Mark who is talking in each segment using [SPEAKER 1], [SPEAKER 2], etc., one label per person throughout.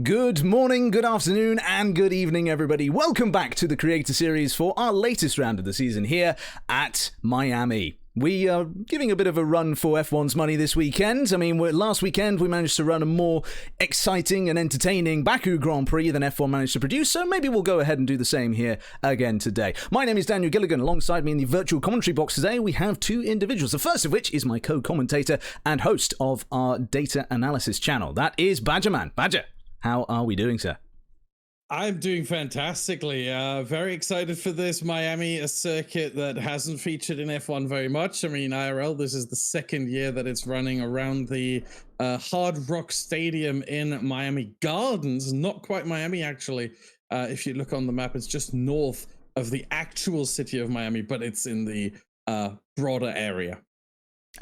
[SPEAKER 1] Good morning, good afternoon, and good evening, everybody. Welcome back to the Creator Series for our latest round of the season here at Miami. We are giving a bit of a run for F1's money this weekend. I mean, last weekend we managed to run a more exciting and entertaining Baku Grand Prix than F1 managed to produce, so maybe we'll go ahead and do the same here again today. My name is Daniel Gilligan. Alongside me in the virtual commentary box today, we have two individuals. The first of which is my co-commentator and host of our data analysis channel. That is Badgerman. Badger, how are we doing, sir?
[SPEAKER 2] I'm doing fantastically. Very excited for this Miami, a circuit that hasn't featured in F1 very much. I mean, IRL, this is the second year that it's running around the Hard Rock Stadium in Miami Gardens. Not quite Miami, actually. If you look on the map, it's just north of the actual city of Miami, but it's in the broader area.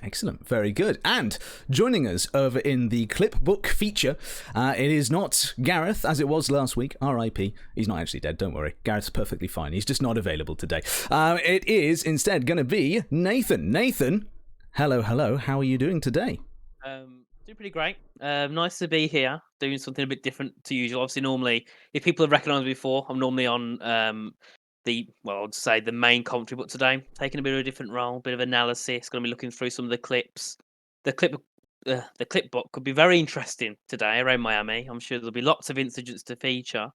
[SPEAKER 1] Excellent, very good. And joining us over in the Clipbook feature, it is not Gareth, as it was last week, R.I.P. He's not actually dead, don't worry. Gareth's perfectly fine. He's just not available today. It is instead going to be Nathan. Nathan, hello, how are you doing today?
[SPEAKER 3] Doing pretty great. Nice to be here, doing something a bit different to usual. Obviously, normally, if people have recognised me before, I'm normally on I would say the main commentary, but today taking a bit of a different role, bit of analysis. Going to be looking through some of the clips. The clip book could be very interesting today around Miami. I'm sure there'll be lots of incidents to feature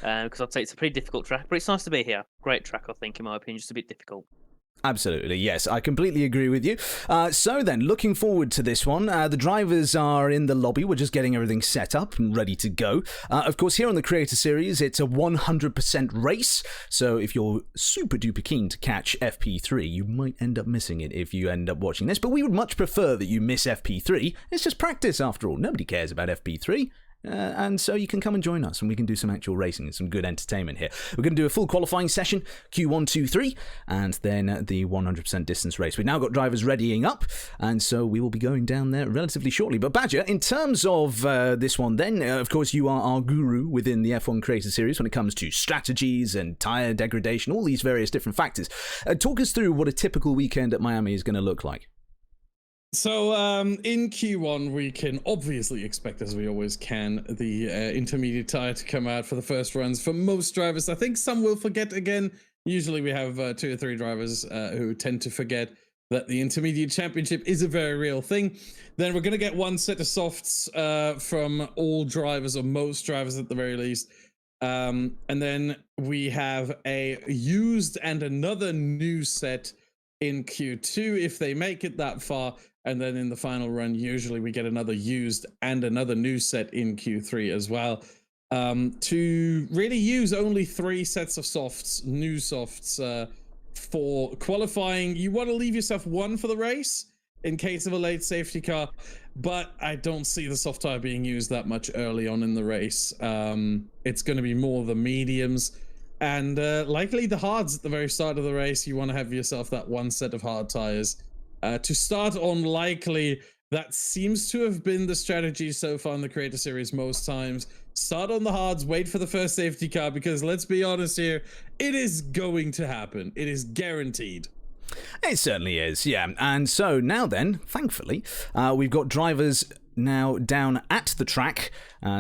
[SPEAKER 3] because I'd say it's a pretty difficult track, but it's nice to be here. Great track, I think, in my opinion, just a bit difficult.
[SPEAKER 1] Absolutely, yes, I completely agree with you. So then, looking forward to this one. The drivers are in the lobby. We're just getting everything set up and ready to go. Of course, here on the Creator Series, it's a 100% race. So if you're super duper keen to catch FP3, you might end up missing it if you end up watching this. But we would much prefer that you miss FP3. It's just practice, after all. Nobody cares about FP3. And so you can come and join us and we can do some actual racing and some good entertainment here. We're going to do a full qualifying session, Q1, 2, 3, and then the 100% distance race. We've now got drivers readying up, and so we will be going down there relatively shortly. But Badger, in terms of this one then, of course you are our guru within the F1 Creator Series when it comes to strategies and tyre degradation, all these various different factors. Talk us through what a typical weekend at Miami is going to look like.
[SPEAKER 2] So in Q1, we can obviously expect, as we always can, the intermediate tire to come out for the first runs. For most drivers, I think some will forget again. Usually we have 2 or 3 drivers who tend to forget that the intermediate championship is a very real thing. Then we're going to get one set of softs from all drivers, or most drivers at the very least. And then we have a used and another new set in Q2 if they make it that far. And then in the final run, usually we get another used and another new set in Q3 as well. To really use only 3 sets of softs, new softs, for qualifying. You want to leave yourself 1 for the race in case of a late safety car, but I don't see the soft tire being used that much early on in the race. It's going to be more the mediums and likely the hards at the very start of the race. You want to have yourself that 1 set of hard tires. To start on, likely, that seems to have been the strategy so far in the Creator Series most times. Start on the hards, wait for the first safety car, because let's be honest here, it is going to happen. It is guaranteed.
[SPEAKER 1] It certainly is, yeah. And so now then, thankfully, we've got drivers now down at the track.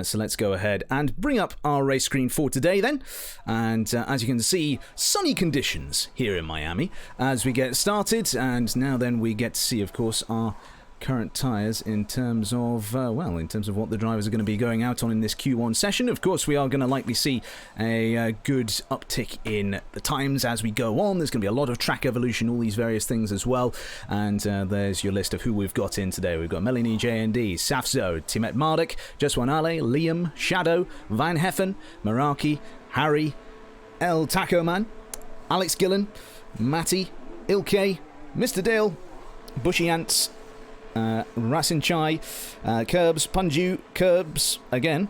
[SPEAKER 1] So let's go ahead and bring up our race screen for today then. And as you can see, sunny conditions here in Miami as we get started. And now then we get to see, of course, our current tyres in terms of, in terms of what the drivers are going to be going out on in this Q1 session. Of course, we are going to likely see a good uptick in the times as we go on. There's going to be a lot of track evolution, all these various things as well. And there's your list of who we've got in today. We've got Melanie JND, Safzo, Timet Marduk, Jeswan Ale, Liam, Shadow, Van Heffen, Meraki, Harry, El Taco Man, Alex Gillen, Matty, Ilke, Mr. Dale, Bushy Ants, Rasin Chai, Curbs, Punju, Curbs again,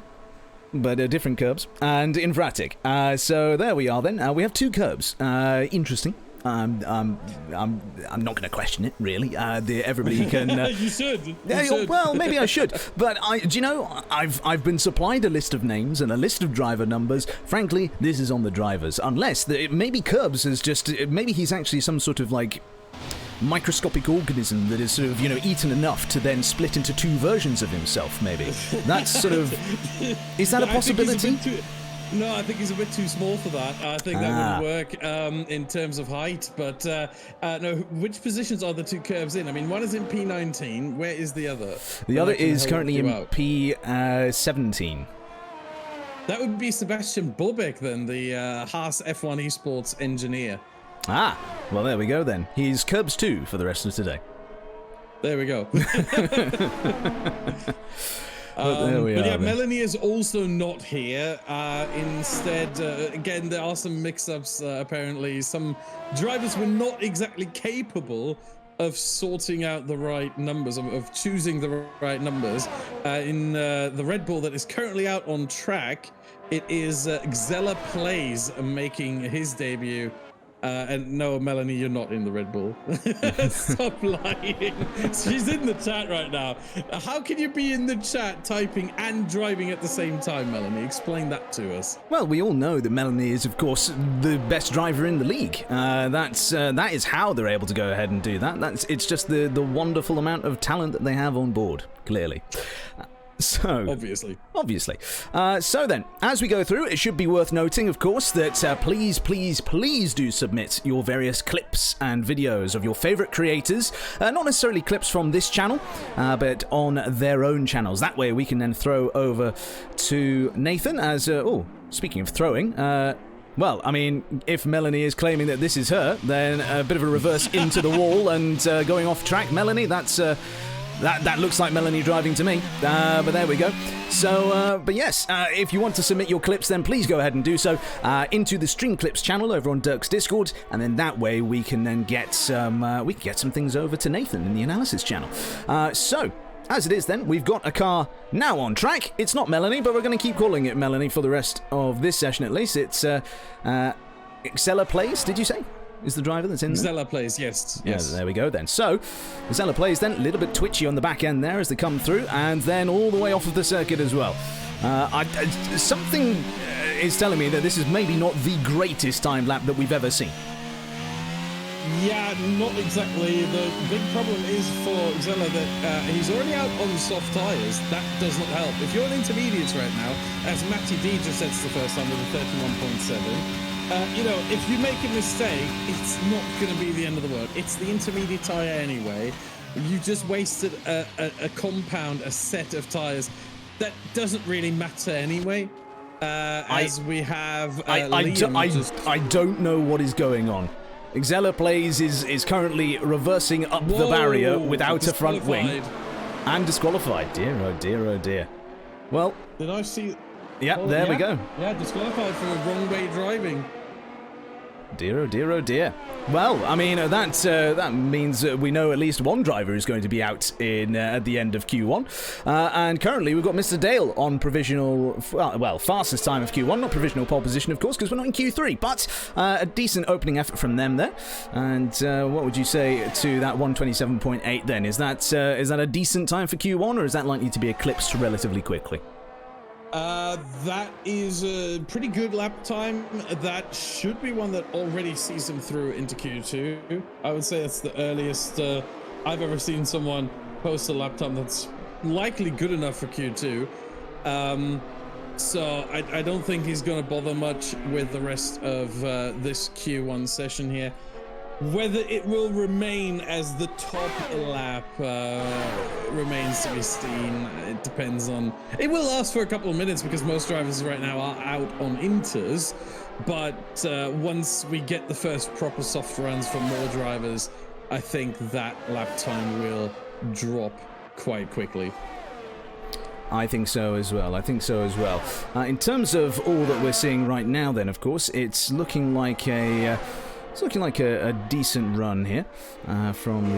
[SPEAKER 1] but different Curbs, and Infratic. So there we are then. We have 2 Curbs. Interesting. I'm not going to question it, really. Everybody can.
[SPEAKER 2] You should.
[SPEAKER 1] Well, maybe I should. But do you know? I've been supplied a list of names and a list of driver numbers. Frankly, this is on the drivers. Unless maybe Curbs is just maybe he's actually some sort of like microscopic organism that is sort of, eaten enough to then split into two versions of himself, maybe. That's sort of... Is that a possibility?
[SPEAKER 2] No, I think he's a bit too small for that. I think that would work in terms of height. But no, which positions are the two curves in? I mean, one is in P19. Where is the other?
[SPEAKER 1] The other is currently in P17.
[SPEAKER 2] That would be Sebastian Bulbeck then, the Haas F1 Esports engineer.
[SPEAKER 1] Ah, well, there we go then. He's curbs 2 for the rest of today.
[SPEAKER 2] There we go.
[SPEAKER 1] There we
[SPEAKER 2] but
[SPEAKER 1] are,
[SPEAKER 2] yeah,
[SPEAKER 1] then.
[SPEAKER 2] Melanie is also not here. Instead, again, there are some mix-ups, apparently. Some drivers were not exactly capable of sorting out the right numbers, of choosing the right numbers. In the Red Bull that is currently out on track, it is Xella Plays making his debut. And no, Melanie, you're not in the Red Bull. Stop lying. She's in the chat right now. How can you be in the chat typing and driving at the same time, Melanie? Explain that to us.
[SPEAKER 1] Well, we all know that Melanie is, of course, the best driver in the league. That is how they're able to go ahead and do that. It's just the wonderful amount of talent that they have on board, clearly. So
[SPEAKER 2] Obviously.
[SPEAKER 1] So then, as we go through, it should be worth noting, of course, that please do submit your various clips and videos of your favorite creators. Not necessarily clips from this channel, but on their own channels. That way we can then throw over to Nathan as... speaking of throwing... well, I mean, if Melanie is claiming that this is her, then a bit of a reverse into the wall and going off track. Melanie, that's... That looks like Melanie driving to me, but there we go. So, but yes, if you want to submit your clips, then please go ahead and do so into the Stream Clips channel over on Dirk's Discord, and then that way we can then get some things over to Nathan in the analysis channel. So, as it is then, we've got a car now on track. It's not Melanie, but we're going to keep calling it Melanie for the rest of this session at least. It's Xella Plays, did you say? Is the driver that's in there?
[SPEAKER 2] Xella Plays, yes.
[SPEAKER 1] Yeah, there we go then. So, Xella Plays then, a little bit twitchy on the back end there as they come through, and then all the way off of the circuit as well. Something is telling me that this is maybe not the greatest time lap that we've ever seen.
[SPEAKER 2] Yeah, not exactly. The big problem is for Xella that he's already out on soft tyres. That does not help. If you're on intermediates right now, as Matty D just said the first time with a 31.7, if you make a mistake, it's not going to be the end of the world. It's the intermediate tyre anyway. You just wasted a compound, a set of tyres. That doesn't really matter anyway. We have
[SPEAKER 1] I don't know what is going on. Xella Plays is currently reversing up the barrier without a front wing. And disqualified. Dear, oh dear, oh dear. Well...
[SPEAKER 2] Did I see...
[SPEAKER 1] Yep, there we go.
[SPEAKER 2] Yeah, disqualified for wrong way driving.
[SPEAKER 1] Dear, oh dear, oh dear. Well, I mean, that means we know at least one driver is going to be out in at the end of Q1. And currently we've got Mr. Dale on provisional, fastest time of Q1, not provisional pole position, of course, because we're not in Q3, but a decent opening effort from them there. And what would you say to that 127.8 then? Is that a decent time for Q1, or is that likely to be eclipsed relatively quickly?
[SPEAKER 2] That is a pretty good lap time. That should be one that already sees him through into Q2. I would say that's the earliest I've ever seen someone post a lap time that's likely good enough for Q2. So I don't think he's going to bother much with the rest of this Q1 session here. Whether it will remain as the top lap remains to be seen. It depends on... It will last for a couple of minutes because most drivers right now are out on inters. But once we get the first proper soft runs for more drivers, I think that lap time will drop quite quickly.
[SPEAKER 1] I think so as well. In terms of all that we're seeing right now then, of course, it's looking like a decent run here from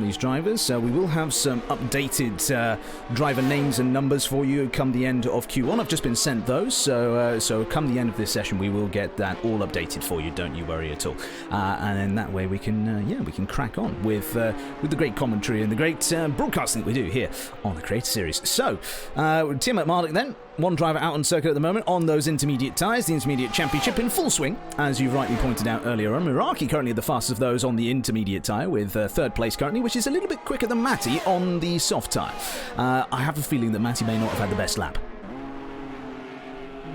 [SPEAKER 1] these drivers. We will have some updated driver names and numbers for you come the end of Q1. I've just been sent those, so come the end of this session, we will get that all updated for you. Don't you worry at all. And then that way we can crack on with the great commentary and the great broadcasting that we do here on the Creator Series. So, Tim McMarlick then. one driver out on circuit at the moment on those intermediate tyres. The intermediate championship in full swing, as you rightly pointed out earlier on. Meraki currently the fastest of those on the intermediate tyre, with third place currently, which is a little bit quicker than Matty on the soft tyre. I have a feeling that Matty may not have had the best lap.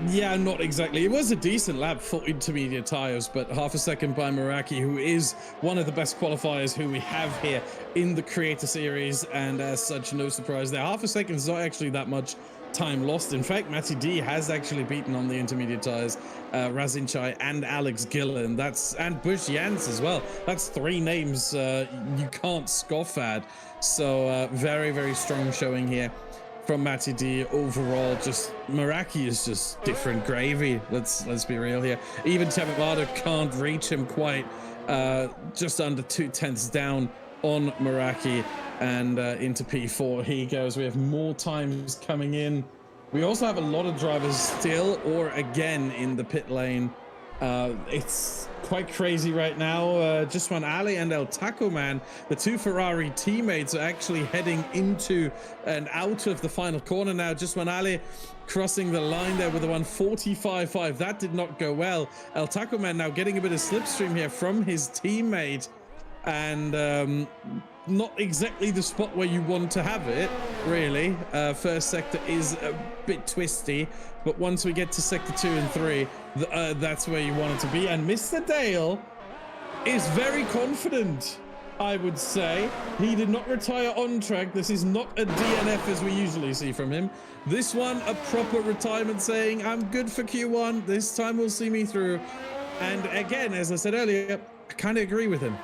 [SPEAKER 2] Yeah, not exactly. It was a decent lap for intermediate tyres, but half a second by Meraki, who is one of the best qualifiers who we have here in the Creator Series, and as such, no surprise there. Half a second is not actually that much time lost. In fact, Matty D has actually beaten on the intermediate tyres Razin Chai and Alex Gillen. And Bush Jans as well. That's three names you can't scoff at. So very, very strong showing here from Matty D. Overall, just Meraki is just different gravy. Let's be real here. Even Temevada can't reach him quite. Just under 2/10 down on Meraki, and into P4 he goes. We have more times coming in. We also have a lot of drivers still or again in the pit lane. It's quite crazy right now. Jusman Ali and El Taco Man, the two Ferrari teammates, are actually heading into and out of the final corner now. Jusman Ali crossing the line there with a 1:45.5. That did not go well. El Taco Man now getting a bit of slipstream here from his teammate, and not exactly the spot where you want to have it, really. First sector is a bit twisty, but once we get to sector 2 and 3, that's where you want it to be. And Mr. Dale is very confident, I would say. He did not retire on track. This is not a DNF as we usually see from him. This one, a proper retirement, saying, I'm good for Q1. This time will see me through. And again, as I said earlier, I kind of agree with him.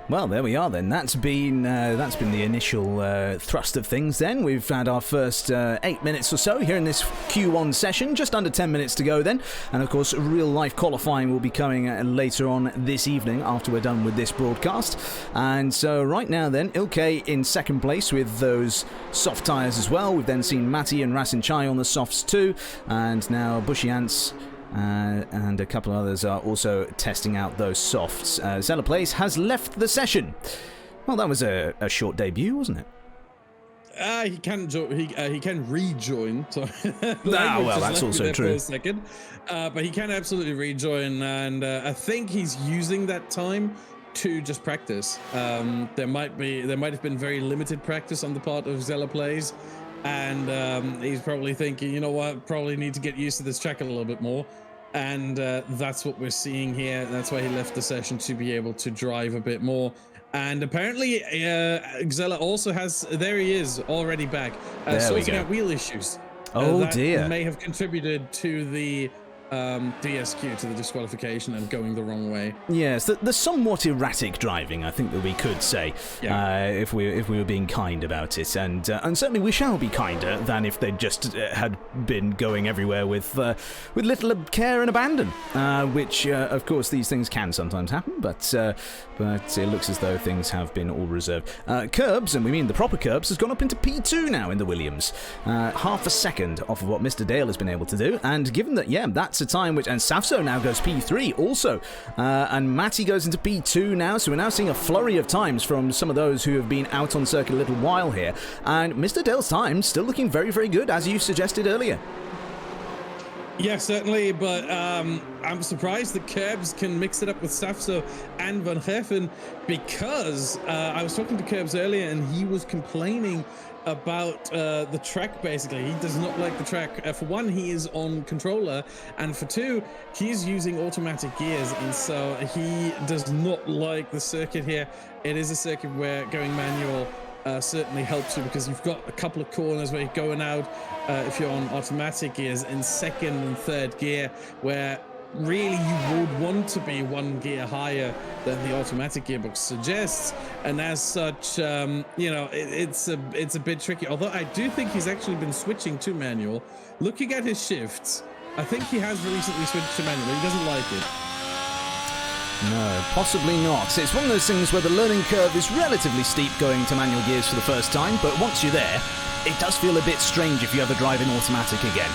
[SPEAKER 1] Well, there we are then. That's been the initial thrust of things then. We've had our first 8 minutes or so here in this Q1 session, just under 10 minutes to go then. And of course, real-life qualifying will be coming later on this evening after we're done with this broadcast. And so right now then, Ilkay in second place with those soft tyres as well. We've then seen Matty and Rasin Chai on the softs too. And now Bushy Ants and a couple of others are also testing out those softs. Zeller Place has left the session. Well, that was a short debut, wasn't it?
[SPEAKER 2] He can rejoin. Sorry.
[SPEAKER 1] Well, that's also true.
[SPEAKER 2] For a second. But he can absolutely rejoin, and I think he's using that time to just practice. There might have been very limited practice on the part of Zeller Plays, and he's probably thinking, you know what, probably need to get used to this track a little bit more. And that's what we're seeing here. That's why he left the session, to be able to drive a bit more. And apparently, Xella also has, there he is, already back, sorting out wheel issues.
[SPEAKER 1] Oh dear.
[SPEAKER 2] That may have contributed to the DSQ, to the disqualification, and going the wrong way.
[SPEAKER 1] Yes, the somewhat erratic driving, I think that we could say, if we were being kind about it, and certainly we shall be kinder than if they just had been going everywhere with little care and abandon, which of course these things can sometimes happen, but it looks as though things have been all reserved. Curbs, and we mean the proper Curbs, has gone up into P2 now in the Williams, half a second off of what Mr. Dale has been able to do, and given that, that's a time which, and Safso now goes P3 also, and Matty goes into P2 now, so we're now seeing a flurry of times from some of those who have been out on circuit a little while here, and Mr. Dale's time still looking very, very good, as you suggested earlier.
[SPEAKER 2] Yeah, certainly, but I'm surprised that Curbs can mix it up with Safso and Van Geffen, because I was talking to Curbs earlier and he was complaining about the track. Basically, he does not like the track. For one, he is on controller, and for two, he's using automatic gears, and so he does not like the circuit here. It is a circuit where going manual certainly helps you, because you've got a couple of corners where you're going out if you're on automatic gears in second and third gear, where really you would want to be one gear higher than the automatic gearbox suggests, and as such, it's a bit tricky. Although I do think he's actually been switching to manual. Looking at his shifts, I think he has recently switched to manual. He doesn't like it.
[SPEAKER 1] No, possibly not. It's one of those things where the learning curve is relatively steep going to manual gears for the first time, but once you're there, it does feel a bit strange if you ever drive in automatic again.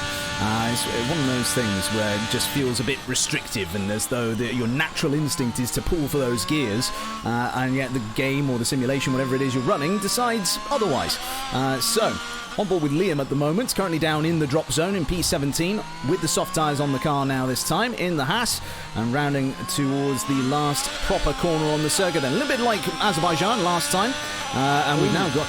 [SPEAKER 1] It's one of those things where it just feels a bit restrictive, and as though your natural instinct is to pull for those gears, and yet the game or the simulation, whatever it is you're running, decides otherwise. So, On board with Liam at the moment, currently down in the drop zone in P17 with the soft tyres on the car now this time in the Haas and rounding towards the last proper corner on the circuit then. A little bit like Azerbaijan last time. And we've now got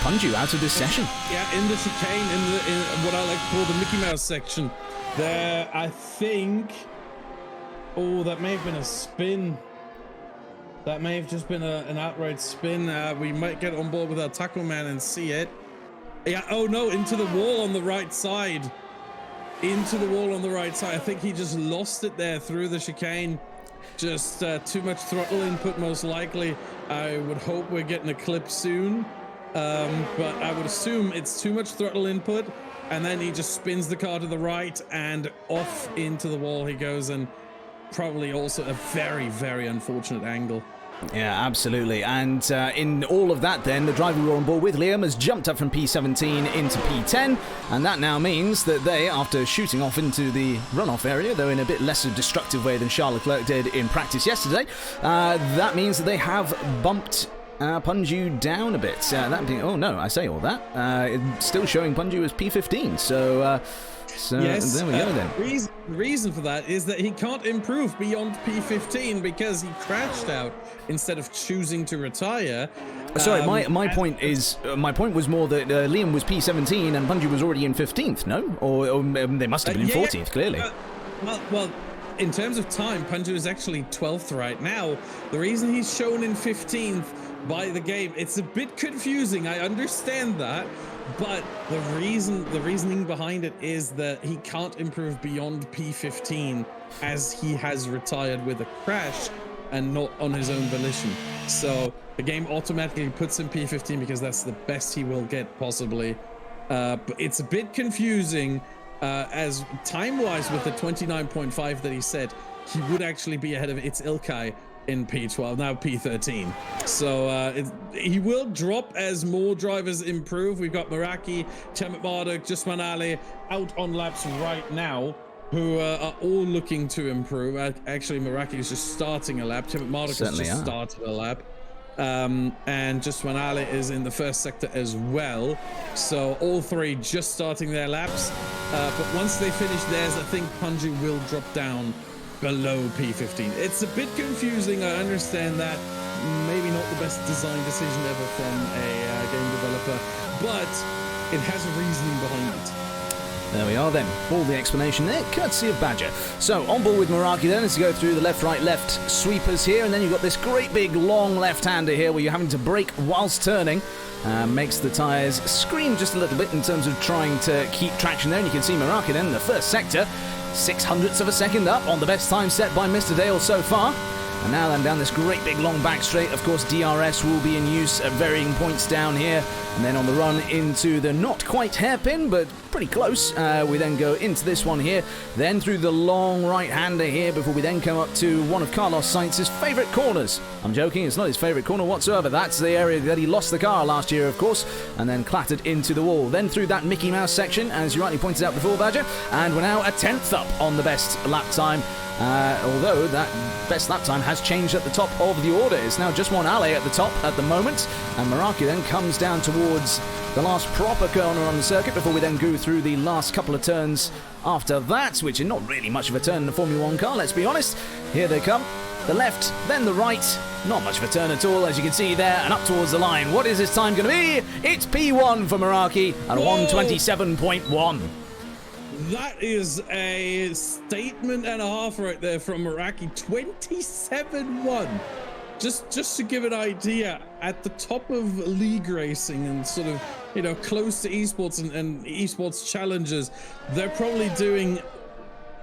[SPEAKER 1] Punju out of this session.
[SPEAKER 2] Yeah, in the chicane, in what I like to call the Mickey Mouse section. There, I think... Oh, that may have been a spin. That may have just been an outright spin. We might get on board with our tackle man and see it. Yeah, oh no, into the wall on the right side. Into the wall on the right side. I think he just lost it there through the chicane. Just too much throttle input, most likely. I would hope we're getting a clip soon. But I would assume it's too much throttle input. And then he just spins the car to the right and off into the wall he goes. And probably also a very, very unfortunate angle.
[SPEAKER 1] Yeah, absolutely. And in all of that then, the driver we were on board with, Liam, has jumped up from P17 into P10. And that now means that they, after shooting off into the runoff area, though in a bit less destructive way than Charles Leclerc did in practice yesterday, that means that they have bumped Punju down a bit. That being, oh no, I say all that. It's still showing Punju as P15. So
[SPEAKER 2] yes,
[SPEAKER 1] there we go then.
[SPEAKER 2] The reason for that is that he can't improve beyond P15 because he crashed out instead of choosing to retire.
[SPEAKER 1] Sorry, my point was more that Liam was P17 and Punju was already in 15th, no? Or they must have been in 14th, clearly.
[SPEAKER 2] Well, in terms of time, Punju is actually 12th right now. The reason he's shown in 15th by the game, it's a bit confusing. I understand that. But the reasoning behind it is that he can't improve beyond P15 as he has retired with a crash and not on his own volition. So the game automatically puts him P15 because that's the best he will get possibly. But it's a bit confusing as time-wise with the 29.5 that he said, he would actually be ahead of It's Ilkay in P12, now P13. So he will drop as more drivers improve. We've got Meraki, Chemit Marduk, Jusman Ali out on laps right now who are all looking to improve. Actually, Meraki is just starting a lap. Chemit Marduk has just started a lap. And Jusman Ali is in the first sector as well. So all three just starting their laps. But once they finish theirs, I think Punju will drop down below P15. It's a bit confusing, I understand that. Maybe not the best design decision ever from a game developer, but it has a reasoning behind it.
[SPEAKER 1] There we are then, all the explanation there, courtesy of Badger. So, on board with Meraki then, as you go through the left, right, left sweepers here, and then you've got this great big long left-hander here where you're having to brake whilst turning. Makes the tyres scream just a little bit in terms of trying to keep traction there, and you can see Meraki then in the first sector, 0.06 of a second up on the best time set by Mr. Dale so far. And now then down this great big long back straight, of course DRS will be in use at varying points down here. And then on the run into the not quite hairpin, but pretty close, we then go into this one here, then through the long right-hander here before we then come up to one of Carlos Sainz's favourite corners. I'm joking, it's not his favourite corner whatsoever. That's the area that he lost the car last year, of course, and then clattered into the wall. Then through that Mickey Mouse section, as you rightly pointed out before, Badger, and we're now a 10th up on the best lap time. Although that best lap time has changed at the top of the order. It's now just one alley at the top at the moment, and Meraki then comes down towards the last proper corner on the circuit before we then go through the last couple of turns after that, which are not really much of a turn in a Formula 1 car, let's be honest. Here they come. The left, then the right. Not much of a turn at all, as you can see there, and up towards the line. What is this time going to be? It's P1 for Meraki at 1:27.1.
[SPEAKER 2] That is a statement and a half right there from Meraki. 27-1. Just to give an idea, at the top of league racing and sort of, you know, close to esports and esports challenges, they're probably doing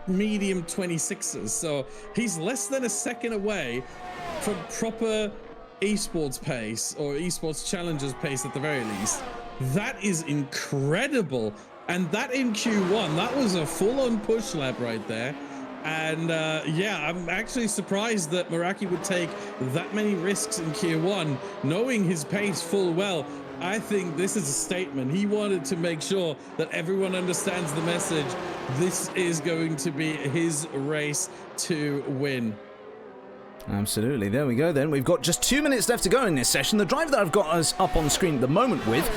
[SPEAKER 2] medium 26s. So he's less than a second away from proper esports pace, or esports challenges pace at the very least. That is incredible. And that in Q1, that was a full-on push lap right there. And yeah, I'm actually surprised that Meraki would take that many risks in Q1, knowing his pace full well. I think this is a statement. He wanted to make sure that everyone understands the message. This is going to be his race to win.
[SPEAKER 1] Absolutely. There we go then. We've got just 2 minutes left to go in this session. The driver that I've got us up on screen at the moment with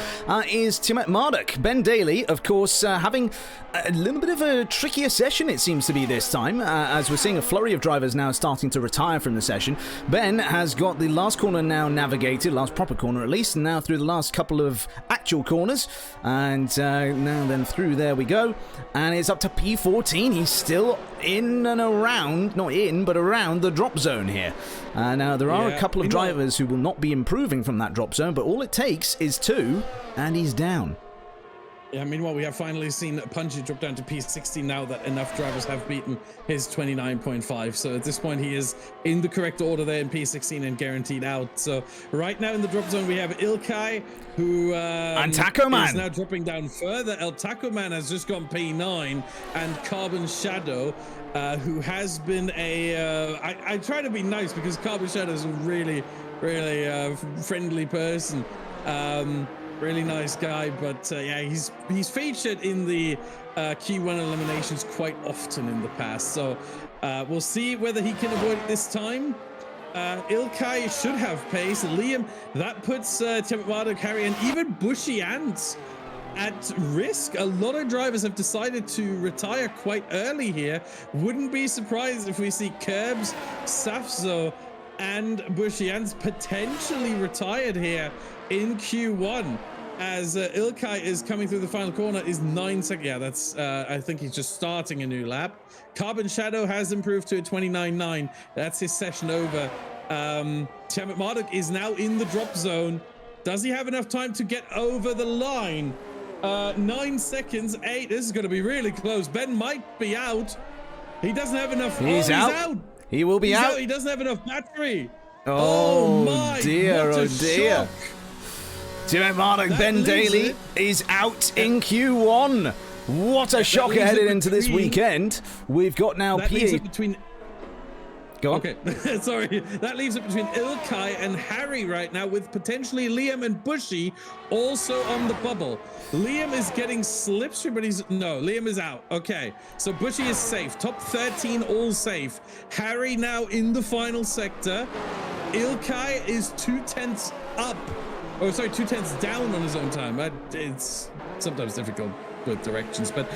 [SPEAKER 1] is Timothy Marduk. Ben Daly, of course, having a little bit of a trickier session, it seems to be this time, as we're seeing a flurry of drivers now starting to retire from the session. Ben has got the last corner now navigated, last proper corner at least, and now through the last couple of actual corners. And now then through there we go. And it's up to P14. He's still in and around, not in, but around the drop zone here. Now, there are a couple of drivers who will not be improving from that drop zone, but all it takes is 2, and he's down.
[SPEAKER 2] Yeah, meanwhile, we have finally seen Punchy drop down to P16 now that enough drivers have beaten his 29.5. So at this point, he is in the correct order there in P16 and guaranteed out. So right now in the drop zone, we have Ilkay, who
[SPEAKER 1] and Taco Man
[SPEAKER 2] is now dropping down further. El Taco Man has just gone P9, and Carbon Shadow, who has been a... I try to be nice because Carbon Shadow is a really, really friendly person. Really nice guy, but yeah, he's featured in the Q1 eliminations quite often in the past. So we'll see whether he can avoid it this time. Ilkay should have pace. Liam, that puts Templado, Harry, and even Bushy Ants at risk. A lot of drivers have decided to retire quite early here. Wouldn't be surprised if we see Curbs, Safzo, and Bushy Ants potentially retired here in Q1, as Ilkay is coming through the final corner, is 9 seconds. Yeah, that's, I think he's just starting a new lap. Carbon Shadow has improved to a 29.9. That's his session over. Tiamat Marduk is now in the drop zone. Does he have enough time to get over the line? 9 seconds, 8. This is going to be really close. Ben might be out. He doesn't have enough.
[SPEAKER 1] He's out. He will be out.
[SPEAKER 2] He doesn't have enough battery.
[SPEAKER 1] Oh,
[SPEAKER 2] my,
[SPEAKER 1] dear, oh dear.
[SPEAKER 2] Shock.
[SPEAKER 1] Timothy Marduk, Ben Daly is out in Q1. What a shocker headed into this weekend. We've got now
[SPEAKER 2] between.
[SPEAKER 1] Go on.
[SPEAKER 2] Okay, sorry. That leaves it between Ilkay and Harry right now, with potentially Liam and Bushy also on the bubble. Liam is getting slipstream, but Liam is out. Okay, so Bushy is safe. Top 13 all safe. Harry now in the final sector. Ilkay is 2/10 up. Oh, sorry, 2/10 down on his own time. It's sometimes difficult with directions, but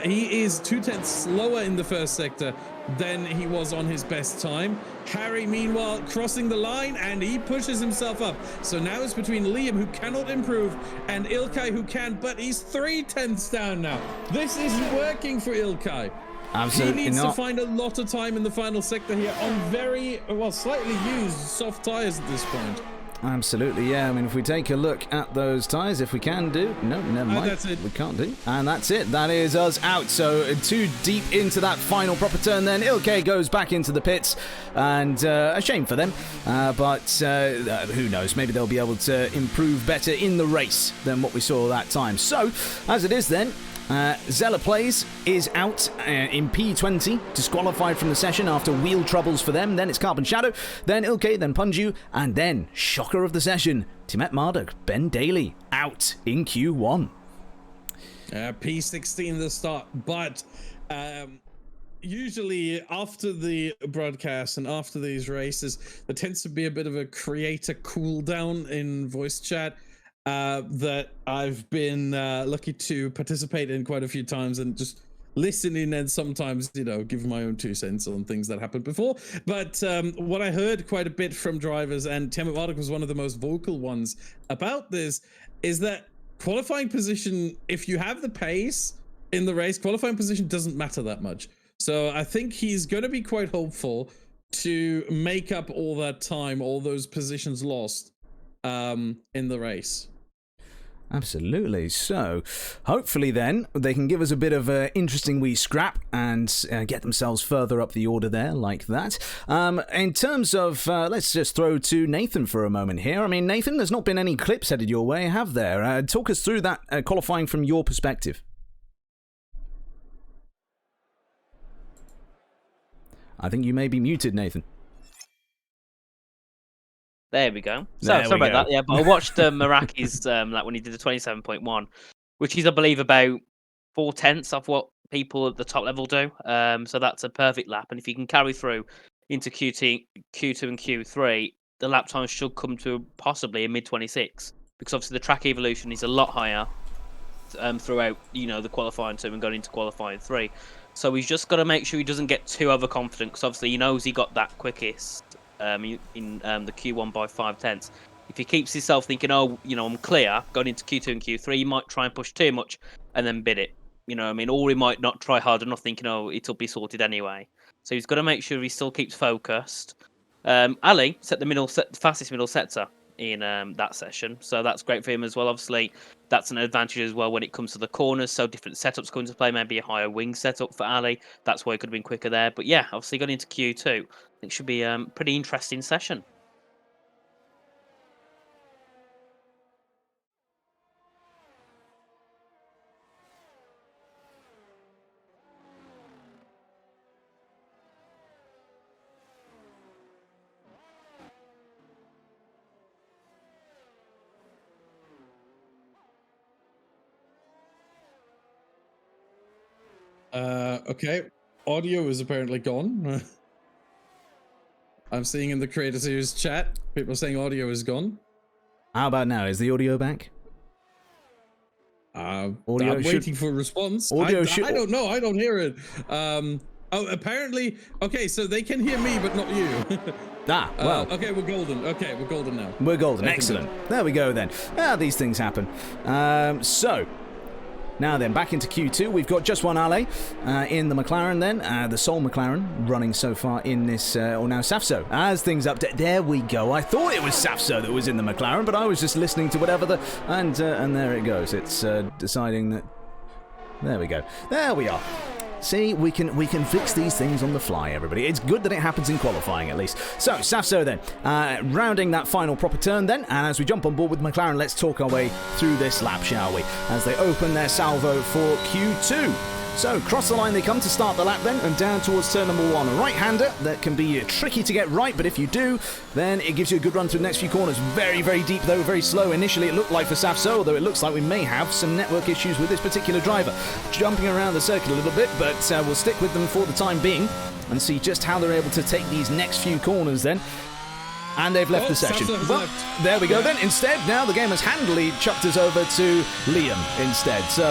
[SPEAKER 2] he is 2/10 slower in the first sector than he was on his best time. Harry, meanwhile, crossing the line, and he pushes himself up. So now it's between Liam, who cannot improve, and Ilkay, who can, but he's 3/10 down now. This isn't working for Ilkay.
[SPEAKER 1] Absolutely
[SPEAKER 2] he needs
[SPEAKER 1] not.
[SPEAKER 2] to find a lot of time in the final sector here on very, well, slightly used soft tires at this point.
[SPEAKER 1] Absolutely, yeah. I mean, if we take a look at those tyres, if we can do... No, never mind.
[SPEAKER 2] That's it.
[SPEAKER 1] We can't do. And that's it. That is us out. So too deep into that final proper turn then. Ilkay goes back into the pits. And a shame for them. But who knows? Maybe they'll be able to improve better in the race than what we saw that time. So, as it is then... Zella Plays is out in P20, disqualified from the session after wheel troubles for them. Then it's Carbon Shadow, then Ilkay, then Punju, and then, shocker of the session, Timothy Marduk, Ben Daly, out in Q1.
[SPEAKER 2] P16 the start, but usually after the broadcast and after these races, there tends to be a bit of a creator cooldown in voice chat. That I've been lucky to participate in quite a few times and just listen in and sometimes, give my own 2 cents on things that happened before. But what I heard quite a bit from drivers, and Tiamat Marduk was one of the most vocal ones about this, is that qualifying position, if you have the pace in the race, qualifying position doesn't matter that much. So I think he's going to be quite hopeful to make up all that time, all those positions lost in the race.
[SPEAKER 1] Absolutely. So, hopefully then, they can give us a bit of an interesting wee scrap and get themselves further up the order there, like that. In terms of, let's just throw to Nathan for a moment here. I mean, Nathan, there's not been any clips headed your way, have there? Talk us through that qualifying from your perspective. I think you may be muted, Nathan.
[SPEAKER 3] There we go. Sorry about that. Yeah, but I watched Meraki's like when he did the 27.1, which is, I believe, about 4/10 of what people at the top level do. So that's a perfect lap, and if you can carry through into Q2 and Q3, the lap time should come to possibly a mid-26, because obviously the track evolution is a lot higher throughout, the qualifying 2 and going into qualifying 3. So he's just got to make sure he doesn't get too overconfident, because obviously he knows he got that quickest in the Q1 by 5/10. If he keeps himself thinking, oh, I'm clear, going into Q2 and Q3, he might try and push too much and then bid it. You know what I mean? Or he might not try hard enough thinking, oh, it'll be sorted anyway. So he's got to make sure he still keeps focused. Ali set the fastest middle sector in that session, so that's great for him as well. Obviously, that's an advantage as well when it comes to the corners, so different setups come into play, maybe a higher wing setup for Ali. That's why he could have been quicker there. But yeah, obviously going into Q2, I think it should be a pretty interesting session.
[SPEAKER 2] Okay. Audio is apparently gone. I'm seeing in the Creator Series chat, people saying audio is gone.
[SPEAKER 1] How about now? Is the audio back?
[SPEAKER 2] I'm waiting for a response. I don't know. I don't hear it. Oh, apparently. Okay, so they can hear me, but not you.
[SPEAKER 1] Well.
[SPEAKER 2] Okay, we're golden. Okay, we're golden now.
[SPEAKER 1] We're golden. Excellent. There we go then. These things happen. So, now then, back into Q2. We've got just one Ale in the McLaren then. The sole McLaren running so far in this, or now Safso. As things update, there we go. I thought it was Safso that was in the McLaren, but I was just listening to whatever and there it goes. It's deciding that, there we go. There we are. See, we can fix these things on the fly, everybody. It's good that it happens in qualifying, at least. So, Safso then, rounding that final proper turn then, and as we jump on board with McLaren, let's talk our way through this lap, shall we? As they open their salvo for Q2. So, cross the line they come to start the lap then, and down towards turn number 1. A right-hander that can be tricky to get right, but if you do, then it gives you a good run through the next few corners. Very, very deep though, very slow. Initially it looked like for Safso, although it looks like we may have some network issues with this particular driver. Jumping around the circuit a little bit, but we'll stick with them for the time being, and see just how they're able to take these next few corners then. And they've left the session. Well, there we go then. Instead, now the game has handily chucked us over to Liam instead. So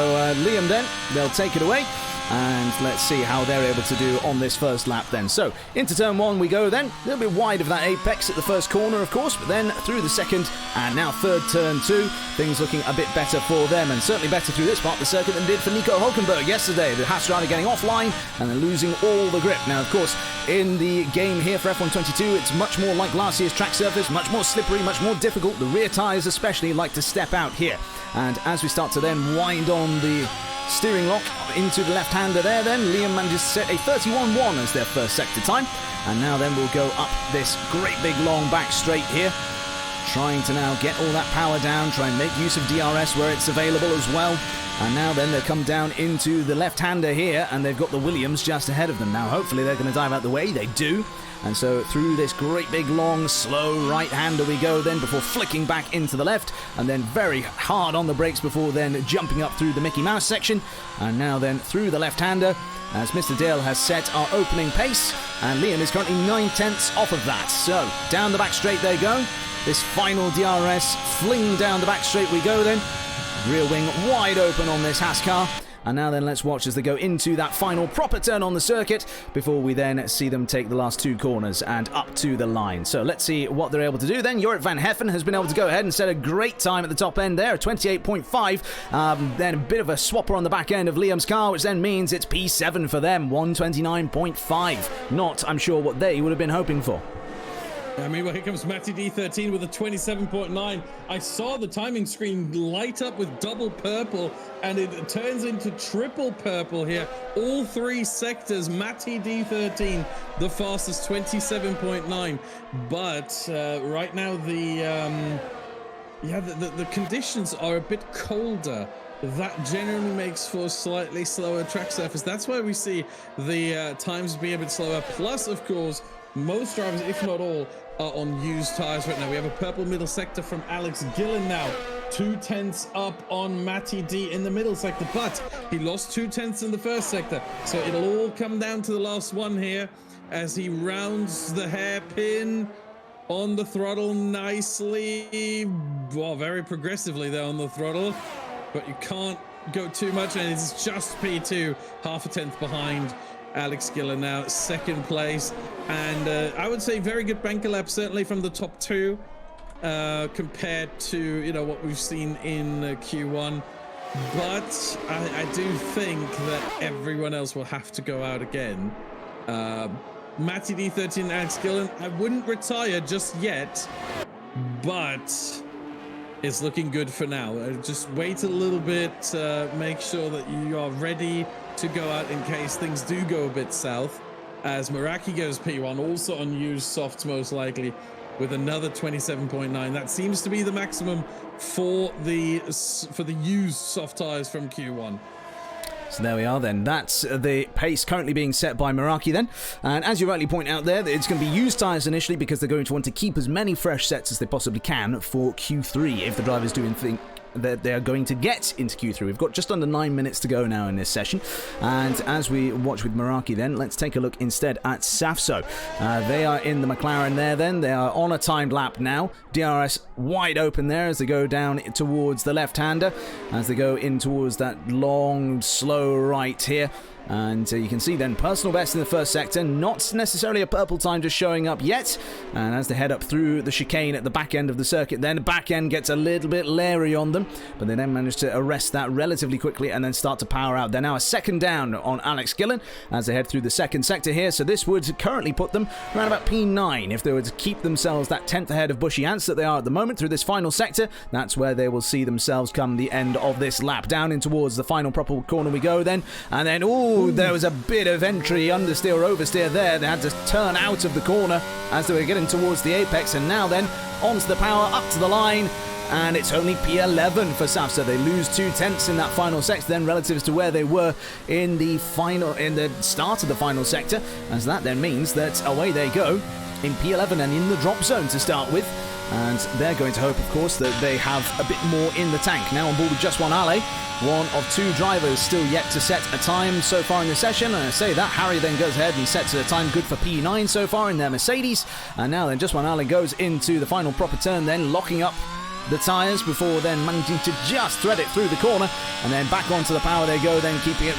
[SPEAKER 1] Liam then, they'll take it away. And let's see how they're able to do on this first lap then. So, into turn 1 we go then. A little bit wide of that apex at the first corner, of course, but then through the second and now third turn 2, things looking a bit better for them, and certainly better through this part of the circuit than did for Nico Hulkenberg yesterday. The Haas driver getting offline and then losing all the grip. Now, of course, in the game here for F122, it's much more like last year's track surface, much more slippery, much more difficult. The rear tyres especially like to step out here. And as we start to then wind on the steering lock into the left-hander there then, Liam manages to set a 31.1 as their first sector time. And now then we'll go up this great big long back straight here, trying to now get all that power down, try and make use of DRS where it's available as well. And now then they come down into the left-hander here, and they've got the Williams just ahead of them. Now hopefully they're going to dive out the way. They do. And so through this great big long slow right-hander we go then, before flicking back into the left, and then very hard on the brakes before then jumping up through the Mickey Mouse section. And now then through the left-hander, as Mr. Dale has set our opening pace, and Liam is currently 9/10 off of that. So down the back straight they go. This final DRS fling down the back straight we go then. Rear wing wide open on this Haas car. And now then let's watch as they go into that final proper turn on the circuit before we then see them take the last 2 corners and up to the line. So let's see what they're able to do then. Jorrit van Heffen has been able to go ahead and set a great time at the top end there, a 28.5. Then a bit of a swapper on the back end of Liam's car, which then means it's P7 for them, 129.5. Not, I'm sure, what they would have been hoping for.
[SPEAKER 2] Meanwhile, here comes Matty D13 with a 27.9. I saw the timing screen light up with double purple, and it turns into triple purple here. All 3 sectors, Matty D13, the fastest, 27.9. But right now, the conditions are a bit colder. That generally makes for slightly slower track surface. That's why we see the times be a bit slower. Plus, of course, most drivers, if not all, are on used tires right now. We have a purple middle sector from Alex Gillen now. 2/10 up on Matty D in the middle sector, but he lost 2/10 in the first sector. So it'll all come down to the last one here. as he rounds the hairpin on the throttle nicely. Well, very progressively there on the throttle, but you can't go too much, and it's just P2, half a tenth behind Alex Gillen now, second place. And I would say very good banker lap, certainly from the top two, compared to what we've seen in Q1. But I do think that everyone else will have to go out again. Matty D13 and Alex Gillen, I wouldn't retire just yet, but it's looking good for now. Just wait a little bit, make sure that you are ready to go out in case things do go a bit south, as Meraki goes P1, also on used softs most likely, with another 27.9. That seems to be the maximum for the used soft tires from Q1.
[SPEAKER 1] So there we are then. That's the pace currently being set by Meraki then. And as you rightly point out there, it's going to be used tyres initially because they're going to want to keep as many fresh sets as they possibly can for Q3 if the drivers do think that they are going to get into Q3. We've got just under 9 minutes to go now in this session. And as we watch with Meraki then, let's take a look instead at Safso. They are in the McLaren there then. They are on a timed lap now. DRS wide open there as they go down towards the left-hander, as they go in towards that long, slow right here. And you can see then personal best in the first sector, not necessarily a purple time just showing up yet. And as they head up through the chicane at the back end of the circuit, then the back end gets a little bit leery on them, but they then manage to arrest that relatively quickly and then start to power out. They're now a second down on Alex Gillen as they head through the second sector here, so this would currently put them around about P9 if they were to keep themselves that 10th ahead of Bushy Ants that they are at the moment through this final sector. That's where they will see themselves come the end of this lap. Down in towards the final proper corner we go then, and then there was a bit of entry, understeer or oversteer there. They had to turn out of the corner as they were getting towards the apex, and now then onto the power, up to the line, and it's only P11 for Safsa. They lose 2/10 in that final sector then relative to where they were in the start of the final sector, as that then means that away they go in P11 and in the drop zone to start with. And they're going to hope, of course, that they have a bit more in the tank. Now on board with just one Ale, one of two drivers still yet to set a time so far in the session. And I say that, Harry then goes ahead and sets a time good for P9 so far in their Mercedes. And now then just one Ale goes into the final proper turn then, locking up the tyres before then managing to just thread it through the corner. And then back onto the power they go, then keeping it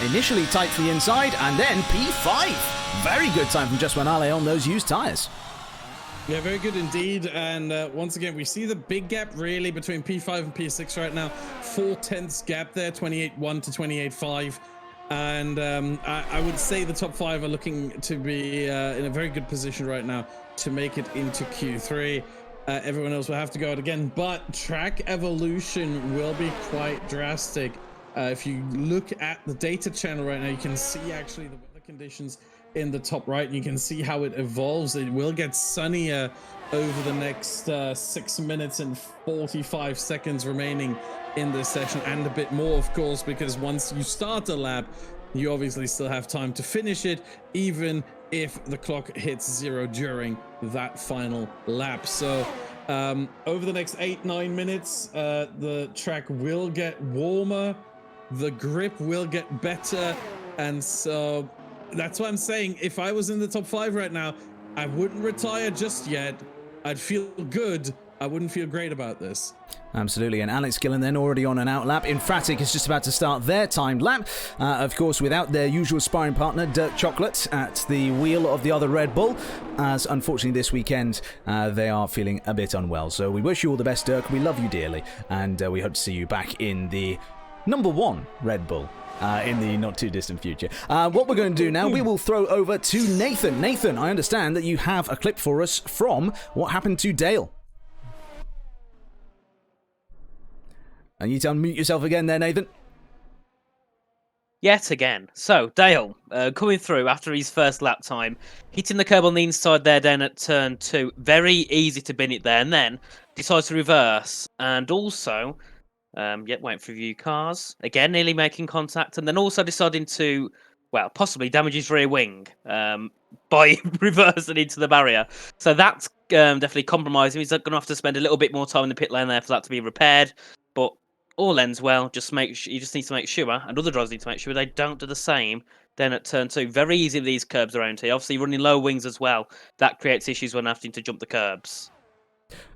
[SPEAKER 1] initially tight for the inside. And then P5. Very good time from just one Ale on those used tyres.
[SPEAKER 2] Yeah, very good indeed. And once again, we see the big gap really between P5 and P6 right now. 4/10 gap there, 28.1 to 28.5. And I would say the top five are looking to be in a very good position right now to make it into Q3. Everyone else will have to go out again, but track evolution will be quite drastic. If you look at the data channel right now, you can see actually the weather conditions in the top right, and you can see how it evolves. It will get sunnier over the next 6 minutes and 45 seconds remaining in this session, and a bit more, of course, because once you start a lap, you obviously still have time to finish it, even if the clock hits 0 during that final lap. So over the next 8-9 minutes, the track will get warmer, the grip will get better, and so that's what I'm saying. If I was in the top 5 right now, I wouldn't retire just yet. I'd feel good. I wouldn't feel great about this.
[SPEAKER 1] Absolutely, and Alex Gillen then already on an out lap. Infratic is just about to start their timed lap, of course without their usual sparring partner Dirk Chocolate at the wheel of the other Red Bull, as unfortunately this weekend they are feeling a bit unwell. So we wish you all the best, Dirk. We love you dearly, and we hope to see you back in the number 1 Red Bull in the not too distant future. What we're going to do now, we will throw over to Nathan. Nathan, I understand that you have a clip for us from what happened to Dale. And you need to unmute yourself again there, Nathan.
[SPEAKER 3] Yet again. So, Dale, coming through after his first lap time, hitting the curb on the inside there down at turn 2. Very easy to bin it there, and then decides to reverse. And also, waiting for a few cars. Again, nearly making contact, and then also deciding to, well, possibly damage his rear wing by reversing into the barrier. So that's definitely compromising. He's going to have to spend a little bit more time in the pit lane there for that to be repaired. But all ends well. You just need to make sure, and other drivers need to make sure they don't do the same Then at turn 2, very easy with these curbs around here. Obviously, running low wings as well. That creates issues when having to jump the curbs.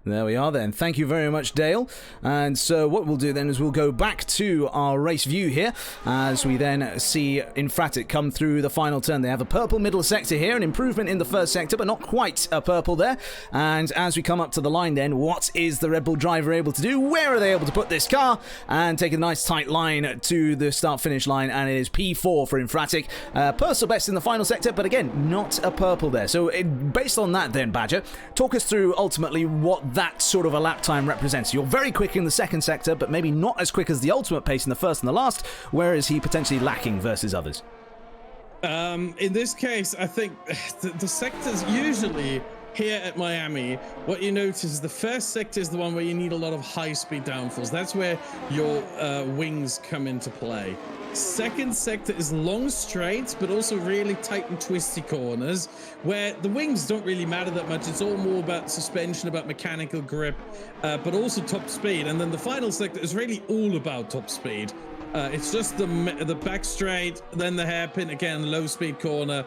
[SPEAKER 1] There we are then. Thank you very much, Dale. And so what we'll do then is we'll go back to our race view here as we then see Infratic come through the final turn. They have a purple middle sector here, an improvement in the first sector, but not quite a purple there. And as we come up to the line then, what is the Red Bull driver able to do? Where are they able to put this car? And take a nice tight line to the start-finish line, and it is P4 for Infratic. Personal best in the final sector, but again, not a purple there. So based on that then, Badger, talk us through ultimately what that sort of a lap time represents. You're very quick in the second sector, but maybe not as quick as the ultimate pace in the first and the last. Where is he potentially lacking versus others?
[SPEAKER 2] In this case, I think the sectors usually here at Miami, what you notice is the first sector is the one where you need a lot of high-speed downfalls. That's where your wings come into play. Second sector is long straights, but also really tight and twisty corners where the wings don't really matter that much. It's all more about suspension, about mechanical grip, but also top speed. And then the final sector is really all about top speed. It's just the back straight, then the hairpin, again, low speed corner,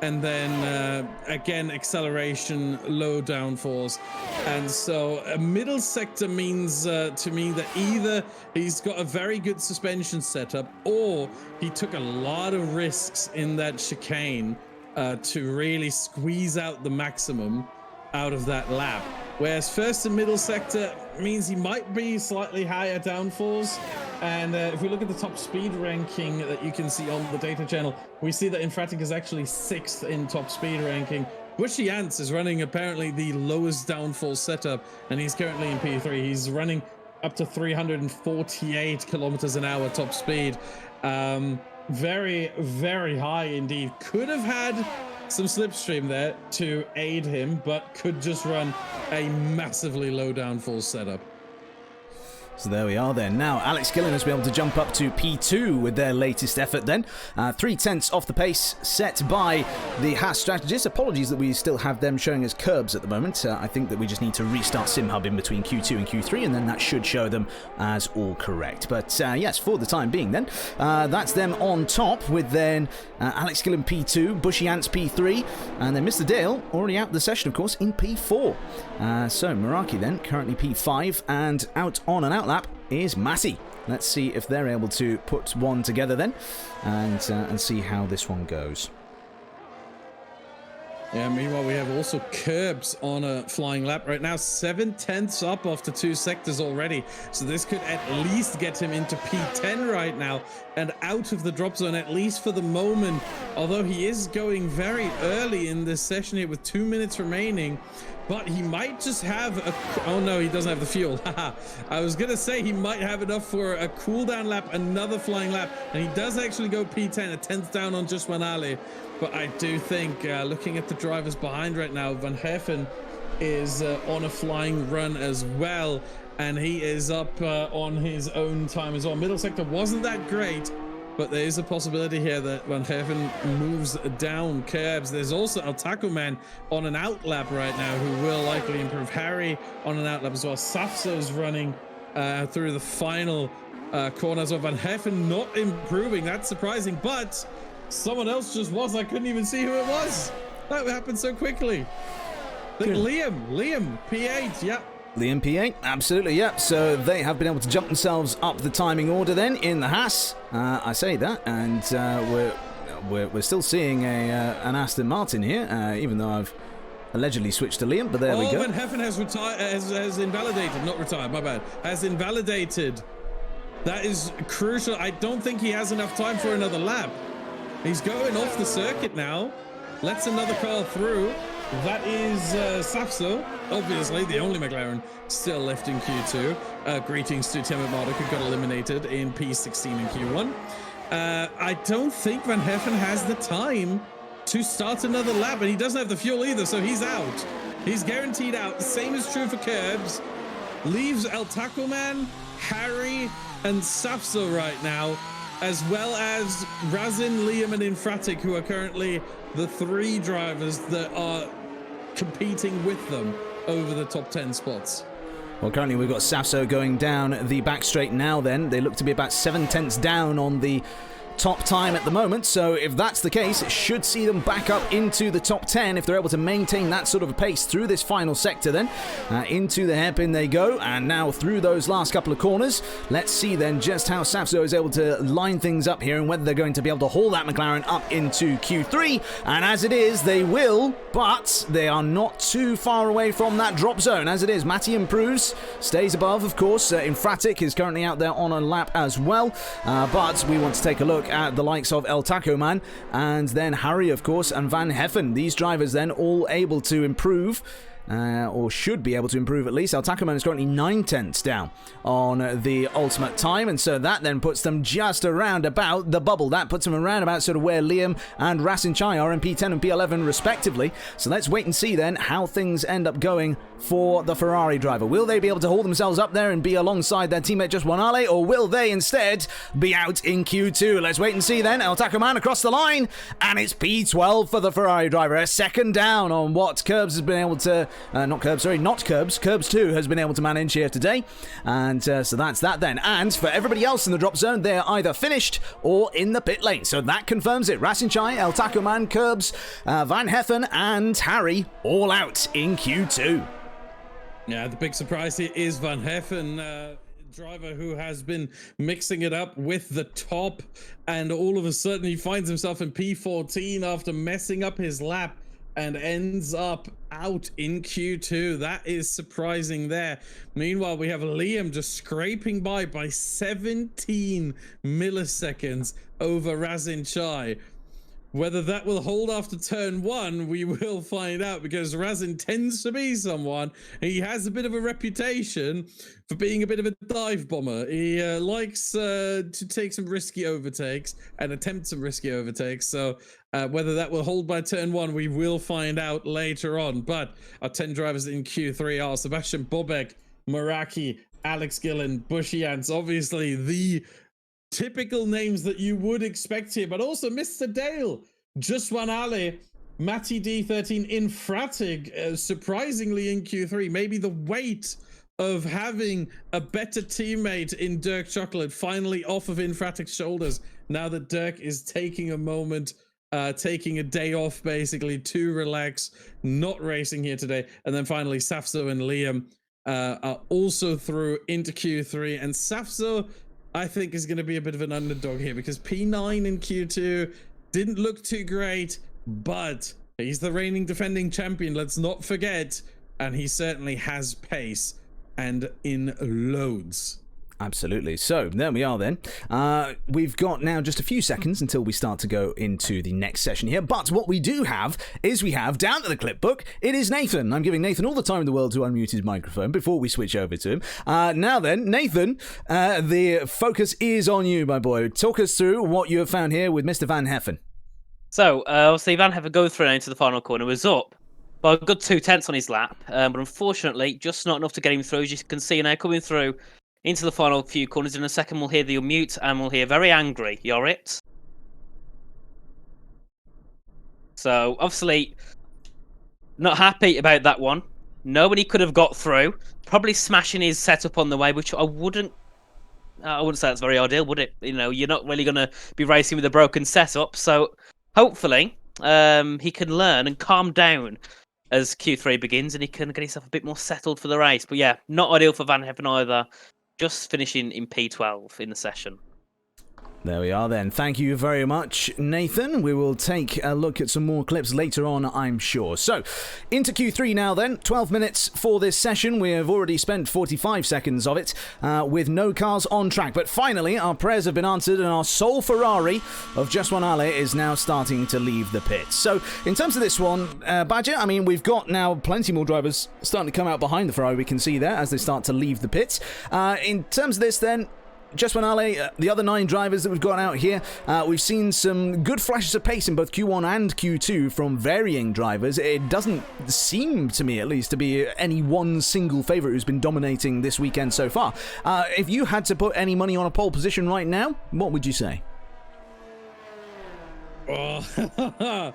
[SPEAKER 2] and then again acceleration, low downforce. And so a middle sector means to me that either he's got a very good suspension setup or he took a lot of risks in that chicane to really squeeze out the maximum out of that lap. Whereas first and middle sector means he might be slightly higher downforce. And if we look at the top speed ranking that you can see on the data channel, we see that Infratic is actually 6th in top speed ranking. Bushy Ants is running apparently the lowest downfall setup, and he's currently in P3. He's running up to 348 kilometers an hour top speed. Very, very high indeed. Could have had some slipstream there to aid him, but could just run a massively low downfall setup.
[SPEAKER 1] So there we are then. Now, Alex Gillen has been able to jump up to P2 with their latest effort then. 3/10 off the pace set by the Haas strategists. Apologies that we still have them showing as curbs at the moment. I think that we just need to restart SimHub in between Q2 and Q3, and then that should show them as all correct. But yes, for the time being then, that's them on top with then Alex Gillen P2, Bushy Ants P3, and then Mr. Dale already out of the session, of course, in P4. So Meraki then currently P5, and out on an outlap is Matty. Let's see if they're able to put one together then, and see how this one goes.
[SPEAKER 2] Yeah, meanwhile, we have also curbs on a flying lap right now. 7/10 up after 2 sectors already. So this could at least get him into P10 right now and out of the drop zone, at least for the moment. Although he is going very early in this session here with 2 minutes remaining. But he might just have a... Oh, no, he doesn't have the fuel. I was going to say he might have enough for a cooldown lap, another flying lap. And he does actually go P10, a 10th down on just one alley. But I do think, looking at the drivers behind right now, Van Herfen is on a flying run as well. And he is up on his own time as well. Middle sector wasn't that great, but there is a possibility here that Van Herfen moves down curbs. There's also El Taco Man on an outlap right now who will likely improve. Harry on an outlap as well. Safso's running through the final corner as well. Van Herfen not improving. That's surprising, but someone else just was. I couldn't even see who it was. That happened so quickly. I think Liam, P8, yeah.
[SPEAKER 1] Liam P8, absolutely, yeah. So they have been able to jump themselves up the timing order then in the Haas. I say that, and we're still seeing an Aston Martin here, even though I've allegedly switched to Liam, but there we go.
[SPEAKER 2] Van Herfen has invalidated, not retired, my bad, has invalidated. That is crucial. I don't think he has enough time for another lap. He's going off the circuit now. Lets another car through. That is Safso, obviously the only McLaren still left in Q2. Greetings to Tim Marduk, who got eliminated in P16 in Q1. I don't think Van Herfen has the time to start another lap, and he doesn't have the fuel either, so he's out. He's guaranteed out. The same is true for curbs. Leaves El Taco Man, Harry, and Safso right now, as well as Razin, Liam, and Infratic, who are currently the 3 drivers that are competing with them over the top 10 spots.
[SPEAKER 1] Well, currently we've got Safso going down the back straight now then. They look to be about 7/10 down on the top time at the moment, so if that's the case, it should see them back up into the top 10 if they're able to maintain that sort of a pace through this final sector then. Into the hairpin they go, and now through those last couple of corners. Let's see then just how Safzo is able to line things up here and whether they're going to be able to haul that McLaren up into Q3, and as it is, they will, but they are not too far away from that drop zone. As it is, Matty improves, stays above, of course. Infratic is currently out there on a lap as well, but we want to take a look at the likes of El Taco Man and then Harry, of course, and Van Heffen. These drivers then all able to improve. Or should be able to improve at least. El Tacoman is currently 9/10 down on the ultimate time, and so that then puts them just around about the bubble. That puts them around about sort of where Liam and Rasin Chai are in P10 and P11 respectively. So let's wait and see then how things end up going for the Ferrari driver. Will they be able to hold themselves up there and be alongside their teammate Just One Ale, or will they instead be out in Q2? Let's wait and see then. El Tacoman across the line, and it's P12 for the Ferrari driver. A second down on what Curbs has been able to Curbs 2 has been able to manage here today. And so that's that then. And for everybody else in the drop zone, they're either finished or in the pit lane. So that confirms it. Rasin Chai, El Taco Man, Curbs, Van Heffen, and Harry all out in Q2.
[SPEAKER 2] Yeah, the big surprise here is Van Heffen, driver who has been mixing it up with the top, and all of a sudden he finds himself in P14 after messing up his lap and ends up out in Q2. That is surprising there. Meanwhile, we have Liam just scraping by 17 milliseconds over Rasin Chai. Whether that will hold after turn 1, we will find out, because Rasin tends to be someone, he has a bit of a reputation for being a bit of a dive bomber. He likes to take some risky overtakes and attempt some risky overtakes. So whether that will hold by turn 1, we will find out later on. But our 10 drivers in Q3 are Sebastian Bobek, Meraki, Alex Gillen, Bushy Ants, obviously the typical names that you would expect here, but also Mr. Dale, Just One Ale, Matty D13, Infratig, surprisingly in Q3. Maybe the weight of having a better teammate in Dirk Chocolate finally off of Infratic's shoulders, now that Dirk is taking a moment, taking a day off basically to relax, not racing here today. And then finally Safzo and Liam are also through into Q3, and Safzo I think is going to be a bit of an underdog here, because P9 in Q2 didn't look too great, but he's the reigning defending champion, let's not forget, and he certainly has pace, and in loads.
[SPEAKER 1] Absolutely. So there we are then. We've got now just a few seconds until we start to go into the next session here. But what we do have is we have down to the clip book, it is Nathan. I'm giving Nathan all the time in the world to unmute his microphone before we switch over to him. Now then, Nathan, the focus is on you, my boy. Talk us through what you have found here with Mr. Van Heffen.
[SPEAKER 3] So, obviously, Van Heffen going through into the final corner was up by a good 2/10 on his lap, but unfortunately, just not enough to get him through. As you can see now, coming through into the final few corners. In a second, we'll hear the unmute, and we'll hear very angry Yorit. So, obviously, not happy about that one. Nobody could have got through. Probably smashing his setup on the way, which I wouldn't say that's very ideal, would it? You know, you're not really going to be racing with a broken setup. So, hopefully, he can learn and calm down as Q3 begins, and he can get himself a bit more settled for the race. But yeah, not ideal for Van Heffen either. Just finishing in P12 in the session.
[SPEAKER 1] There we are then. Thank you very much, Nathan. We will take a look at some more clips later on, I'm sure. So, into Q3 now then. 12 minutes for this session. We have already spent 45 seconds of it with no cars on track. But finally, our prayers have been answered, and our sole Ferrari of Just One Ale is now starting to leave the pit. So, in terms of this one, Badger, I mean, we've got now plenty more drivers starting to come out behind the Ferrari, we can see there, as they start to leave the pits. In terms of this then, Just One Ale, the other 9 drivers that we've got out here, we've seen some good flashes of pace in both Q1 and Q2 from varying drivers. It doesn't seem to me, at least, to be any one single favourite who's been dominating this weekend so far. If you had to put any money on a pole position right now, what would you say?
[SPEAKER 2] Oh,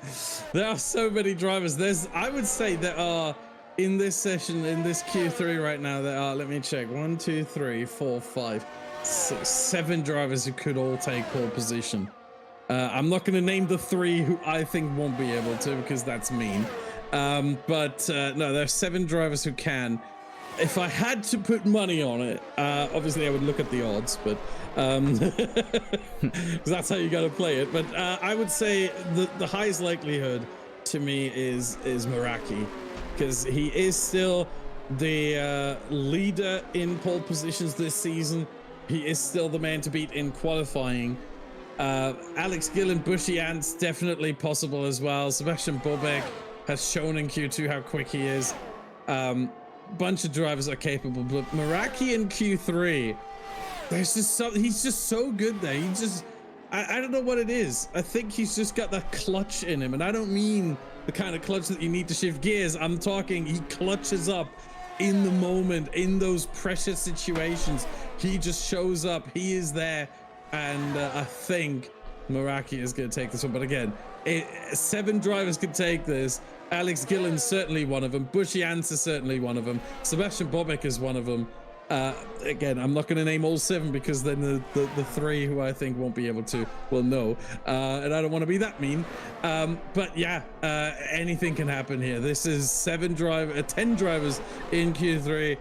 [SPEAKER 2] there are so many drivers. I would say there are, in this session, in this Q3 right now, there are, let me check, 1, 2, 3, 4, 5, 6, 7 drivers who could all take pole position. I'm not going to name the 3 who I think won't be able to because that's mean. But no, there are 7 drivers who can. If I had to put money on it, obviously I would look at the odds, but because that's how you got to play it. But I would say the highest likelihood to me is Meraki, because he is still the leader in pole positions this season. He is still the man to beat in qualifying. Alex Gillen, Bushy Ants, definitely possible as well. Sebastian Bobek has shown in Q2 how quick he is. Bunch of drivers are capable, but Meraki in Q3, there's just something. He's just so good there. He just, I don't know what it is. I think he's just got that clutch in him, and I don't mean the kind of clutch that you need to shift gears. I'm talking he clutches up in the moment, in those pressure situations. He just shows up. He is there, and I think Meraki is going to take this one. But again, 7 drivers could take this. Alex Gillen's certainly one of them. Bushy Ants is certainly one of them. Sebastian Bobek is one of them. Again, I'm not going to name all 7 because then the 3 who I think won't be able to will know. And I don't want to be that mean. But yeah, anything can happen here. This is 10 drivers in Q3.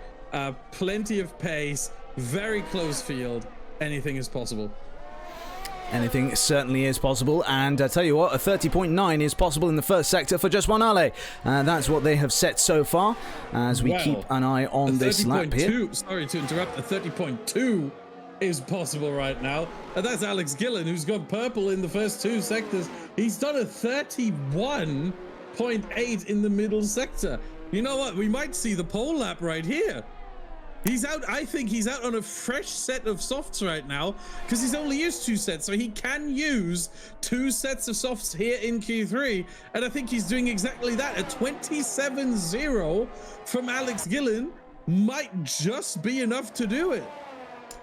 [SPEAKER 2] Plenty of pace, very close field. Anything is possible.
[SPEAKER 1] Anything certainly is possible, and I tell you what, a 30.9 is possible in the first sector for just one Ale. That's what they have set so far, as we keep an eye on this lap here.
[SPEAKER 2] Sorry to interrupt, a 30.2 is possible right now. And that's Alex Gillen, who's got purple in the first 2 sectors. He's done a 31.8 in the middle sector. You know what? We might see the pole lap right here. He's out. I think he's out on a fresh set of softs right now because he's only used 2 sets. So he can use 2 sets of softs here in Q3. And I think he's doing exactly that. A 27-0 from Alex Gillen might just be enough to do it.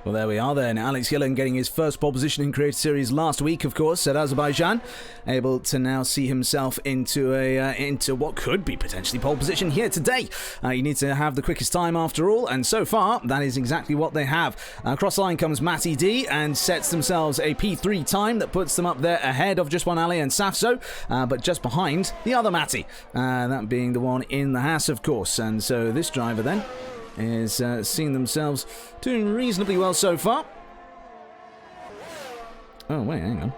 [SPEAKER 1] Well, there we are then. Alex Gillen getting his first pole position in Creator Series last week, of course, at Azerbaijan. Able to now see himself into into what could be potentially pole position here today. You need to have the quickest time after all, and so far, that is exactly what they have. Across the line comes Matty D and sets themselves a P3 time that puts them up there ahead of Just One Ali and Safso, but just behind the other Matty. That being the one in the Haas, of course. And so this driver then is seeing themselves doing reasonably well so far. Oh, wait, hang on.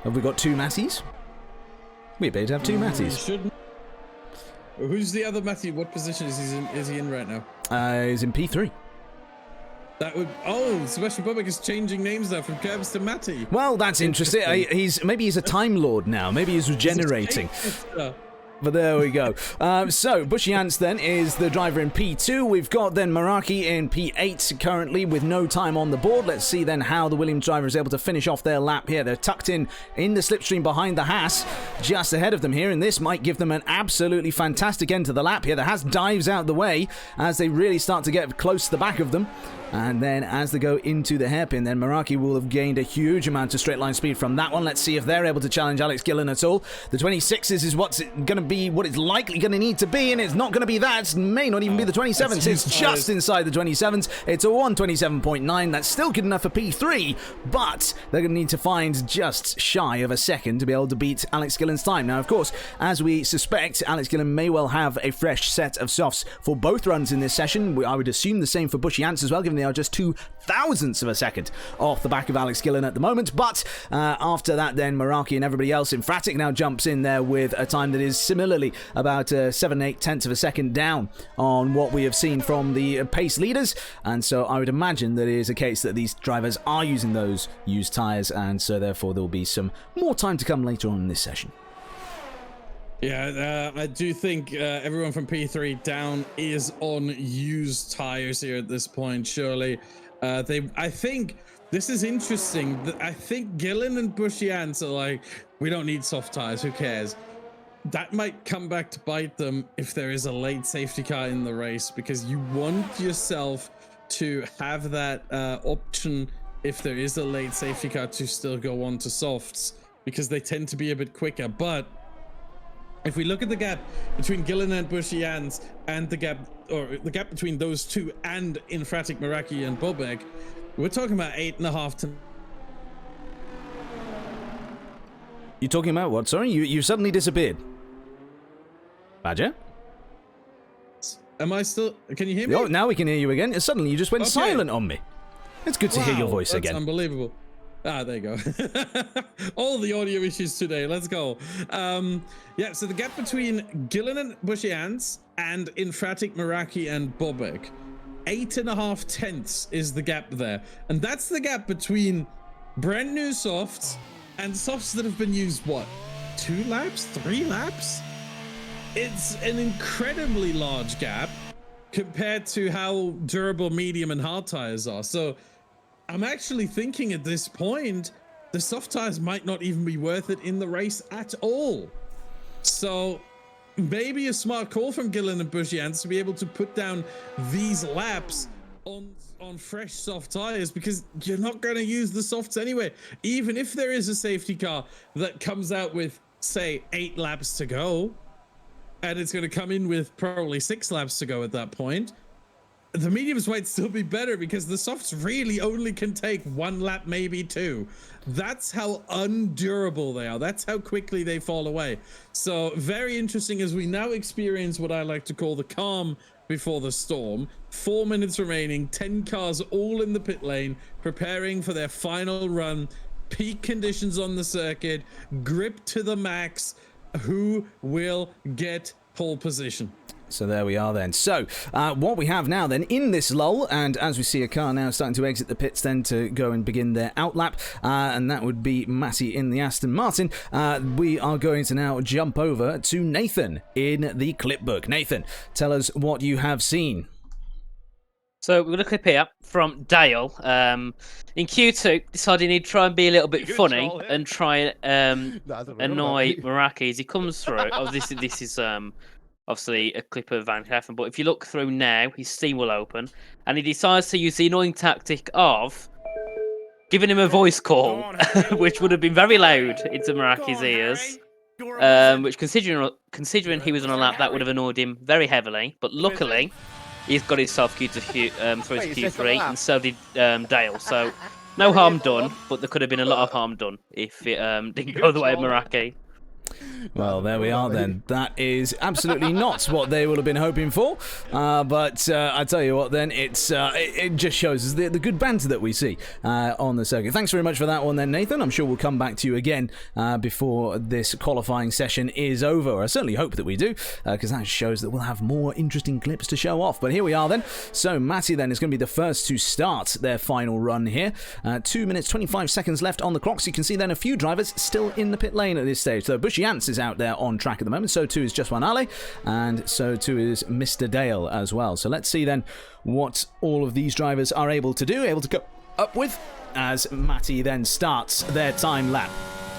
[SPEAKER 1] Have we got 2 Matties? We appear to have 2 Matties.
[SPEAKER 2] Who's the other Matty? What position is he in right now?
[SPEAKER 1] He's in P3.
[SPEAKER 2] That would... Oh, Sebastian Bobek is changing names now from Kerbs to Matty.
[SPEAKER 1] Well, that's interesting. Maybe he's a Time Lord now. Maybe he's regenerating. But there we go. So, Bushy Ants then is the driver in P2. We've got then Meraki in P8 currently with no time on the board. Let's see then how the Williams driver is able to finish off their lap here. They're tucked in the slipstream behind the Haas, just ahead of them here, and this might give them an absolutely fantastic end to the lap here. The Haas dives out the way as they really start to get close to the back of them. And then as they go into the hairpin, then Meraki will have gained a huge amount of straight line speed from that one. Let's see if they're able to challenge Alex Gillen at all. The 26s is what's going to be, what it's likely going to need to be, and it's not going to be that. It may not even be the 27s. It's just inside the 27s. It's a 127.9. That's still good enough for P3, but they're going to need to find just shy of a second to be able to beat Alex Gillen's time. Now, of course, as we suspect, Alex Gillen may well have a fresh set of softs for both runs in this session. I would assume the same for Bushy Ants as well, given they are just 0.02 of a second off the back of Alex Gillen at the moment. But after that, then Meraki and everybody else in Fratic now jumps in there with a time that is similarly about 7/8 of a second down on what we have seen from the pace leaders. And so I would imagine that it is a case that these drivers are using those used tyres, and so therefore there will be some more time to come later on in this session.
[SPEAKER 2] Yeah, I do think everyone from P3 down is on used tires here at this point, surely. I think this is interesting. I think Gillen and Bushy Ants are like, we don't need soft tires, who cares? That might come back to bite them if there is a late safety car in the race, because you want yourself to have that option if there is a late safety car to still go on to softs, because they tend to be a bit quicker. But if we look at the gap between Gillen and Bushy Ants and the gap between those two and Infratic, Meraki and Bobek, we're talking about 8.5 to
[SPEAKER 1] You talking about what? Sorry, you suddenly disappeared. Badger?
[SPEAKER 2] Am I still? Can you hear me?
[SPEAKER 1] Oh, now we can hear you again. Suddenly you just went
[SPEAKER 2] Okay.
[SPEAKER 1] silent on me. It's good to hear your voice
[SPEAKER 2] that's
[SPEAKER 1] again.
[SPEAKER 2] Unbelievable. Ah, there you go. All the audio issues today. Let's go. Yeah, so the gap between Gillen and Bushy Ants and Infratic, Meraki, and Bobek, 8.5 tenths is the gap there. And that's the gap between brand new softs and softs that have been used, what, 2 laps? 3 laps? It's an incredibly large gap compared to how durable medium and hard tires are. So I'm actually thinking at this point, the soft tires might not even be worth it in the race at all. So maybe a smart call from Gillen and Bushy Ants to be able to put down these laps on fresh soft tires, because you're not going to use the softs anyway. Even if there is a safety car that comes out with, say, 8 laps to go, and it's going to come in with probably 6 laps to go at that point, the mediums might still be better because the softs really only can take 1 lap, maybe 2. That's how undurable they are. That's how quickly they fall away. So very interesting as we now experience what I like to call the calm before the storm. 4 minutes remaining, 10 cars all in the pit lane, preparing for their final run. Peak conditions on the circuit, grip to the max. Who will get pole position?
[SPEAKER 1] So there we are then. So what we have now then in this lull, and as we see a car now starting to exit the pits then to go and begin their outlap, and that would be Matty in the Aston Martin, we are going to now jump over to Nathan in the clip book. Nathan, tell us what you have seen.
[SPEAKER 3] So we're going to clip here from Dale. In Q2, decided he'd try and be a little bit funny and try and annoy Meraki as he comes through. This is obviously a clip of Van Heffen, but if you look through now, his Steam will open, and he decides to use the annoying tactic of giving him a voice call, which would have been very loud into Meraki's ears. Which, considering he was on a lap, that would have annoyed him very heavily. But luckily, he's got himself through his Q3, and so did Dale. So no harm done, but there could have been a lot of harm done if it didn't go the way of Meraki.
[SPEAKER 1] Well, there we are then. That is absolutely not what they would have been hoping for. But I tell you what then, it just shows us the good banter that we see on the circuit. Thanks very much for that one then, Nathan. I'm sure we'll come back to you again before this qualifying session is over. I certainly hope that we do, because that shows that we'll have more interesting clips to show off. But here we are then. So Matty then is going to be the first to start their final run here. 2 minutes, 25 seconds left on the clock. So you can see then a few drivers still in the pit lane at this stage. So Bushy Ants is out there on track at the moment, so too is Just One Ale, and so too is Mr. Dale as well. So let's see then what all of these drivers are able to go up with as Matty then starts their time lap.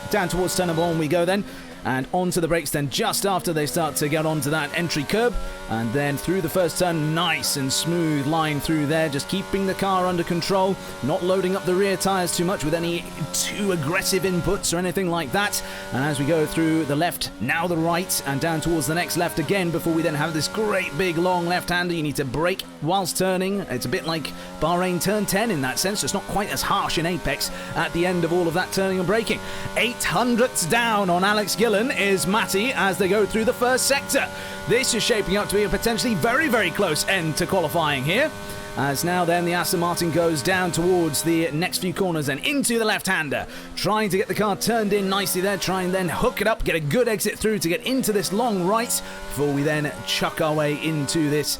[SPEAKER 1] Down towards turn number 1 we go then, and onto the brakes then just after they start to get onto that entry curb, and then through the first turn, nice and smooth line through there, just keeping the car under control, not loading up the rear tyres too much with any too aggressive inputs or anything like that. And as we go through the left, now the right, and down towards the next left again before we then have this great big long left-hander. You need to brake whilst turning. It's a bit like Bahrain turn 10 in that sense, it's not quite as harsh in apex at the end of all of that turning and braking. 800ths down on Alex Gillen is Matty as they go through the first sector. This is shaping up to be a potentially very, very close end to qualifying here. As now then the Aston Martin goes down towards the next few corners and into the left-hander. Trying to get the car turned in nicely there, try and then hook it up, get a good exit through to get into this long right before we then chuck our way into this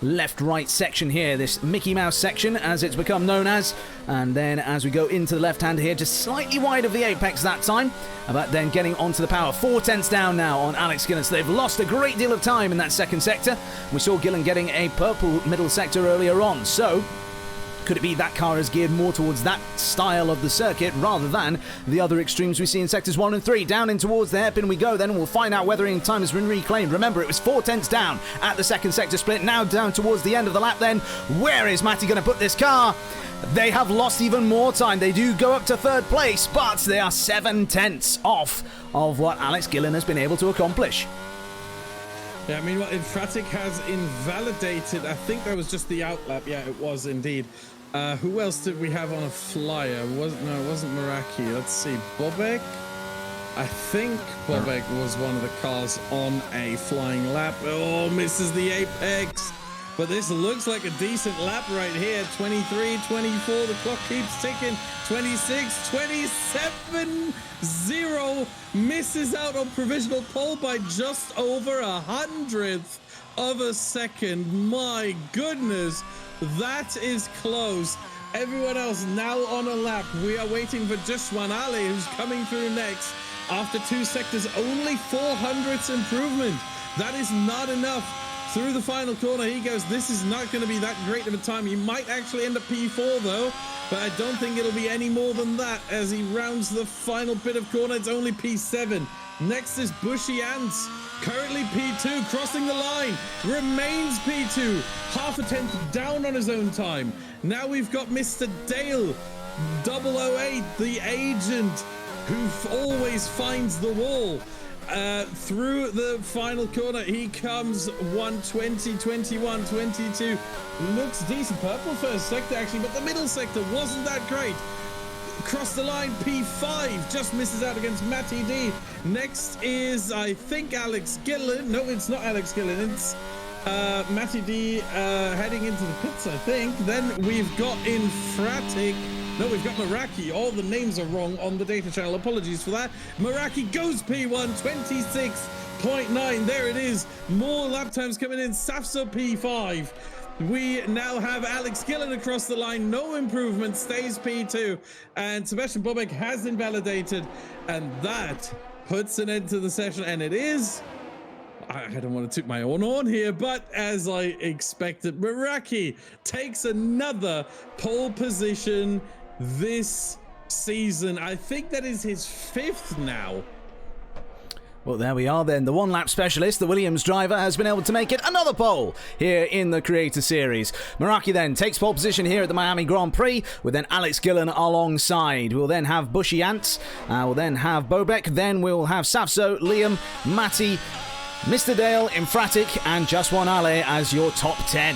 [SPEAKER 1] left-right section here, this Mickey Mouse section as it's become known as. And then as we go into the left-hander here, just slightly wide of the apex that time, but then getting onto the power. 4 tenths down now on Alex Gillen, so they've lost a great deal of time in that second sector. We saw Gillen getting a purple middle sector earlier on, so could it be that car is geared more towards that style of the circuit rather than the other extremes we see in sectors 1 and 3? Down in towards the hairpin we go then, and we'll find out whether any time has been reclaimed. Remember, it was 4 tenths down at the second sector split. Now down towards the end of the lap then. Where is Matty going to put this car? They have lost even more time. They do go up to third place, but they are 7 tenths off of what Alex Gillen has been able to accomplish.
[SPEAKER 2] Yeah, I mean, what Infratic has invalidated, I think that was just the outlap. Yeah, it was indeed. Who else did we have on a flyer? No, it wasn't Meraki. Let's see. Bobek? I think Bobek was one of the cars on a flying lap. Oh, misses the apex. But this looks like a decent lap right here. 23, 24, the clock keeps ticking. 26, 27, 0. Misses out on provisional pole by just over 100th of a second. My goodness, that is close. Everyone else now on a lap. We are waiting for Juswan Ali, who's coming through next. After 2 sectors, only 400ths improvement. That is not enough. Through the final corner he goes. This is not going to be that great of a time. He might actually end up P4 though, but I don't think it'll be any more than that as he rounds the final bit of corner. It's only P7. Next is Bushy Ants, currently P2, crossing the line, remains P2, half a tenth down on his own time. Now we've got Mr. Dale, 008, the agent who always finds the wall. Through the final corner he comes. 120, 21, 22. Looks decent. Purple first sector actually, but the middle sector wasn't that great. Across the line, P5 just misses out against Matty D. Next is, I think, Alex Gillen. No, it's not Alex Gillen. It's Matty D heading into the pits, I think. Then we've got Infratic. No, we've got Meraki. All the names are wrong on the data channel. Apologies for that. Meraki goes P1, 26.9. There it is. More lap times coming in. Safso P5. We now have Alex Gillen across the line. No improvement. Stays P2. And Sebastian Bobek has invalidated. And that puts an end to the session. And it is... I don't want to toot my own horn here, but as I expected, Meraki takes another pole position this season. I think that is his 5th now.
[SPEAKER 1] Well, there we are then. The one-lap specialist, the Williams driver, has been able to make it another pole here in the Creator Series. Meraki then takes pole position here at the Miami Grand Prix, with then Alex Gillen alongside. We'll then have Bushy Ants, we'll then have Bobek, then we'll have Safso, Liam, Matty, Mr. Dale, Infratic, and Juswan Ale as your top 10.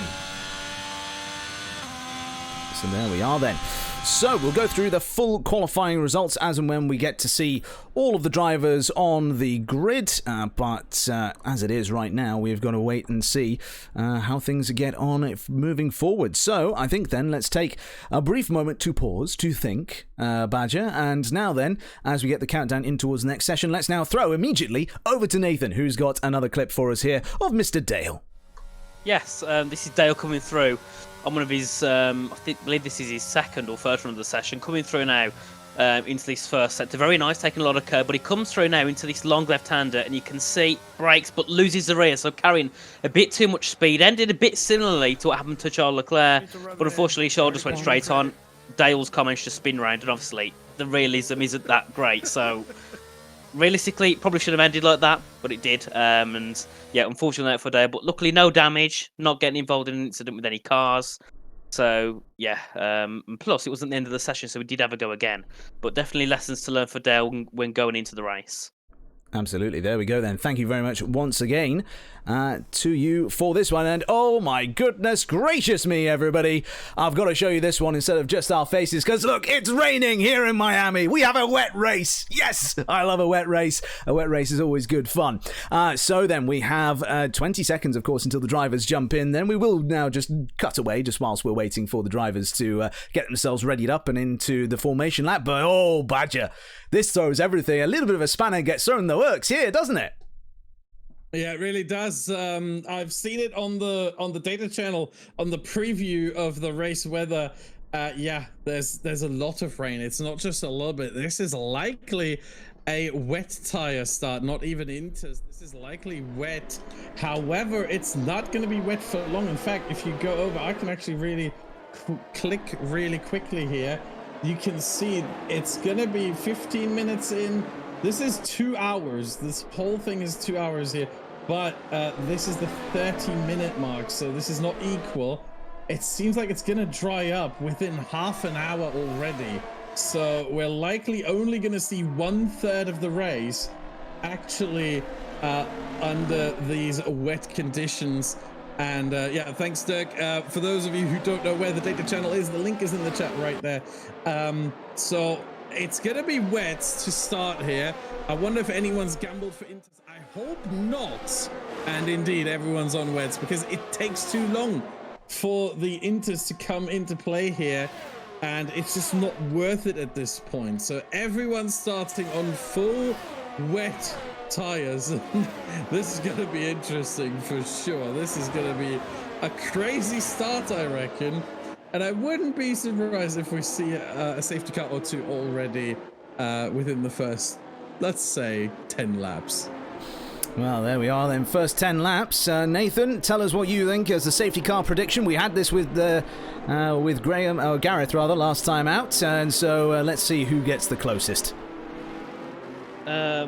[SPEAKER 1] So there we are then. So we'll go through the full qualifying results as and when we get to see all of the drivers on the grid. But as it is right now, we've got to wait and see how things get on moving forward. So I think then let's take a brief moment to pause, to think, Badger. And now then, as we get the countdown in towards the next session, let's now throw immediately over to Nathan, who's got another clip for us here of Mr. Dale.
[SPEAKER 3] Yes, this is Dale coming through on one of his, I believe this is his second or third run of the session, coming through now into this first sector. Very nice, taking a lot of curb, but he comes through now into this long left-hander, and you can see brakes, but loses the rear, so carrying a bit too much speed. Ended a bit similarly to what happened to Charles Leclerc, but unfortunately Charles just went straight on. Dale's car managed to spin round, and obviously the realism isn't that great, so realistically, it probably should have ended like that, but it did. And yeah, unfortunately for Dale, but luckily no damage, not getting involved in an incident with any cars. So yeah, and plus it wasn't the end of the session, so we did have a go again. But definitely lessons to learn for Dale when going into the race.
[SPEAKER 1] Absolutely. There we go then. Thank you very much once again to you for this one. And oh my goodness gracious me, everybody. I've got to show you this one instead of just our faces, because look, it's raining here in Miami. We have a wet race. Yes, I love a wet race. A wet race is always good fun. So then we have 20 seconds, of course, until the drivers jump in. Then we will now just cut away just whilst we're waiting for the drivers to get themselves readied up and into the formation lap. But oh, Badger, this throws everything. A little bit of a spanner gets thrown in the works here, doesn't it?
[SPEAKER 2] Yeah, it really does. I've seen it on the data channel on the preview of the race weather. Yeah, there's a lot of rain. It's not just a little bit. This is likely a wet tire start, not even into. This is likely wet. However, it's not going to be wet for long. In fact, if you go over, I can actually really click really quickly here. You can see it's going to be 15 minutes in. This is 2 hours. This whole thing is 2 hours here. But this is the 30-minute mark, so this is not equal. It seems like it's going to dry up within half an hour already. So we're likely only going to see 1/3 of the race actually under these wet conditions. And yeah, thanks, Dirk. For those of you who don't know where the data channel is, the link is in the chat right there. So it's going to be wet to start here. I wonder if anyone's gambled for Inters. I hope not. And indeed, everyone's on wets because it takes too long for the Inters to come into play here. And it's just not worth it at this point. So everyone's starting on full wet tires. This is going to be interesting for sure. This is going to be a crazy start, I reckon. And I wouldn't be surprised if we see a safety car or two already within the first, let's say, 10 laps.
[SPEAKER 1] Well, there we are then. First 10 laps. Nathan, tell us what you think as a safety car prediction. We had this with Gareth last time out, and so let's see who gets the closest.
[SPEAKER 3] I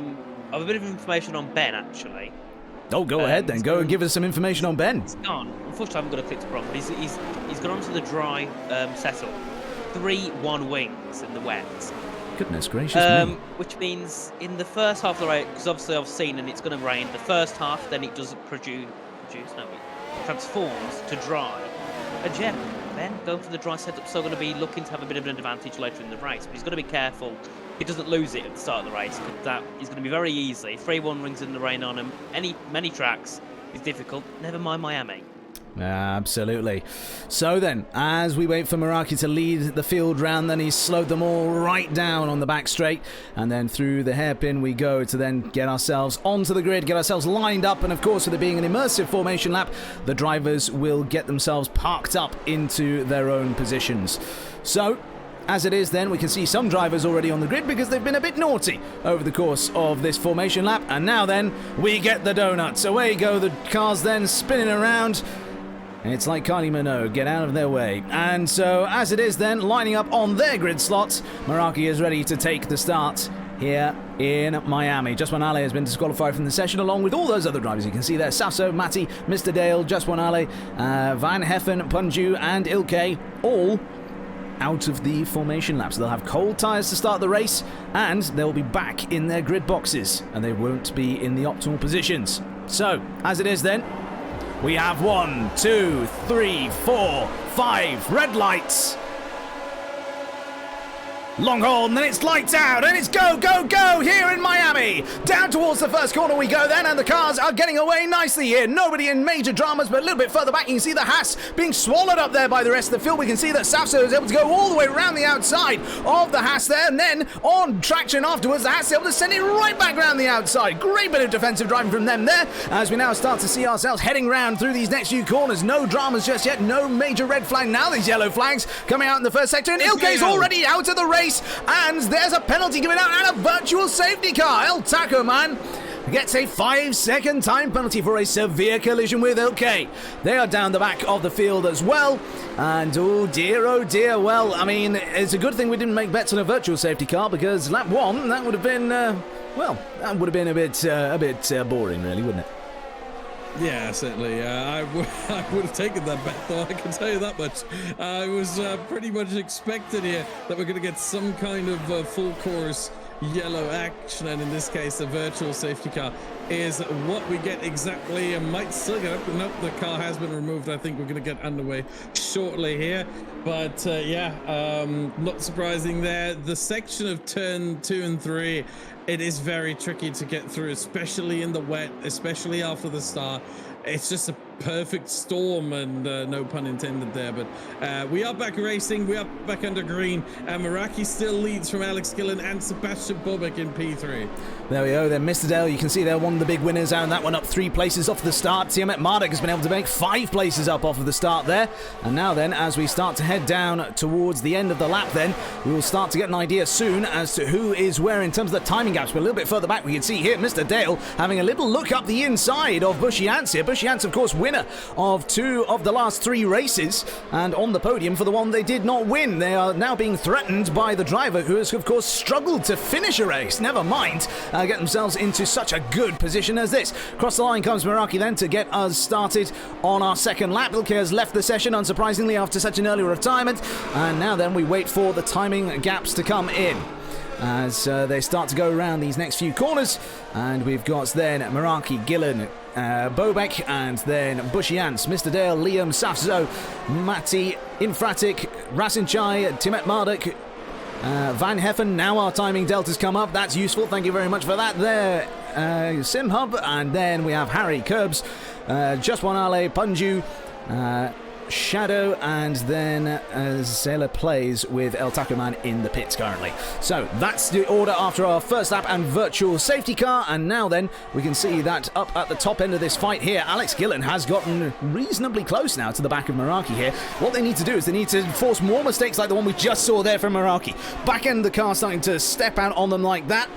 [SPEAKER 3] have a bit of information on Ben, actually.
[SPEAKER 1] Oh, go ahead then. Go and give us some information on Ben.
[SPEAKER 3] He's gone. Unfortunately, I haven't got a click to prompt, but he's gone onto the dry setup. 3-1 wings in the wet.
[SPEAKER 1] Goodness gracious me.
[SPEAKER 3] Which means in the first half of the race, because obviously I've seen and it's going to rain the first half, then it doesn't it transforms to dry. And yeah, Ben going for the dry setup, so going to be looking to have a bit of an advantage later in the race, but he's got to be careful he doesn't lose it at the start of the race, because that is going to be very easy. 3-1 rings in the rain on him. Many tracks is difficult, never mind Miami.
[SPEAKER 1] Absolutely. So then, as we wait for Meraki to lead the field round, then he's slowed them all right down on the back straight, and then through the hairpin we go to then get ourselves onto the grid, get ourselves lined up, and of course with it being an immersive formation lap, the drivers will get themselves parked up into their own positions. So, as it is then, we can see some drivers already on the grid because they've been a bit naughty over the course of this formation lap, and now then, we get the donuts. Away go the cars then, spinning around. It's like Kylie Minogue, get out of their way. And so, as it is then, lining up on their grid slots, Meraki is ready to take the start here in Miami. Just One Ale has been disqualified from the session, along with all those other drivers. You can see there, Sasso, Matty, Mr. Dale, Just One Ale, Van Heffen, Punju, and Ilke, all out of the formation lap. So they'll have cold tyres to start the race, and they'll be back in their grid boxes, and they won't be in the optimal positions. So, as it is then, we have 1, 2, 3, 4, 5 red lights. Long haul, and then it's lights out, and it's go, go, go here in Miami. Down towards the first corner we go then, and the cars are getting away nicely here. Nobody in major dramas, but a little bit further back, you can see the Haas being swallowed up there by the rest of the field. We can see that Sasso is able to go all the way around the outside of the Haas there, and then on traction afterwards, the Haas is able to send it right back around the outside. Great bit of defensive driving from them there, as we now start to see ourselves heading round through these next few corners. No dramas just yet, no major red flag. Now these yellow flags coming out in the first sector, and Ilke's already out of the race. And there's a penalty given out and a virtual safety car. El Taco Man gets a 5-second time penalty for a severe collision with Ilke. They are down the back of the field as well. And oh dear, well, I mean, it's a good thing we didn't make bets on a virtual safety car, because lap 1, that would have been, a bit boring, really, wouldn't it?
[SPEAKER 2] Yeah, certainly. I would have taken that bet, though, I can tell you that much. I was pretty much expecting here that we're going to get some kind of full course yellow action, and in this case, a virtual safety car is what we get exactly. And might still get up. Nope, the car has been removed. I think we're going to get underway shortly here. But not surprising there. The section of turn 2 and 3, it is very tricky to get through, especially in the wet, especially after the start. It's just a perfect storm, and no pun intended there. But we are back racing. We are back under green. And Meraki still leads from Alex Gillen and Sebastian Bobek in P3.
[SPEAKER 1] There we go. Then Mr. Dale, you can see they're one of the big winners, and that one up 3 places off the start. Tiamat Marduk has been able to make 5 places up off of the start there. And now then, as we start to head down towards the end of the lap then, we will start to get an idea soon as to who is where in terms of the timing gaps. But a little bit further back, we can see here Mr. Dale having a little look up the inside of Bushy Ants here. Bushy Ants, of course, winner of 2 of the last 3 races, and on the podium for the one they did not win. They are now being threatened by the driver, who has, of course, struggled to finish a race. Never mind, get themselves into such a good position as this. Across the line comes Meraki then to get us started on our second lap. Ilke has left the session, unsurprisingly, after such an early retirement, and now then we wait for the timing gaps to come in as they start to go around these next few corners. And we've got then Meraki, Gillen, Bobek, and then Bushy Ants, Mr. Dale, Liam, Safzo, Matti, Infratic, Rasinchai, Timet Marduk, Van Heffen, now our timing deltas come up. That's useful. Thank you very much for that there, SimHub. And then we have Harry, Curbs, Just One Ale, Punju, Shadow, and then Zela plays with El Taco Man in the pits currently. So that's the order after our first lap and virtual safety car. And now then we can see that up at the top end of this fight here, Alex Gillen has gotten reasonably close now to the back of Meraki here. What they need to do is they need to force more mistakes like the one we just saw there from Meraki. Back end of the car starting to step out on them like that.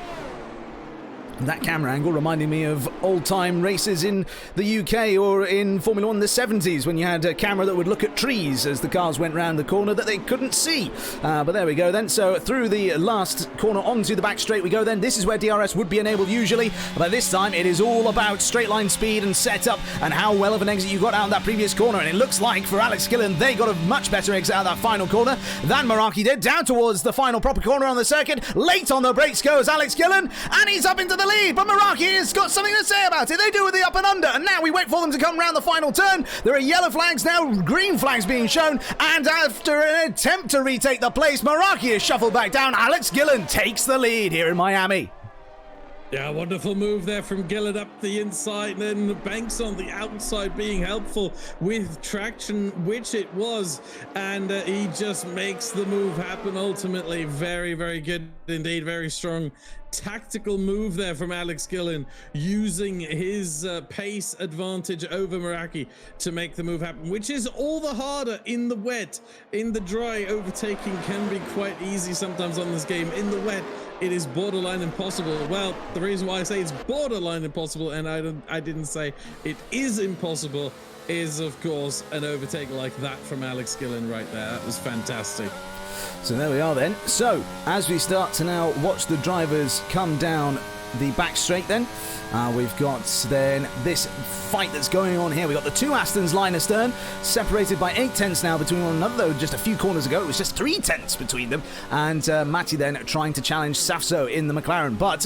[SPEAKER 1] That camera angle reminding me of old-time races in the UK or in Formula 1 in the 70s when you had a camera that would look at trees as the cars went round the corner that they couldn't see. But there we go then. So through the last corner onto the back straight we go then. This is where DRS would be enabled usually. But this time it is all about straight line speed and setup and how well of an exit you got out of that previous corner. And it looks like for Alex Gillen, they got a much better exit out of that final corner than Meraki did. Down towards the final proper corner on the circuit. Late on the brakes goes Alex Gillen, and he's up into the lead, but Meraki has got something to say about it. They do with the up and under, and now we wait for them to come round the final turn. There are yellow flags now, green flags being shown, and after an attempt to retake the place, Meraki is shuffled back down. Alex Gillen takes the lead here in Miami.
[SPEAKER 2] Yeah, wonderful move there from Gillen up the inside, and then Banks on the outside being helpful with traction, which it was, and he just makes the move happen ultimately. Very, very good indeed. Very strong tactical move there from Alex Gillen, using his pace advantage over Meraki to make the move happen, which is all the harder in the wet. In the dry, overtaking can be quite easy sometimes on this game. In the wet, it is borderline impossible. Well, the reason why I say it's borderline impossible, and I didn't say it is impossible, is of course an overtake like that from Alex Gillen right there. That was fantastic.
[SPEAKER 1] So there we are then. So as we start to now watch the drivers come down the back straight then, we've got then this fight that's going on here. We've got the two Astons line astern, separated by 8 tenths now between one another, though just a few corners ago it was just 3 tenths between them, and Matty then trying to challenge Safso in the McLaren, but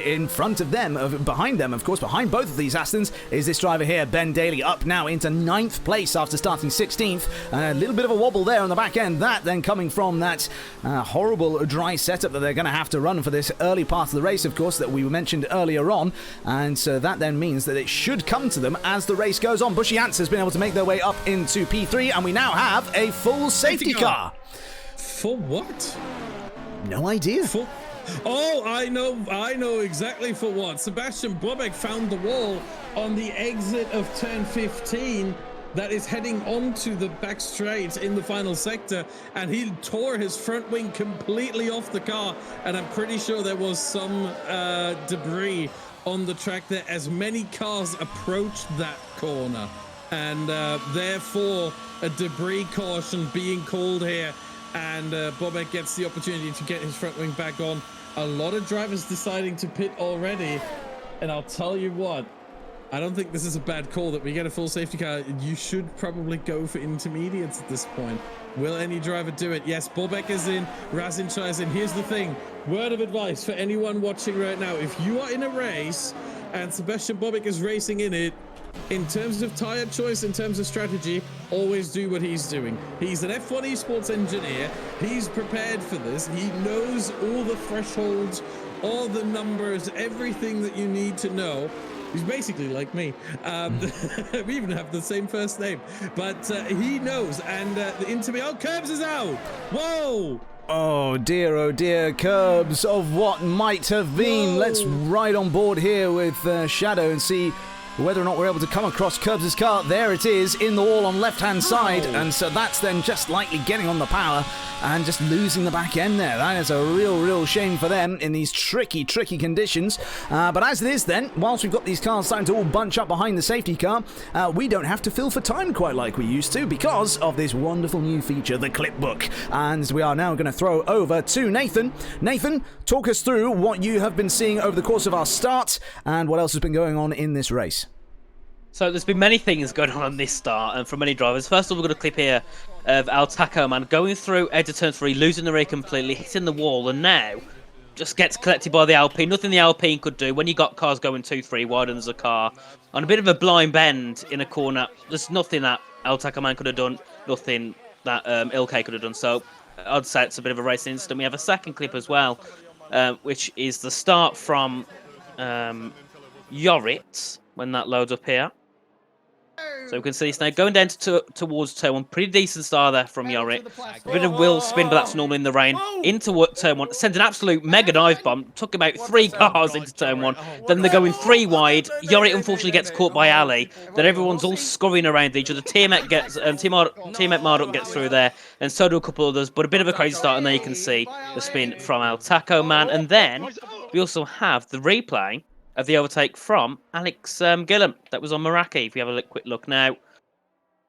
[SPEAKER 1] in front of them, behind them, of course, behind both of these Astons, is this driver here, Ben Daly, up now into 9th place after starting 16th. A little bit of a wobble there on the back end. That then coming from that horrible dry setup that they're going to have to run for this early part of the race, of course, that we mentioned earlier on. And so that then means that it should come to them as the race goes on. Bushy Ants has been able to make their way up into P3, and we now have a full safety car.
[SPEAKER 2] For what?
[SPEAKER 1] No idea.
[SPEAKER 2] Oh, I know exactly for what. Sebastian Bobek found the wall on the exit of turn 15 that is heading onto the back straight in the final sector, and he tore his front wing completely off the car, and I'm pretty sure there was some debris on the track there as many cars approached that corner, and therefore a debris caution being called here. And Bobek gets the opportunity to get his front wing back on. A lot of drivers deciding to pit already. And I'll tell you what, I don't think this is a bad call that we get a full safety car. You should probably go for intermediates at this point. Will any driver do it? Yes, Bobek is in, Razin Shah is in. Here's the thing, word of advice for anyone watching right now. If you are in a race and Sebastian Bobek is racing in it, in terms of tire choice, in terms of strategy, always do what he's doing. He's an F1 esports engineer. He's prepared for this. He knows all the thresholds, all the numbers, everything that you need to know. He's basically like me. We even have the same first name. But he knows. And the intermediate... Oh, Curbs is out! Whoa!
[SPEAKER 1] Oh dear, Curbs of what might have been.
[SPEAKER 2] Whoa.
[SPEAKER 1] Let's ride on board here with Shadow and see whether or not we're able to come across Curbs' car. There it is, in the wall on left-hand side, and so that's then just lightly getting on the power and just losing the back end there. That is a real shame for them in these tricky conditions. But as it is then, whilst we've got these cars starting to all bunch up behind the safety car, we don't have to fill for time quite like we used to because of this wonderful new feature, the clip book. And we are now going to throw over to Nathan. Nathan, talk us through what you have been seeing over the course of our start and what else has been going on in this race.
[SPEAKER 3] So there's been many things going on this start, and for many drivers. First of all, we've got a clip here of El Taco Man going through edge turn 3, losing the rear completely, hitting the wall, and now just gets collected by the Alpine. Nothing the Alpine could do when you got cars going 2-3 widens a car on a bit of a blind bend in a corner. There's nothing that El Taco Man could have done, nothing that Ilkay could have done. So I'd say it's a bit of a racing incident. We have a second clip as well, which is the start from Yorit, when that loads up here. So we can see it's now going down towards turn 1. Pretty decent start there from Yorit. A bit of wheel spin, but that's normally in the rain. Into turn 1. Sends an absolute mega dive bomb. Took about 3 cars into turn 1. Then they're going 3 wide. Yorit unfortunately gets caught by Ali. Then everyone's all scurrying around each other. Teammate Marduk gets through there. And so do a couple others. But a bit of a crazy start. And there you can see the spin from El Taco Man. And then we also have the replay of the overtake from Alex Gillum. That was on Meraki. If we have a quick look now,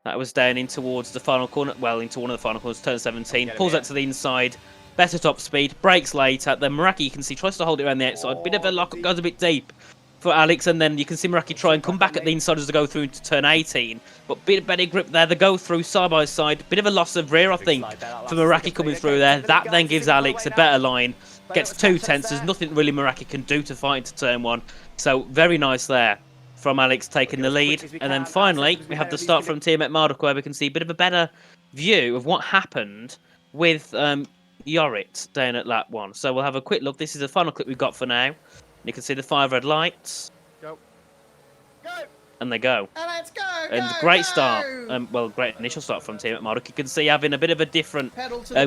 [SPEAKER 3] that was down in towards the final corner. Well, into one of the final corners, turn 17. Pulls that to the inside. Better top speed. Brakes later. Then Meraki, you can see, tries to hold it around the outside. Bit of a lock-up, goes a bit deep for Alex. And then you can see Meraki try and come back at the inside as they go through into turn 18. But bit of better grip there. They go through side by side. Bit of a loss of rear, I think, for Meraki coming through there. That then gives Alex a better line. Gets 2 tenths. There's nothing really Meraki can do to fight into turn 1. So very nice there from Alex taking the lead. And then finally, we have the start from teammate Marduk, where we can see a bit of a better view of what happened with Yorit down at lap 1. So we'll have a quick look. This is the final clip we've got for now. You can see the 5 red lights.
[SPEAKER 4] Go. Go.
[SPEAKER 3] And they go.
[SPEAKER 4] And let's go.
[SPEAKER 3] And great start. Well, great initial start from teammate Marduk. You can see having a bit of a different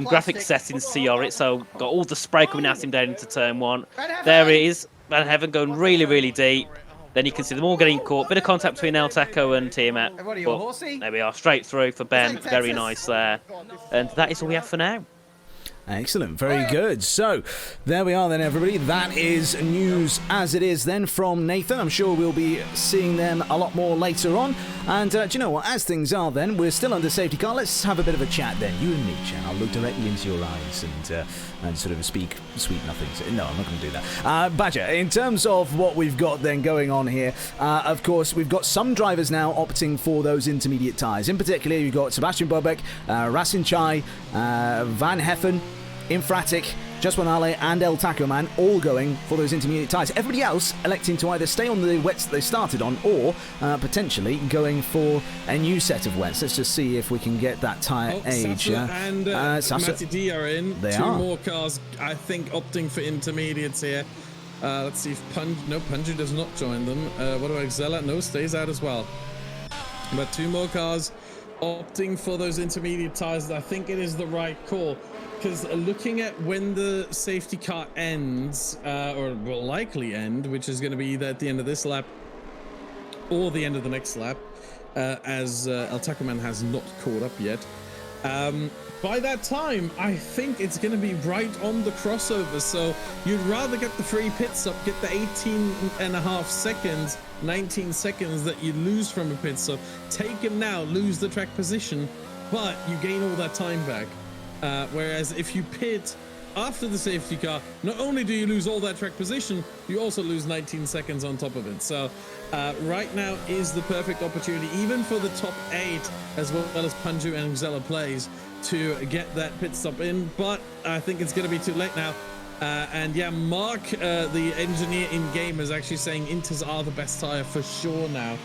[SPEAKER 3] graphic settings to Yorit. So got all the spray coming at him down into turn 1. There it is. Van Heaven going really, really deep. Then you can see them all getting caught. Bit of contact between El Taco and Tiamat. There we are, straight through for Ben. Very nice there. And that is all we have for now.
[SPEAKER 1] Excellent, very good. So, there we are then, everybody. That is news as it is then from Nathan. I'm sure we'll be seeing them a lot more later on. And do you know what? As things are then, we're still under safety car. Let's have a bit of a chat then, you and me, Chan. I'll look directly into your eyes and sort of speak sweet nothings. No, I'm not going to do that. Badger, in terms of what we've got then going on here, of course, we've got some drivers now opting for those intermediate tyres. In particular, you've got Sebastian Bobek, Rasin Chai, Van Heffen, Infratic, Justwanale and El Taco Man all going for those intermediate tyres. Everybody else electing to either stay on the wets that they started on or potentially going for a new set of wets. Let's just see if we can get that tyre age.
[SPEAKER 2] Sasa and Matty D are in.
[SPEAKER 1] They
[SPEAKER 2] Two
[SPEAKER 1] are.
[SPEAKER 2] more cars, I think, opting for intermediates here. Let's see if Punju does not join them. What about Xella? No, stays out as well. But 2 more cars opting for those intermediate tyres. I think it is the right call. Because looking at when the safety car ends, or will likely end, which is going to be either at the end of this lap or the end of the next lap, as El Taco Man has not caught up yet. By that time, I think it's going to be right on the crossover. So you'd rather get the free pit stop, get the 18.5 seconds, 19 seconds that you lose from a pit stop. Take him now, lose the track position, but you gain all that time back. Whereas if you pit after the safety car, not only do you lose all that track position, you also lose 19 seconds on top of it. So right now is the perfect opportunity, even for the top 8, as well as Punju and Xella plays, to get that pit stop in. But I think it's going to be too late now. And yeah, Mark, the engineer in-game, is actually saying Inters are the best tire for sure now.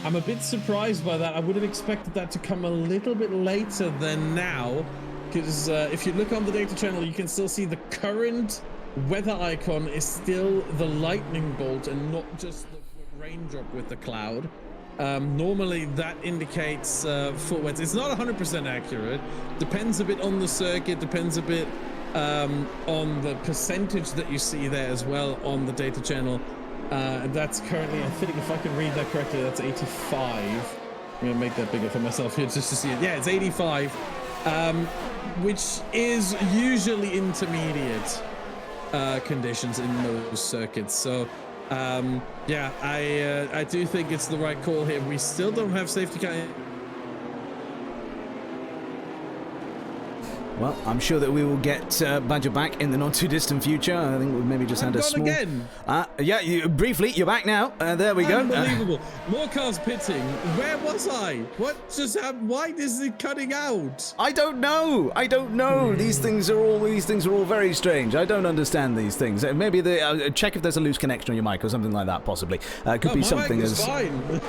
[SPEAKER 2] I'm a bit surprised by that. I would have expected that to come a little bit later than now. Because if you look on the data channel, you can still see the current weather icon is still the lightning bolt and not just the raindrop with the cloud. Normally that indicates full wets. It's not 100% accurate. Depends a bit on the circuit, depends a bit on the percentage that you see there as well on the data channel. That's currently, I think if I can read that correctly, that's 85. I'm gonna make that bigger for myself here just to see it. Yeah, it's 85. Which is usually intermediate conditions in those circuits. So yeah, I do think it's the right call here. We still don't have safety car.
[SPEAKER 1] Well, I'm sure that we will get Badger back in the not too distant future. I think we've maybe just had a small.
[SPEAKER 2] Again.
[SPEAKER 1] Yeah, briefly, you're back now. There we go.
[SPEAKER 2] Unbelievable. More cars pitting. Where was I? What just happened? Why is it cutting out?
[SPEAKER 1] I don't know. These things are all very strange. I don't understand these things. Maybe check if there's a loose connection on your mic or something like that. Possibly could be something
[SPEAKER 2] mic
[SPEAKER 1] as.
[SPEAKER 2] Fine.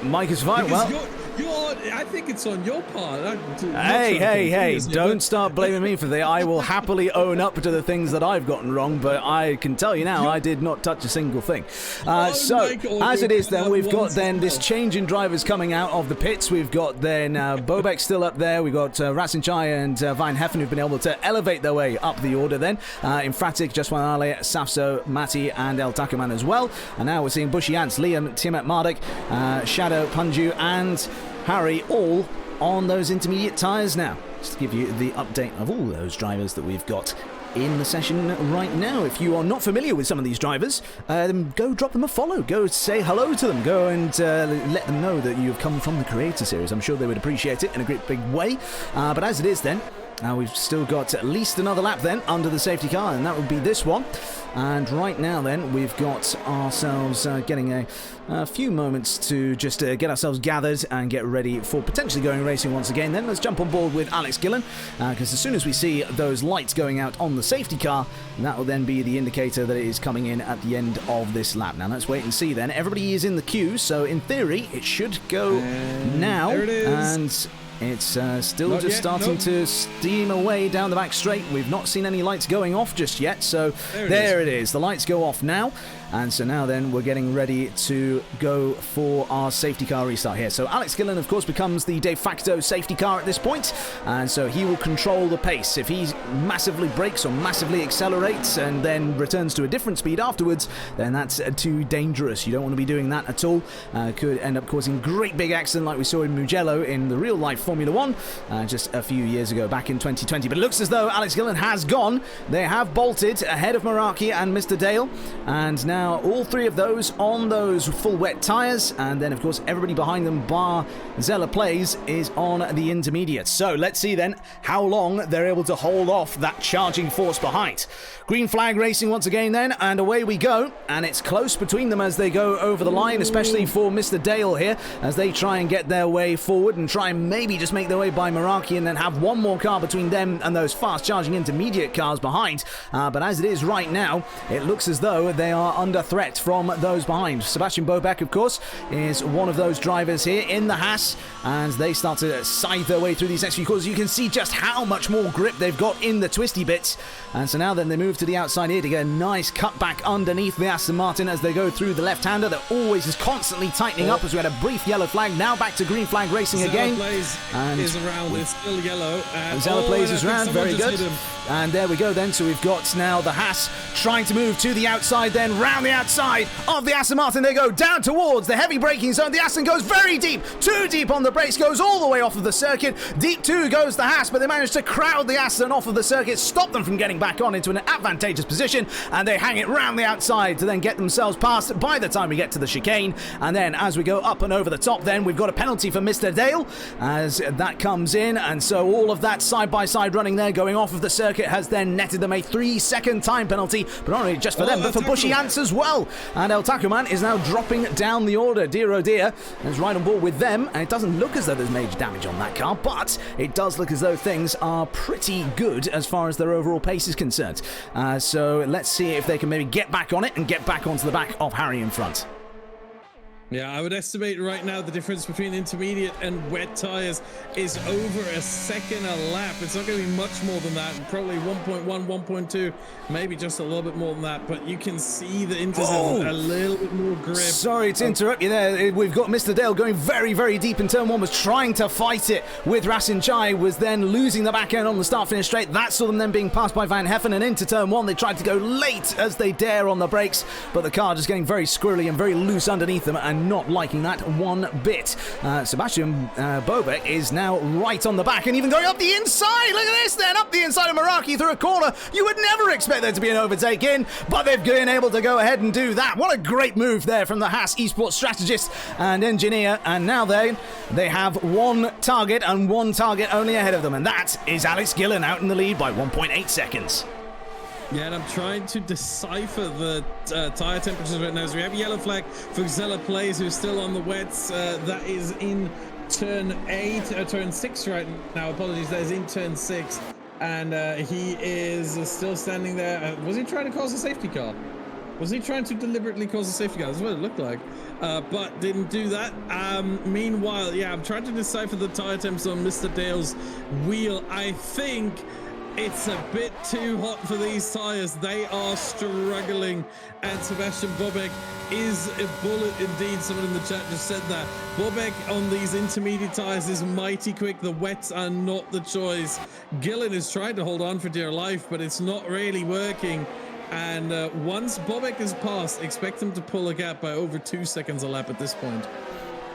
[SPEAKER 1] Mic is fine.
[SPEAKER 2] Because
[SPEAKER 1] well,
[SPEAKER 2] I think it's on your part.
[SPEAKER 1] Hey! Don't start blaming me for that. I will happily own up to the things that I've gotten wrong, but I can tell you now, I did not touch a single thing. So, as it is then, we've got then this change in drivers coming out of the pits. We've got then Bobek still up there. We've got Rasinchai and Van Heffen who've been able to elevate their way up the order then. Infratic, Jaswanale, Safso, Mati, and El Takuman as well. And now we're seeing Bushy Ants, Liam, Tiamat Marduk, Shadow, Punju, and Harry all on those intermediate tyres now. Just to give you the update of all those drivers that we've got in the session right now. If you are not familiar with some of these drivers, go drop them a follow. Go say hello to them. Go and let them know that you've come from the Creator Series. I'm sure they would appreciate it in a great big way. But as it is then, we've still got at least another lap then under the safety car, and that would be this one. And right now then, we've got ourselves getting a few moments to just get ourselves gathered and get ready for potentially going racing once again. Then let's jump on board with Alex Gillen, because as soon as we see those lights going out on the safety car, that will then be the indicator that it is coming in at the end of this lap. Now let's wait and see then. Everybody is in the queue, so in theory it should go now.
[SPEAKER 2] There it is.
[SPEAKER 1] And it's still just starting to steam away down the back straight. We've not seen any lights going off just yet, so there it is. The lights go off now, and so now then we're getting ready to go for our safety car restart here. So Alex Gillen, of course, becomes the de facto safety car at this point, and so he will control the pace. If he massively brakes or massively accelerates and then returns to a different speed afterwards, then that's too dangerous. You don't want to be doing that at all. Could end up causing great big accident like we saw in Mugello in the real life Formula 1 just a few years ago, back in 2020. But it looks as though Alex Gillen has gone. They have bolted ahead of Meraki and Mr. Dale, and now all three of those on those full wet tyres, and then of course everybody behind them bar Zella Plays is on the intermediate. So let's see then how long they're able to hold off that charging force behind. Green flag racing once again then, and away we go, and it's close between them as they go over the line, especially for Mr. Dale here, as they try and get their way forward and try and maybe just make their way by Meraki and then have one more car between them and those fast charging intermediate cars behind. But as it is right now, it looks as though they are under threat from those behind. Sebastian Bobek, of course, is one of those drivers here in the Haas, and they start to scythe their way through these next few corners. You can see just how much more grip they've got in the twisty bits, and so now then they move to the outside here to get a nice cut back underneath the Aston Martin as they go through the left-hander that always is constantly tightening up, as we had a brief yellow flag. Now back to green flag racing again.
[SPEAKER 2] And is around, it's still yellow.
[SPEAKER 1] Zella Plays is round, very good. And there we go then, so we've got now the Haas trying to move to the outside, then round the outside of the Aston Martin. They go down towards the heavy braking zone. The Aston goes very deep, too deep on the brakes, goes all the way off of the circuit. Deep too goes the Haas, but they manage to crowd the Aston off of the circuit, stop them from getting back on into an advantageous position, and they hang it round the outside to then get themselves past by the time we get to the chicane. And then as we go up and over the top, then we've got a penalty for Mr. Dale as that comes in, and so all of that side-by-side running there going off of the circuit has then netted them a 3-second time penalty, but not only just for them, but for Bushy Ants as well. And El Takuman is now dropping down the order. Dear oh dear, is right on board with them, and it doesn't look as though there's major damage on that car, but it does look as though things are pretty good as far as their overall pace is concerned. So let's see if they can maybe get back on it and get back onto the back of Harry in front.
[SPEAKER 2] Yeah, I would estimate right now the difference between intermediate and wet tyres is over a second a lap. It's not going to be much more than that, probably 1.1, 1.2, maybe just a little bit more than that, but you can see the Inters have a little bit more grip.
[SPEAKER 1] Sorry to interrupt you there. We've got Mr. Dale going very, very deep in turn one, was trying to fight it with Rasinchai, was then losing the back end on the start-finish straight. That saw them then being passed by Van Heffen, and into turn one they tried to go late as they dare on the brakes, but the car just getting very squirrely and very loose underneath them, and not liking that one bit. Sebastian Bobek is now right on the back and even going up the inside. Look at this then, up the inside of Meraki through a corner. You would never expect there to be an overtake in, but they've been able to go ahead and do that. What a great move there from the Haas esports strategist and engineer, and now they have one target and one target only ahead of them, and that is Alex Gillen out in the lead by 1.8 seconds.
[SPEAKER 2] Yeah, and I'm trying to decipher the tyre temperatures right now. So we have a yellow flag for Zella Plays, who's still on the wets. That is in turn 6 right now. Apologies, that is in turn 6. And he is still standing there. Was he trying to cause a safety car? Was he trying to deliberately cause a safety car? That's what it looked like. But didn't do that. Meanwhile, yeah, I'm trying to decipher the tyre temps on Mr. Dale's wheel. I think It's a bit too hot for these tires. They are struggling, and Sebastian Bobek is a bullet indeed. Someone in the chat just said that. Bobek on these intermediate tires is mighty quick. The wets are not the choice. Gillen is trying to hold on for dear life, but it's not really working. And once Bobek is passed, expect him to pull a gap by over 2 seconds a lap at this point.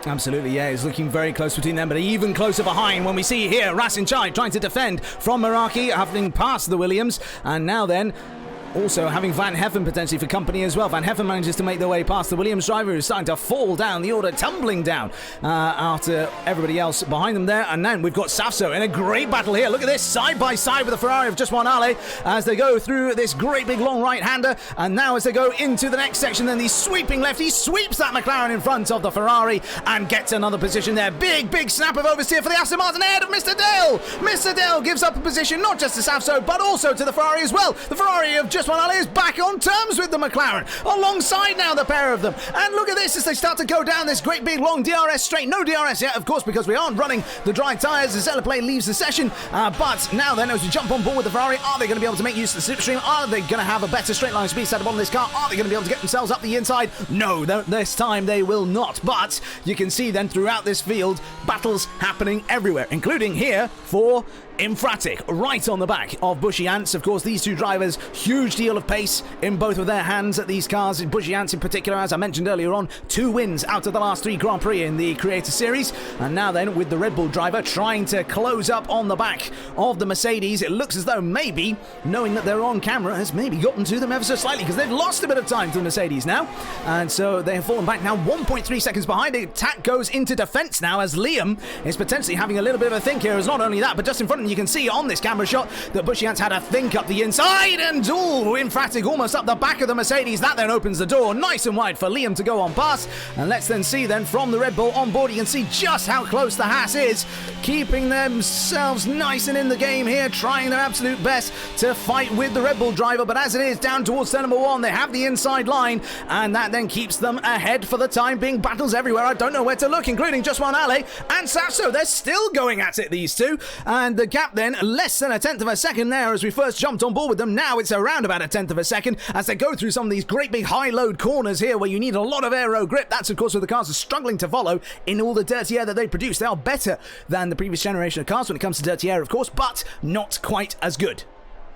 [SPEAKER 1] Absolutely, yeah, it's looking very close between them, but even closer behind when we see here Rasin Chai trying to defend from Meraki, having passed the Williams, and now then also having Van Heffen potentially for company as well. Van Heffen manages to make their way past the Williams driver, who's starting to fall down the order, tumbling down after everybody else behind them there. And then we've got Safso in a great battle here. Look at this, side by side with the Ferrari of Just One Ale as they go through this great big long right-hander. And now as they go into the next section, then the sweeping left, he sweeps that McLaren in front of the Ferrari and gets another position there. Big snap of oversteer for the Aston Martin ahead of Mr. Dale. Mr. Dale gives up a position not just to Safso, but also to the Ferrari as well. The Ferrari of Just One Ale is back on terms with the McLaren, alongside now the pair of them. And look at this as they start to go down this great big long DRS straight. No DRS yet, of course, because we aren't running the dry tyres as Zelaplay leaves the session. But now then, as we jump on board with the Ferrari, are they going to be able to make use of the slipstream? Are they going to have a better straight line speed setup on this car? Are they going to be able to get themselves up the inside? No, this time they will not. But you can see then throughout this field, battles happening everywhere, including here for Infratic, right on the back of Bushy Ants. Of course, these two drivers, huge deal of pace in both of their hands at these cars. Bushy Ants in particular, as I mentioned earlier on, 2 wins out of the last 3 Grand Prix in the Creator Series. And now then, with the Red Bull driver trying to close up on the back of the Mercedes, it looks as though maybe, knowing that they're on camera, has maybe gotten to them ever so slightly, because they've lost a bit of time to the Mercedes now. And so they have fallen back now 1.3 seconds behind. The attack goes into defense now as Liam is potentially having a little bit of a think here. As not only that, but just in front of you can see on this camera shot that Bushy Ants had a think up the inside, and Infratic almost up the back of the Mercedes. That then opens the door nice and wide for Liam to go on past. And let's then see then from the Red Bull on board, you can see just how close the Haas is, keeping themselves nice and in the game here, trying their absolute best to fight with the Red Bull driver. But as it is down towards turn number 1, they have the inside line, and that then keeps them ahead for the time being. Battles everywhere, I don't know where to look, including Just One Ale and Safso. They're still going at it, these two, and the gap then less than a tenth of a second there as we first jumped on board with them. Now it's around about a tenth of a second as they go through some of these great big high load corners here where you need a lot of aero grip. That's of course where the cars are struggling to follow in all the dirty air that they produce. They are better than the previous generation of cars when it comes to dirty air, of course, but not quite as good.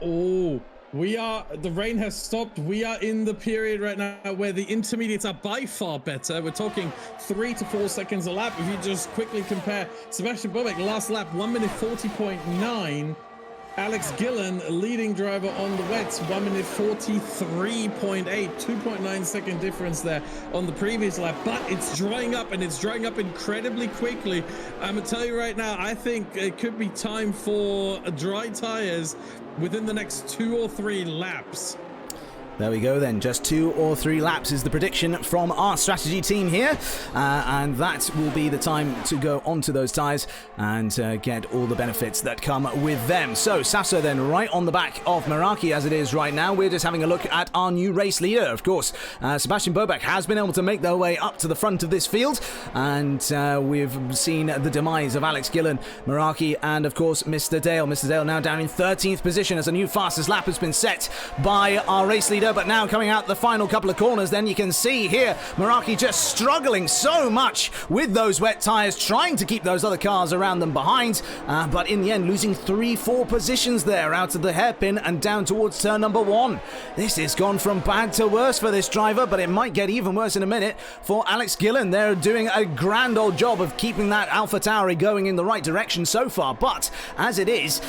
[SPEAKER 2] Oh, the rain has stopped. We are in the period right now where the intermediates are by far better. We're talking 3 to 4 seconds a lap. If you just quickly compare Sebastian Bobek, last lap, 1 minute 40.9. Alex Gillen, leading driver on the wets, 1 minute 43.8, 2.9 second difference there on the previous lap. But it's drying up, and it's drying up incredibly quickly. I'm going to tell you right now, I think it could be time for dry tires within the next 2 or 3 laps.
[SPEAKER 1] There we go then, just 2 or 3 laps is the prediction from our strategy team here, and that will be the time to go onto those tyres and get all the benefits that come with them. So Safso then right on the back of Meraki as it is right now. We're just having a look at our new race leader, of course. Sebastian Bobek has been able to make their way up to the front of this field, and we've seen the demise of Alex Gillen, Meraki, and of course Mr. Dale. Mr. Dale now down in 13th position as a new fastest lap has been set by our race leader. But now coming out the final couple of corners, then you can see here Meraki just struggling so much with those wet tyres, trying to keep those other cars around them behind, but in the end losing 3-4 positions there out of the hairpin and down towards turn number 1. This has gone from bad to worse for this driver, but it might get even worse in a minute for Alex Gillen. They're doing a grand old job of keeping that AlphaTauri going in the right direction so far, but as it is,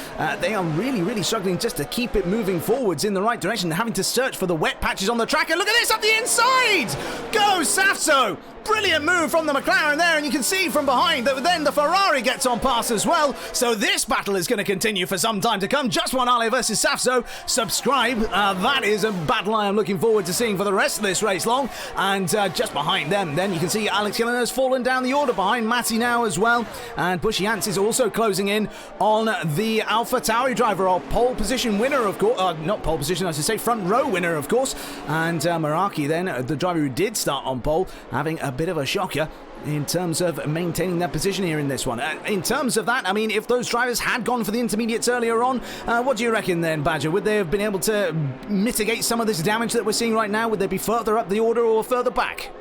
[SPEAKER 1] they are really struggling just to keep it moving forwards in the right direction. They're having to search for the wet patches on the track, and look at this up the inside! Go Safso! Brilliant move from the McLaren there, and you can see from behind that then the Ferrari gets on pass as well. So this battle is going to continue for some time to come. Just One Ale versus Safso. Subscribe. That is a battle I am looking forward to seeing for the rest of this race long. And just behind them, then you can see Alex Gillen has fallen down the order behind Matty now as well. And Bushy Ants is also closing in on the AlphaTauri driver, or pole position winner, of course. Not pole position, I should say front row winner, of course. And Meraki then, the driver who did start on pole, having a bit of a shocker in terms of maintaining their position here in this one. In terms of that, I mean, if those drivers had gone for the intermediates earlier on, what do you reckon then, Badger? Would they have been able to mitigate some of this damage that we're seeing right now? Would they be further up the order or further back?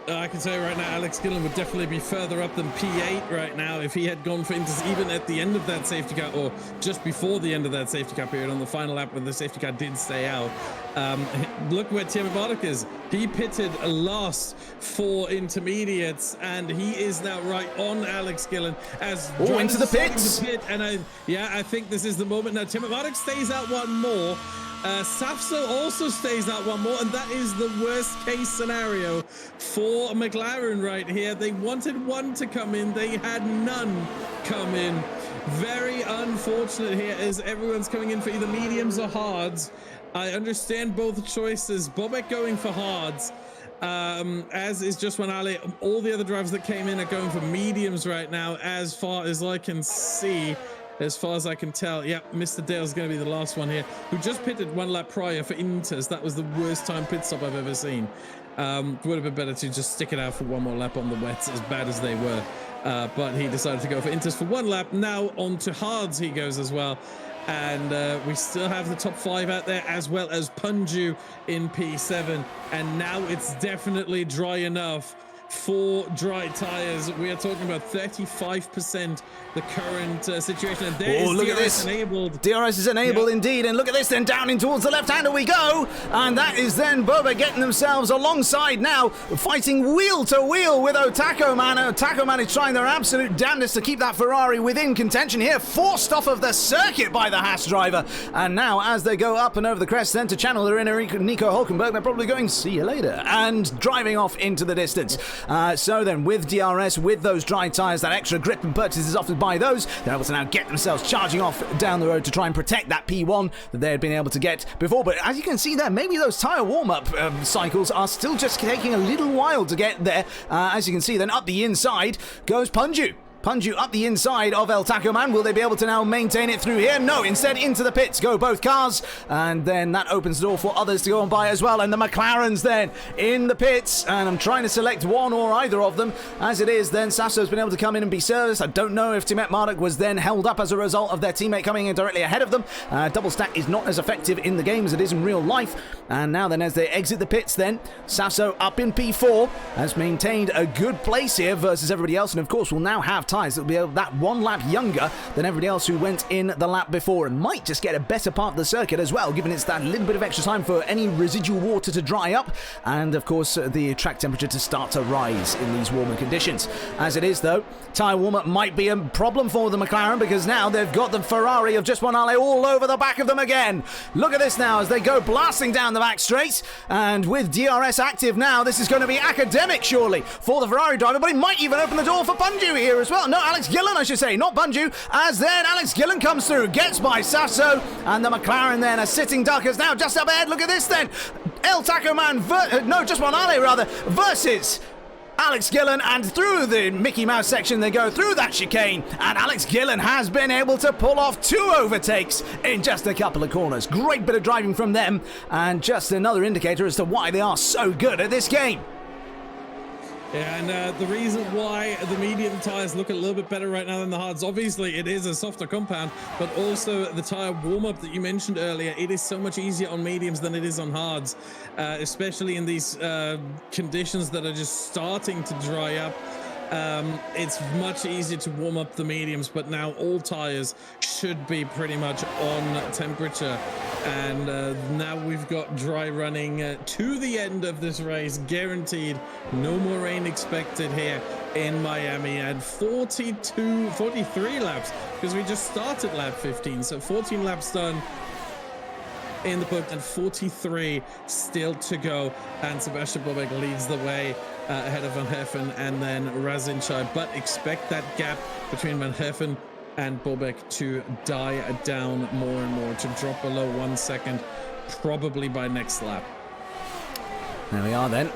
[SPEAKER 2] I can say right now, Alex Gillen would definitely be further up than P8 right now if he had gone for Inters even at the end of that safety car, or just before the end of that safety car period on the final lap when the safety car did stay out. Look where Tiamat Marduk is. He pitted last for intermediates, and he is now right on Alex Gillen as
[SPEAKER 1] into the pits.
[SPEAKER 2] And I think this is the moment now. Tiamat Marduk stays out one more. Safso also stays out one more, and that is the worst case scenario for McLaren right here. They wanted one to come in, they had none come in. Very unfortunate here as everyone's coming in for either mediums or hards. I understand both choices. Bobek going for hards, as is just one Ali. All the other drivers that came in are going for mediums right now, as far as I can see. As far as I can tell, yeah, Mr. Dale's going to be the last one here, who just pitted one lap prior for Inters. That was the worst time pit stop I've ever seen. Would have been better to just stick it out for one more lap on the wets, as bad as they were. But he decided to go for Inters for one lap. Now on to hards he goes as well. And we still have the top 5 out there, as well as Punju in P7. And now it's definitely dry enough for dry tires. We are talking about 35% the current situation, and there is
[SPEAKER 1] look
[SPEAKER 2] DRS
[SPEAKER 1] at this.
[SPEAKER 2] enabled.
[SPEAKER 1] DRS is enabled indeed, and look at this then, down in towards the left-hander we go, and that is then Boba getting themselves alongside now, fighting wheel to wheel with Otako Man. Otako Man is trying their absolute damnedest to keep that Ferrari within contention here, forced off of the circuit by the Haas driver, and now as they go up and over the crest then to channel their inner Nico Hulkenberg, they're probably going, see you later, and driving off into the distance. So then with DRS, with those dry tyres, that extra grip and purchase is offered by those, they're able to now get themselves charging off down the road to try and protect that P1 that they had been able to get before. But as you can see there, maybe those tyre warm-up cycles are still just taking a little while to get there. As you can see then, up the inside goes Punju. Punju up the inside of El Taco Man. Will they be able to now maintain it through here? No, instead into the pits go both cars, and then that opens the door for others to go on by as well, and the McLarens then in the pits, and I'm trying to select one or either of them. As it is, then Sasso's been able to come in and be serviced. I don't know if Tiamat Marduk was then held up as a result of their teammate coming in directly ahead of them. Double stack is not as effective in the game as it is in real life, and now then as they exit the pits then, Sasso up in P4 has maintained a good place here versus everybody else, and of course will now have tyres that will be able, that one lap younger than everybody else who went in the lap before, and might just get a better part of the circuit as well, given it's that little bit of extra time for any residual water to dry up, and of course the track temperature to start to rise in these warmer conditions. As it is though, tyre warm-up might be a problem for the McLaren, because now they've got the Ferrari of just one Ale all over the back of them again. Look at this now as they go blasting down the back straight, and with DRS active now, this is going to be academic surely for the Ferrari driver, but it might even open the door for Punju here as well. No, Alex Gillen I should say, not Punju, as then Alex Gillen comes through, gets by Sasso, and the McLaren then a sitting duck is now just up ahead. Look at this then, El Taco Man, just one Ale rather, versus Alex Gillen, and through the Mickey Mouse section they go through that chicane, and Alex Gillen has been able to pull off 2 overtakes in just a couple of corners. Great bit of driving from them, and just another indicator as to why they are so good at this game.
[SPEAKER 2] Yeah, and the reason why the medium tyres look a little bit better right now than the hards, obviously it is a softer compound, but also the tyre warm-up that you mentioned earlier, it is so much easier on mediums than it is on hards, especially in these conditions that are just starting to dry up. It's much easier to warm up the mediums, but now all tires should be pretty much on temperature, and now we've got dry running to the end of this race, guaranteed. No more rain expected here in Miami, and 43 laps, because we just started lap 15, so 14 laps done in the book, and 43 still to go, and Sebastian Bobek leads the way ahead of Van Herfen and then Razinchai, but expect that gap between Van Herfen and Bobek to die down more and more, to drop below 1 second, probably by next lap.
[SPEAKER 1] There we are then.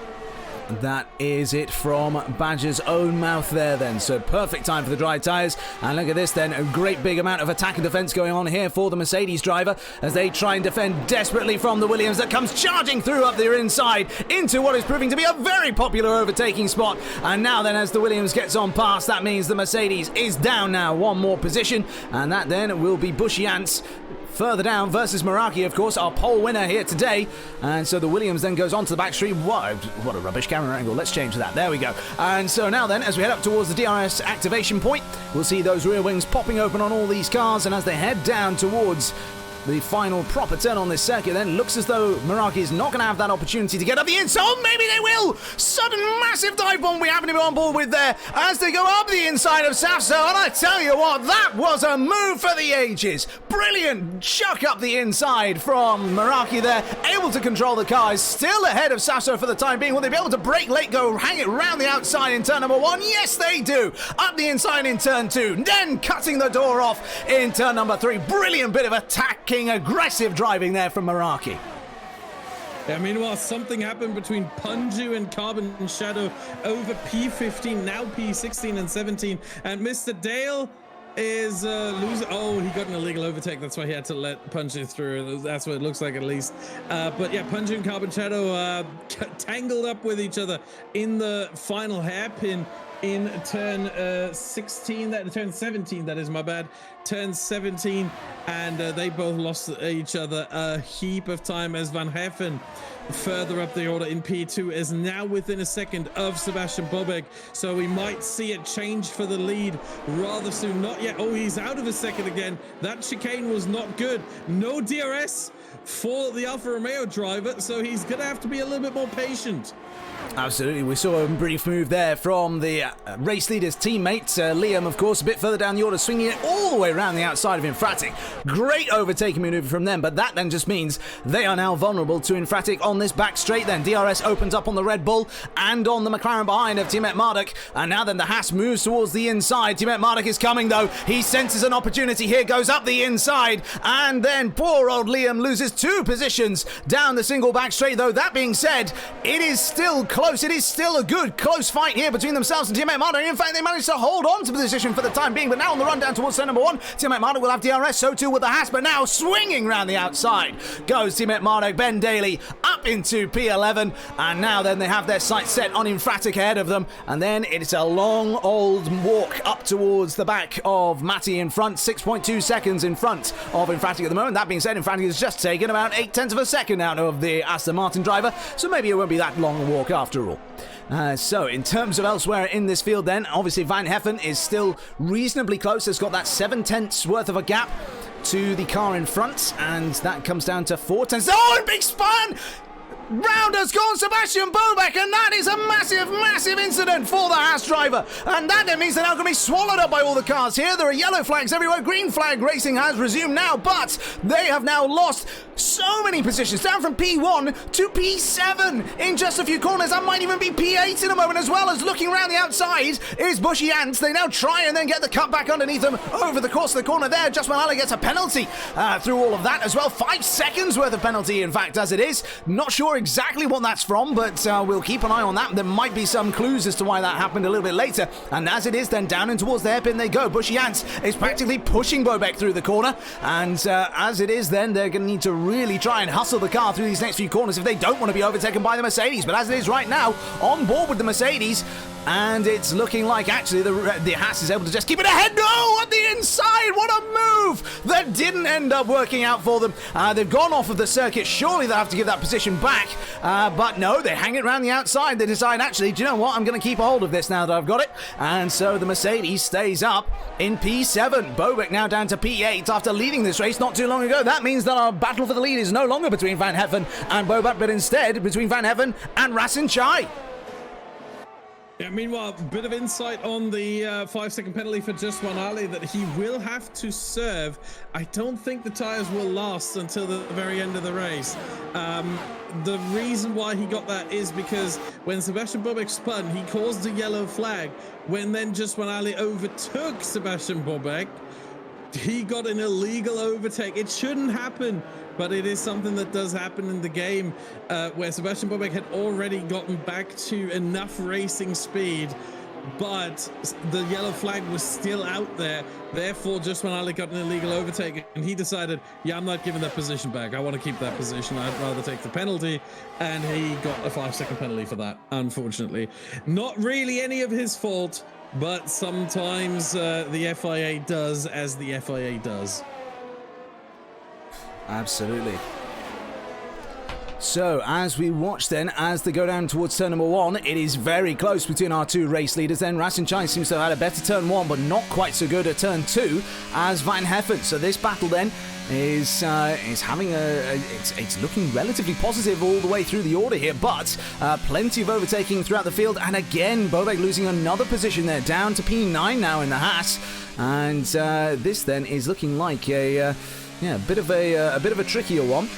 [SPEAKER 1] that is it from Badger's own mouth there then. So perfect time for the dry tyres. And look at this then, a great big amount of attack and defence going on here for the Mercedes driver as they try and defend desperately from the Williams that comes charging through up their inside into what is proving to be a very popular overtaking spot. And now then, as the Williams gets on past, that means the Mercedes is down now one more position, and that then will be Bushy Ants further down versus Meraki, of course, our pole winner here today. And so the Williams then goes on to the back street. What a rubbish camera angle. Let's change that. There we go. And so now then, as we head up towards the DRS activation point, we'll see those rear wings popping open on all these cars. And as they head down towards the final proper turn on this circuit, then looks as though Meraki is not going to have that opportunity to get up the inside. Oh, maybe they will! Sudden massive dive bomb we happen to be on board with there as they go up the inside of Safso. And I tell you what, that was a move for the ages. Brilliant chuck up the inside from Meraki there. Able to control the car. Is still ahead of Safso for the time being. Will they be able to brake late, go hang it round the outside in turn number 1? Yes, they do. Up the inside in turn 2. Then cutting the door off in turn number 3. Brilliant bit of attacking, aggressive driving there from Meraki.
[SPEAKER 2] Yeah, meanwhile, something happened between Punju and Carbon Shadow over P15, now P16 and 17. And Mr. Dale is losing. Oh, he got an illegal overtake. That's why he had to let Punju through. That's what it looks like, at least. But yeah, Punju and Carbon Shadow tangled up with each other in the final hairpin in turn 16, turn 17, that is, my bad, turn 17, and they both lost each other a heap of time as Van Heffen further up the order in P2 is now within a second of Sebastian Bobek, so we might see a change for the lead rather soon. Not yet. Oh, he's out of a second again. That chicane was not good. No DRS for the Alfa Romeo driver, so he's gonna have to be a little bit more patient.
[SPEAKER 1] Absolutely, we saw a brief move there from the race leader's teammate, Liam, of course, a bit further down the order, swinging it all the way around the outside of Infratic. Great overtaking maneuver from them, but that then just means they are now vulnerable to Infratic on this back straight then. DRS opens up on the Red Bull and on the McLaren behind of Tiamat Marduk, and now then the Haas moves towards the inside. Tiamat Marduk is coming though, he senses an opportunity here, goes up the inside, and then poor old Liam loses 2 positions down the single back straight, though that being said, it is still close. It is still a good close fight here between themselves and Tiamat Marduk. In fact, they managed to hold on to the position for the time being, but now on the run down towards turn number 1, Tiamat Marduk will have DRS, so too with the Haas, but now swinging round the outside goes Tiamat Marduk. Ben Daly up into P11, and now then they have their sights set on Infratic ahead of them, and then it's a long old walk up towards the back of Matty in front, 6.2 seconds in front of Infratic at the moment. That being said, Infratic has just taken about 0.8 of a second out of the Aston Martin driver, so maybe it won't be that long a walk after all. So in terms of elsewhere in this field then, obviously Van Heffen is still reasonably close. It's got that 7/10 worth of a gap to the car in front, and that comes down to 4/10. Oh, and big spun! Round has gone Sebastian Bobek, and that is a massive, massive incident for the Haas driver. And that then means they're now going to be swallowed up by all the cars here. There are yellow flags everywhere. Green flag racing has resumed now, but they have now lost so many positions, down from P1 to P7 in just a few corners. That might even be P8 in a moment, as well as looking around the outside is Bushy Ants. They now try and then get the cut back underneath them over the course of the corner there. Just when Ali gets a penalty through all of that as well. 5 seconds worth of penalty, in fact, as it is. Not sure exactly what that's from, but we'll keep an eye on that. There might be some clues as to why that happened a little bit later. And as it is, then down and towards the hairpin they go. Bushy Ants is practically pushing Bobek through the corner, and as it is, then they're going to need to really try and hustle the car through these next few corners if they don't want to be overtaken by the Mercedes. But as it is right now, on board with the Mercedes, and it's looking like actually the Haas is able to just keep it ahead. No, at the inside, what a move! That didn't end up working out for them. They've gone off of the circuit. Surely they'll have to give that position back, but no, they hang it around the outside. They decide, actually, do you know what? I'm going to keep a hold of this now that I've got it. And so the Mercedes stays up in P7. Bobek now down to P8 after leading this race not too long ago. That means that our battle for the lead is no longer between Van Heffen and Bobek, but instead between Van Heffen and Rasin Chai.
[SPEAKER 2] Yeah, meanwhile, bit of insight on the 5-second penalty for Just One Ali that he will have to serve. I don't think the tyres will last until the very end of the race. The reason why he got that is because when Sebastian Bobek spun, he caused a yellow flag. When then Just One Ali overtook Sebastian Bobek, he got an illegal overtake. It shouldn't happen, but it is something that does happen in the game, where Sebastian Bobeck had already gotten back to enough racing speed, but the yellow flag was still out there. Therefore, just when Ali got an illegal overtake, and he decided, yeah, I'm not giving that position back. I want to keep that position. I'd rather take the penalty. And he got a 5-second penalty for that, unfortunately. Not really any of his fault, but sometimes the FIA does as the FIA does.
[SPEAKER 1] Absolutely. So, as we watch then, as they go down towards turn number 1, it is very close between our two race leaders then. Rasenchai seems to have had a better turn 1, but not quite so good at turn 2 as Van Heffen. So this battle then is having it's looking relatively positive all the way through the order here, but plenty of overtaking throughout the field, and again Bobeck losing another position there, down to P9 now in the Haas, and this then is looking like a bit of a trickier one.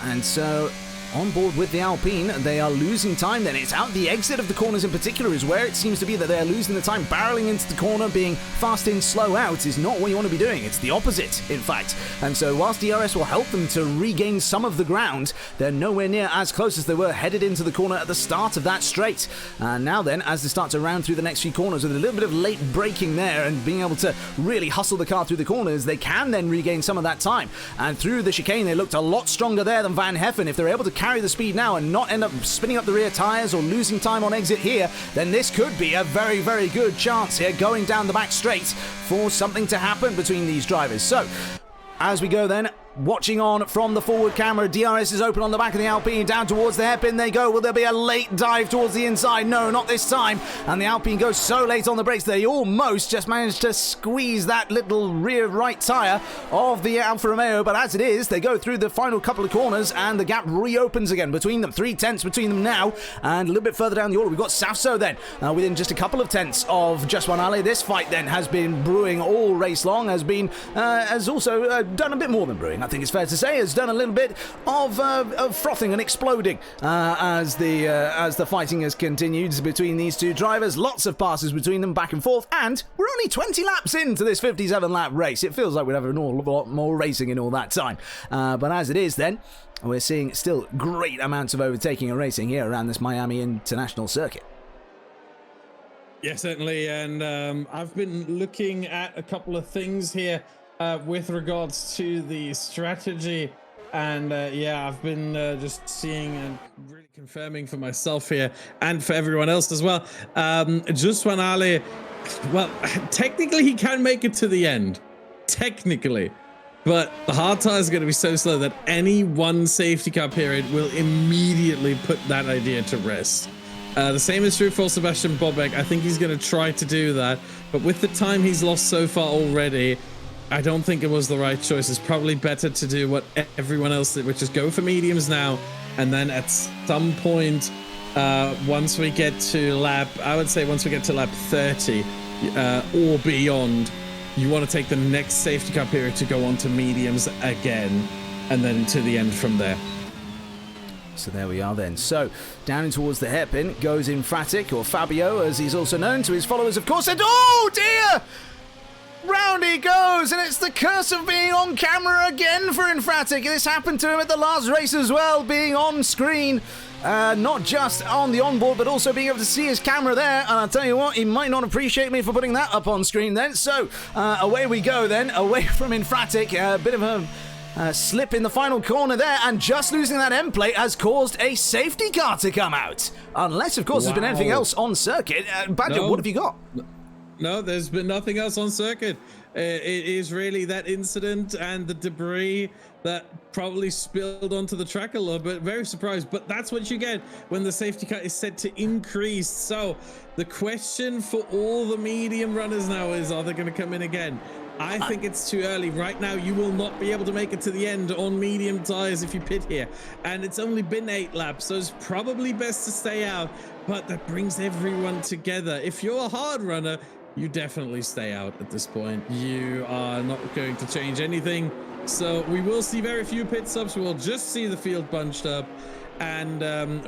[SPEAKER 1] And so, on board with the Alpine, they are losing time then. It's out the exit of the corners in particular is where it seems to be that they're losing the time. Barreling into the corner, being fast in, slow out is not what you want to be doing. It's the opposite, in fact. And so whilst DRS will help them to regain some of the ground, they're nowhere near as close as they were headed into the corner at the start of that straight. And now then, as they start to round through the next few corners with a little bit of late braking there and being able to really hustle the car through the corners, they can then regain some of that time. And through the chicane, they looked a lot stronger there than Van Heffen. If they're able to carry the speed now and not end up spinning up the rear tyres or losing time on exit here, then this could be a very, very good chance here going down the back straight for something to happen between these drivers. So, as we go then, watching on from the forward camera, DRS is open on the back of the Alpine, down towards the hairpin they go. Will there be a late dive towards the inside? No, not this time. And the Alpine goes so late on the brakes they almost just managed to squeeze that little rear right tyre of the Alfa Romeo, but as it is, they go through the final couple of corners and the gap reopens again between them. 3 tenths between them now, and a little bit further down the order we've got Safso then, within just a couple of tenths of Just One Ali. This fight then has been brewing all race long, has also done a bit more than brewing, I think it's fair to say, has done a little bit of frothing and exploding as the fighting has continued between these two drivers. Lots of passes between them back and forth, and we're only 20 laps into this 57-lap race. It feels like we'd have an awful lot more racing in all that time. But as it is then, we're seeing still great amounts of overtaking and racing here around this Miami International Circuit.
[SPEAKER 2] Yeah, certainly. And I've been looking at a couple of things here with regards to the strategy. And I've been just seeing and really confirming for myself here and for everyone else as well. Just when Ali, well, technically he can make it to the end. Technically. But the hard tire is going to be so slow that any one safety car period will immediately put that idea to rest. The same is true for Sebastian Bobeck. I think he's going to try to do that. But with the time he's lost so far already, I don't think it was the right choice. It's probably better to do what everyone else did, which is go for mediums now. And then at some point, once we get to lap 30 or beyond, you want to take the next safety car period to go on to mediums again, and then to the end from there.
[SPEAKER 1] So there we are then. So down in towards the hairpin goes Infratic, or Fabio as he's also known to his followers, of course. And oh dear! Round he goes, and it's the curse of being on camera again for Infratic. This happened to him at the last race as well, being on screen. Not just on the onboard, but also being able to see his camera there. And I'll tell you what, he might not appreciate me for putting that up on screen then. So away we go then, away from Infratic. A bit of a slip in the final corner there, and just losing that end plate has caused a safety car to come out. Unless, of course, there's been anything else on circuit. Badger, what have you got?
[SPEAKER 2] No, there's been nothing else on circuit. It is really that incident and the debris that probably spilled onto the track a little bit. Very surprised, but that's what you get when the safety car is set to increase. So the question for all the medium runners now is, are they going to come in again? I think it's too early. Right now, you will not be able to make it to the end on medium tires if you pit here. And it's only been 8 laps, so it's probably best to stay out. But that brings everyone together. If you're a hard runner, you definitely stay out at this point. You are not going to change anything. So we will see very few pit stops. We will just see the field bunched up. And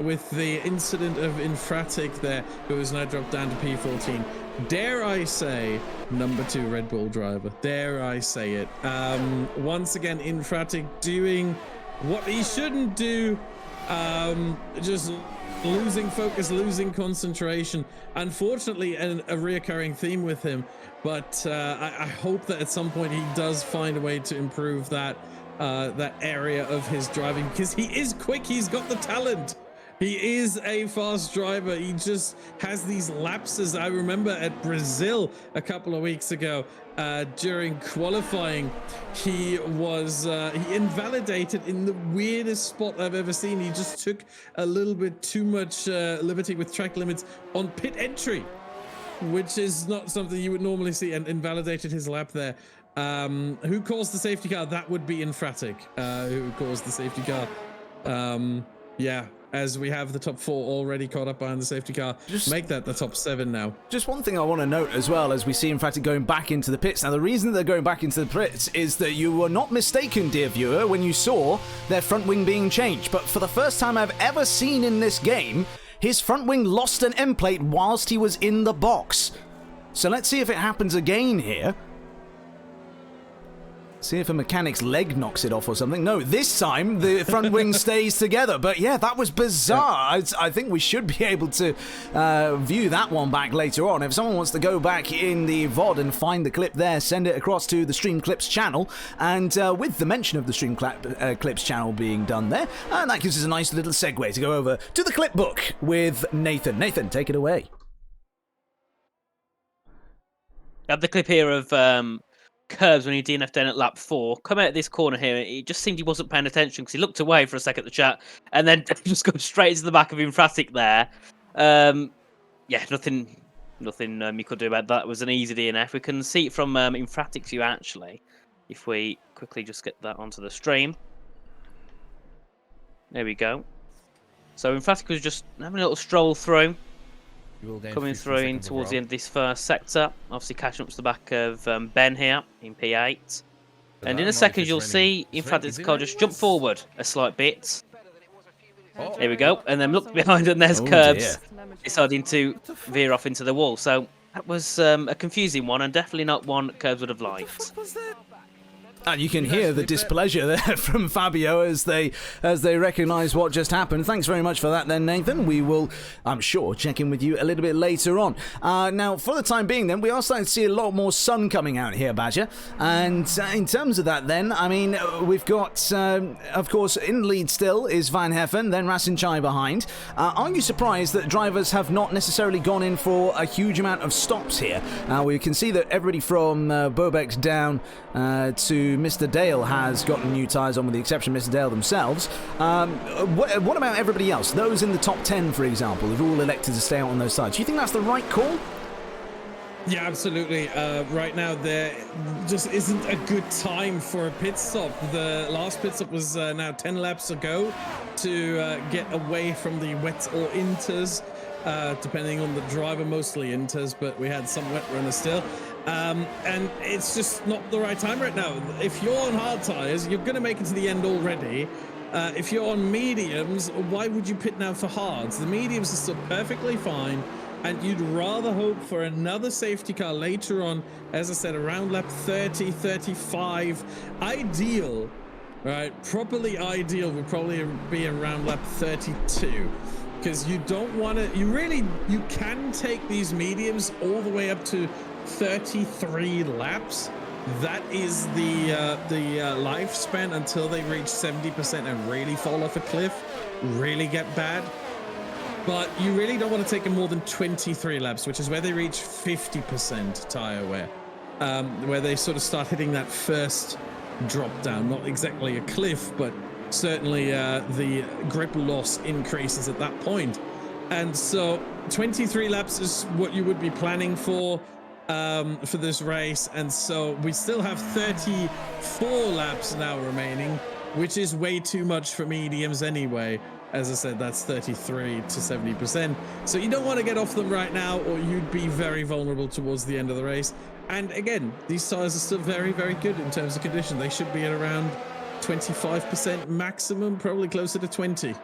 [SPEAKER 2] with the incident of Infratic there, who has now dropped down to P14, dare I say, number 2 Red Bull driver. Dare I say it. Once again, Infratic doing what he shouldn't do, just losing focus, losing concentration. Unfortunately, a reoccurring theme with him, but I hope that at some point he does find a way to improve that area of his driving, because he is quick, he's got the talent. He is a fast driver. He just has these lapses. I remember at Brazil a couple of weeks ago during qualifying, he invalidated in the weirdest spot I've ever seen. He just took a little bit too much liberty with track limits on pit entry, which is not something you would normally see, and invalidated his lap there. Who caused the safety car? That would be Infratic, who caused the safety car. Yeah, as we have the top 4 already caught up behind the safety car. Make that the top 7 now.
[SPEAKER 1] Just one thing I want to note as well, as we see Infratic going back into the pits. Now, the reason they're going back into the pits is that you were not mistaken, dear viewer, when you saw their front wing being changed. But for the first time I've ever seen in this game, his front wing lost an end plate whilst he was in the box. So let's see if it happens again here. See if a mechanic's leg knocks it off or something. No, this time the front wing stays together. But yeah, that was bizarre. I think we should be able to view that one back later on. If someone wants to go back in the VOD and find the clip there, send it across to the Stream Clips channel. And with the mention of the Stream Clips channel being done there, and that gives us a nice little segue to go over to the clip book with Nathan. Nathan, take it away.
[SPEAKER 3] I have the clip here of Curbs when he DNF'd down at lap 4. Come out of this corner here, it just seemed he wasn't paying attention because he looked away for a second at the chat and then just go straight into the back of Infratic there. Yeah, nothing you could do about that. It was an easy DNF. We can see it from Infratic's view actually, if we quickly just get that onto the stream. There we go. So Infratic was just having a little stroll through. Coming through in towards the end of this first sector, obviously catching up to the back of Ben here in P8. And in a second, you'll see Infratic's car just jump forward a slight bit. Here we go, and then look behind, and there's Curbs deciding to veer off into the wall. So that was a confusing one, and definitely not one Curbs would have liked.
[SPEAKER 1] And you can hear the displeasure there from Fabio as they recognise what just happened. Thanks very much for that then, Nathan. We will, I'm sure, check in with you a little bit later on. Now, for the time being then, we are starting to see a lot more sun coming out here, Badger. And in terms of that then, I mean, we've got, of course, in lead still is Van Heffen, then Rasenchai behind. Are you surprised that drivers have not necessarily gone in for a huge amount of stops here? We can see that everybody from Bobeck down to Mr. Dale has gotten new tyres on, with the exception of Mr. Dale themselves. What about everybody else? Those in the top 10, for example, who've all elected to stay out on those sides. Do you think that's the right call?
[SPEAKER 2] Yeah, absolutely. Right now, there just isn't a good time for a pit stop. The last pit stop was now 10 laps ago to get away from the wet or inters, depending on the driver, mostly inters, but we had some wet runners still. And it's just not the right time right now. If you're on hard tires, you're going to make it to the end already. If you're on mediums, why would you pit now for hards? The mediums are still perfectly fine, and you'd rather hope for another safety car later on, as I said, around lap 30, 35. Ideal, right? Properly ideal would probably be around lap 32. Because you don't want to, you can take these mediums all the way up to 33 laps. That is the lifespan until they reach 70% and really fall off a cliff, really get bad. But you really don't want to take them more than 23 laps, which is where they reach 50% tire wear, where they sort of start hitting that first drop down. Not exactly a cliff, but certainly the grip loss increases at that point. And so 23 laps is what you would be planning for this race. And so we still have 34 laps now remaining, which is way too much for mediums anyway. As I said, that's 33 to 70%. So you don't want to get off them right now, or you'd be very vulnerable towards the end of the race. And again, these tires are still very, very good in terms of condition. They should be at around 25% maximum, probably closer to 20.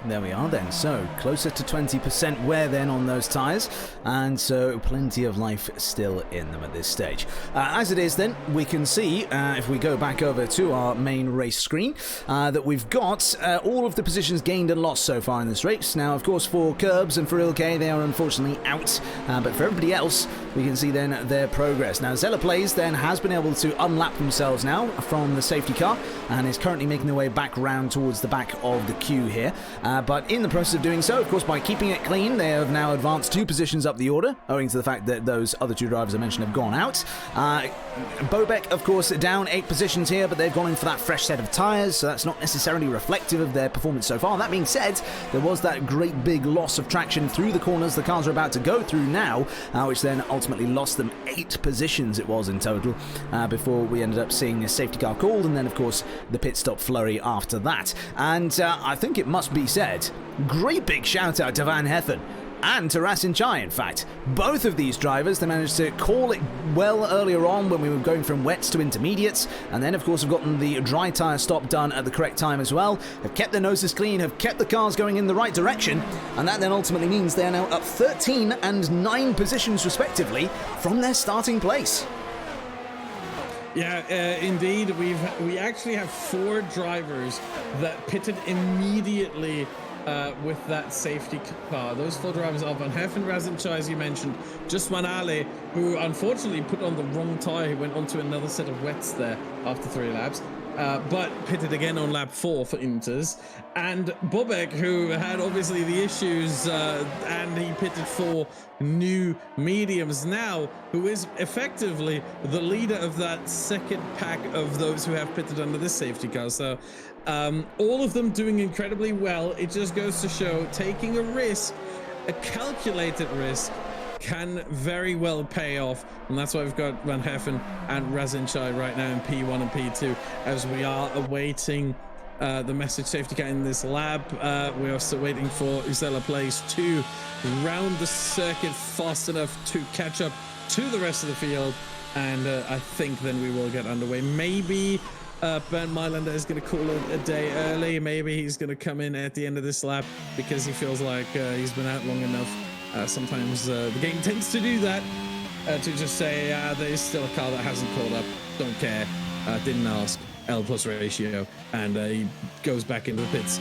[SPEAKER 1] There we are then, so closer to 20% wear then on those tyres, and so plenty of life still in them at this stage. As it is then, we can see, if we go back over to our main race screen, that we've got all of the positions gained and lost so far in this race. Now, of course, for Curbs and for Ilke, they are unfortunately out, but for everybody else, we can see then their progress. Now, Zella Plays then has been able to unlap themselves now from the safety car, and is currently making their way back round towards the back of the queue here. But in the process of doing so, of course, by keeping it clean, they have now advanced 2 positions up the order, owing to the fact that those other 2 drivers I mentioned have gone out. Bobek, of course, down 8 positions here, but they've gone in for that fresh set of tyres, so that's not necessarily reflective of their performance so far. That being said, there was that great big loss of traction through the corners the cars are about to go through now, which then ultimately lost them 8 positions it was in total, before we ended up seeing a safety car called, and then, of course, the pit stop flurry after that. And I think it must be said, great big shout out to Van Heffen and to Rasin Chai, in fact. Both of these drivers, they managed to call it well earlier on when we were going from wets to intermediates, and then of course have gotten the dry tyre stop done at the correct time as well, have kept their noses clean, have kept the cars going in the right direction, and that then ultimately means they are now up 13 and 9 positions respectively from their starting place.
[SPEAKER 2] Yeah, indeed. We actually have 4 drivers that pitted immediately with that safety car. Those 4 drivers are Van Heffen, Razinchai, as you mentioned, Jusman Ali, who unfortunately put on the wrong tyre. He went onto another set of wets there after 3 laps. But pitted again on lap 4 for Inters, and Bobek, who had obviously the issues, and he pitted for new mediums now, who is effectively the leader of that second pack of those who have pitted under this safety car. So all of them doing incredibly well. It just goes to show taking a risk, a calculated risk, can very well pay off, and that's why we've got Van Heffen and Razinchai right now in P1 and P2 as we are awaiting the message safety car in this lap. We are still waiting for Zella Plays to round the circuit fast enough to catch up to the rest of the field, and I think then we will get underway. Maybe Bernd Mailander is going to call it a day early. Maybe he's going to come in at the end of this lap because he feels like he's been out long enough. Sometimes the game tends to do that, to just say there's still a car that hasn't caught up, don't care, didn't ask, L plus ratio, and he goes back into the pits.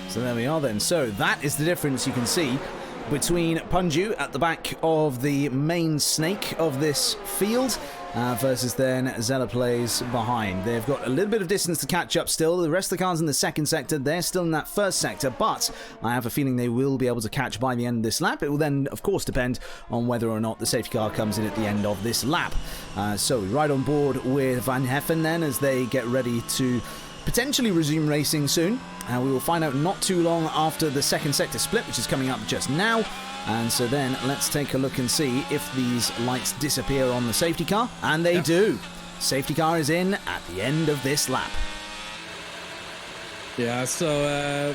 [SPEAKER 1] So there we are then. So that is the difference you can see between Punju at the back of the main snake of this field versus then Zella Plays behind. They've got a little bit of distance to catch up still. The rest of the cars in the second sector, they're still in that first sector, but I have a feeling they will be able to catch by the end of this lap. It will then, of course, depend on whether or not the safety car comes in at the end of this lap. So we ride on board with Van Heffen then as they get ready to potentially resume racing soon. We will find out not too long after the second sector split, which is coming up just now. And so then let's take a look and see if these lights disappear on the safety car. And they do. Safety car is in at the end of this lap.
[SPEAKER 2] Yeah, so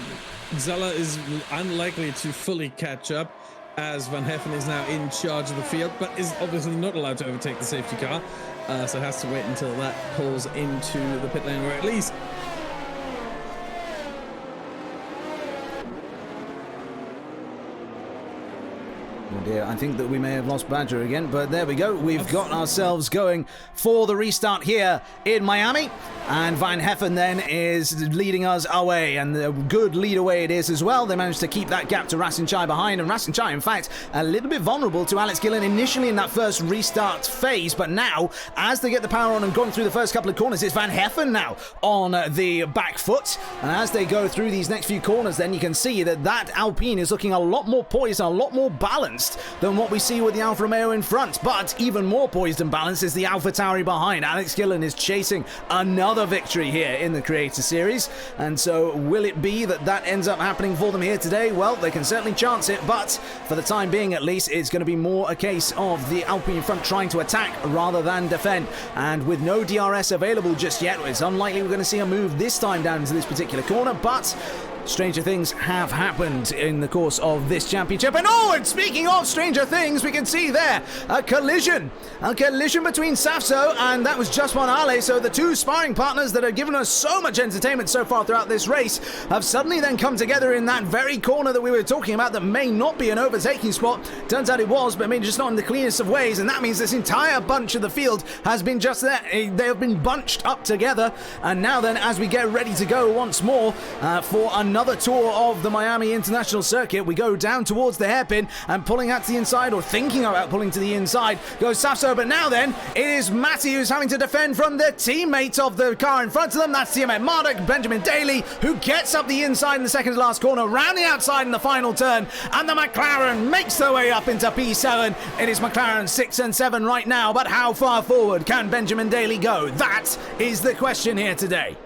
[SPEAKER 2] Zella is unlikely to fully catch up, as Van Heffen is now in charge of the field, but is obviously not allowed to overtake the safety car. So has to wait until that pulls into the pit lane, or at least
[SPEAKER 1] oh dear, I think that we may have lost Badger again, but there we go. We've got ourselves going for the restart here in Miami. And Van Heffen then is leading us away, and a good lead away it is as well. They managed to keep that gap to Rasinchai behind, and Rasinchai, in fact, a little bit vulnerable to Alex Gillen initially in that first restart phase, but now, as they get the power on and gone through the first couple of corners, it's Van Heffen now on the back foot, and as they go through these next few corners, then you can see that that Alpine is looking a lot more poised and a lot more balanced than what we see with the Alfa Romeo in front, but even more poised and balanced is the Alfa Tauri behind. Alex Gillen is chasing another victory here in the Creator Series, and so will it be that that ends up happening for them here today? Well, they can certainly chance it, but for the time being at least, it's going to be more a case of the Alpine in front trying to attack rather than defend, and with no DRS available just yet, it's unlikely we're going to see a move this time down into this particular corner, but stranger things have happened in the course of this championship. And speaking of stranger things, we can see there a collision between Safso and that was just one Ale. So the two sparring partners that have given us so much entertainment so far throughout this race have suddenly then come together in that very corner that we were talking about that may not be an overtaking spot. Turns out it was, but maybe just not in the cleanest of ways, and that means this entire bunch of the field has been just there. They have been bunched up together, and now then, as we get ready to go once more for another tour of the Miami International Circuit, we go down towards the hairpin and pulling out to the inside, or thinking about pulling to the inside, goes Safso, but now then, it is Matty who's having to defend from the teammate of the car in front of them. That's teammate Marduk, Benjamin Daly, who gets up the inside in the second to last corner, round the outside in the final turn, and the McLaren makes their way up into P7. It is McLaren 6 and 7 right now, but how far forward can Benjamin Daly go? That is the question here today.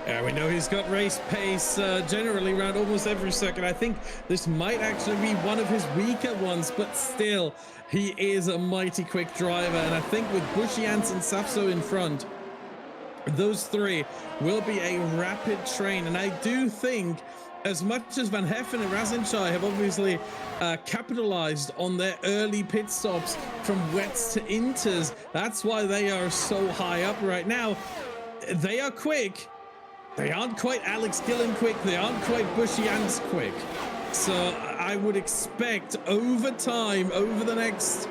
[SPEAKER 2] Yeah, we know he's got race pace generally around almost every circuit. I think this might actually be one of his weaker ones, but still, he is a mighty quick driver. And I think with Bushians and Safso in front, those three will be a rapid train. And I do think, as much as Van Heffen and Rasenchai have obviously capitalized on their early pit stops from wets to inters, that's why they are so high up right now. They are quick. They aren't quite Alex Gillen quick. They aren't quite Bushians quick. So I would expect over time, over the next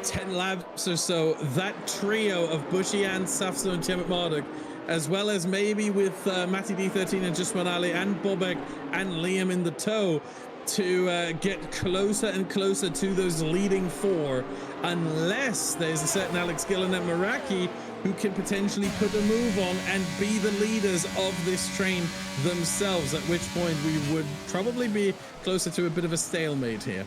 [SPEAKER 2] 10 laps or so, that trio of Bushians, Safso, and Tiamat Marduk, as well as maybe with Matty D13 and Jusman Ali and Bobek and Liam in the tow, to get closer and closer to those leading four, unless there's a certain Alex Gillen and Meraki who can potentially put a move on and be the leaders of this train themselves, at which point we would probably be closer to a bit of a stalemate here.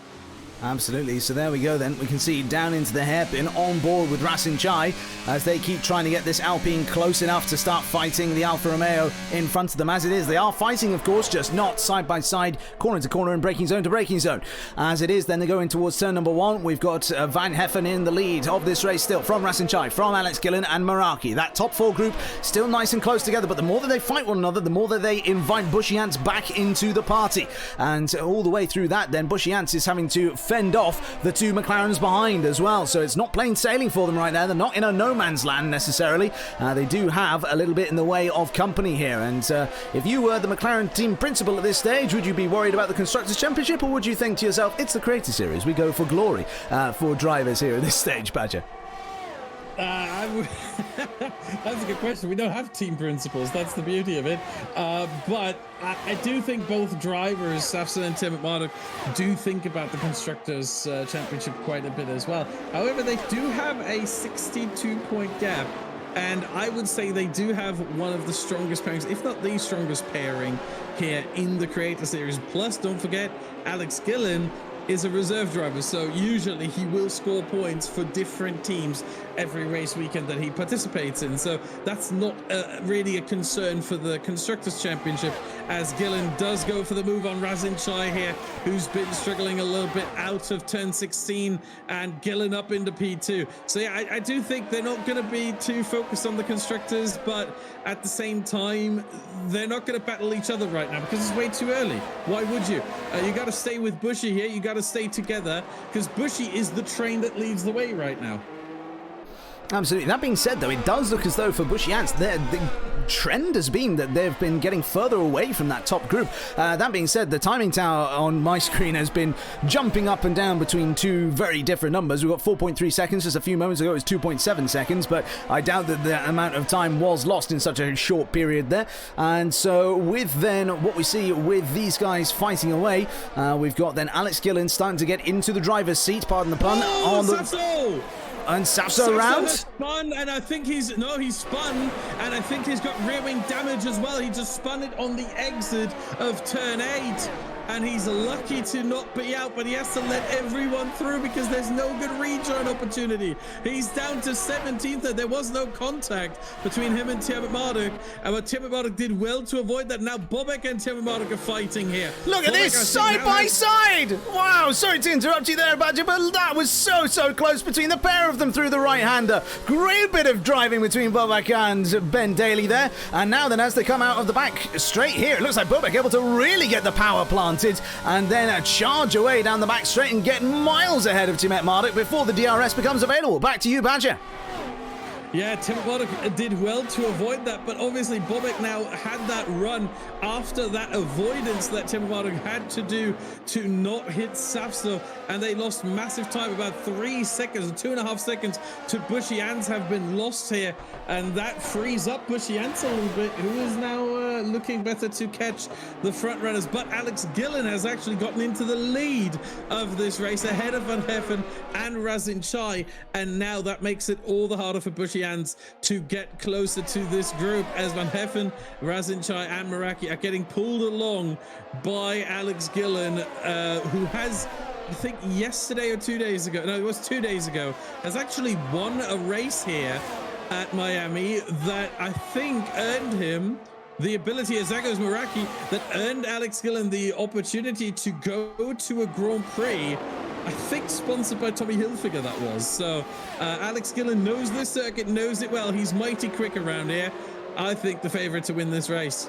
[SPEAKER 1] Absolutely. So there we go then. We can see down into the hairpin on board with Rasenchai as they keep trying to get this Alpine close enough to start fighting the Alfa Romeo in front of them. As it is, they are fighting, of course, just not side by side, corner to corner and braking zone to braking zone. As it is, then they're going towards turn number one. We've got Van Heffen in the lead of this race still, from Rasenchai, from Alex Gillen and Meraki. That top four group still nice and close together, but the more that they fight one another, the more that they invite Bushians back into the party. And all the way through that, then Bushians is having to fend off the two McLarens behind as well. So it's not plain sailing for them right now. They're not in a no man's land necessarily. They do have a little bit in the way of company here. And if you were the McLaren team principal at this stage, would you be worried about the Constructors' Championship, or would you think to yourself, it's the Creator Series, we go for glory for drivers here at this stage, Badger?
[SPEAKER 2] That's a good question. We don't have team principals. That's the beauty of it. But I do think both drivers, Safson and Tiamat Marduk, do think about the Constructors' Championship quite a bit as well. However, they do have a 62-point gap. And I would say they do have one of the strongest pairings, if not the strongest pairing here in the Creator Series. Plus, don't forget, Alex Gillen is a reserve driver, so usually he will score points for different teams every race weekend that he participates in. So that's not really a concern for the Constructors' Championship, as Gillen does go for the move on Rasenchai here, who's been struggling a little bit out of turn 16, and Gillen up into P2. So yeah, I do think they're not going to be too focused on the Constructors, but at the same time, they're not going to battle each other right now because it's way too early. Why would you? You got to stay with Bushy here. You got to stay together because Bushy is the train that leads the way right now.
[SPEAKER 1] Absolutely. That being said, though, it does look as though for Bushians, the trend has been that they've been getting further away from that top group. That being said, the timing tower on my screen has been jumping up and down between two very different numbers. We've got 4.3 seconds. Just a few moments ago, it was 2.7 seconds, but I doubt that the amount of time was lost in such a short period there. And so with then what we see with these guys fighting away, we've got then Alex Gillen starting to get into the driver's seat, pardon the pun. And Safso round.
[SPEAKER 2] Spun, and I think he's spun, and I think he's got rear wing damage as well. He just spun it on the exit of turn 8. and he's lucky to not be out, but he has to let everyone through because there's no good rejoin opportunity. He's down to 17th. There was no contact between him and Tiamat Marduk, but Tiamat Marduk did well to avoid that. Now Bobek and Tiamat Marduk are fighting here.
[SPEAKER 1] Look at this, side by side! Wow, sorry to interrupt you there, Badger, but that was so close between the pair of them through the right-hander. Great bit of driving between Bobek and Ben Daly there. And now then, as they come out of the back straight here, it looks like Bobek able to really get the power planted and then charge away down the back straight and get miles ahead of Tiamat Marduk before the DRS becomes available. Back to you, Badger.
[SPEAKER 2] Yeah, Tiamat Marduk did well to avoid that, but obviously Bobek now had that run after that avoidance that Tiamat Marduk had to do to not hit Safso, and they lost massive time, about 3 seconds, 2.5 seconds to Bushy Ants have been lost here, and that frees up Bushy Ants a little bit, who is now looking better to catch the front runners. But Alex Gillen has actually gotten into the lead of this race ahead of Van Heffen and Razin Chai, and now that makes it all the harder for Bushy Ants to get closer to this group as Van Heffen, Razin Chai and Meraki are getting pulled along by Alex Gillen, who has, I think yesterday or 2 days ago, no, it was 2 days ago, has actually won a race here at Miami that I think earned him the ability, as Zagos Meraki, that earned Alex Gillen the opportunity to go to a Grand Prix, I think sponsored by Tommy Hilfiger that was. So Alex Gillen knows this circuit, knows it well. He's mighty quick around here. I think the favorite to win this race.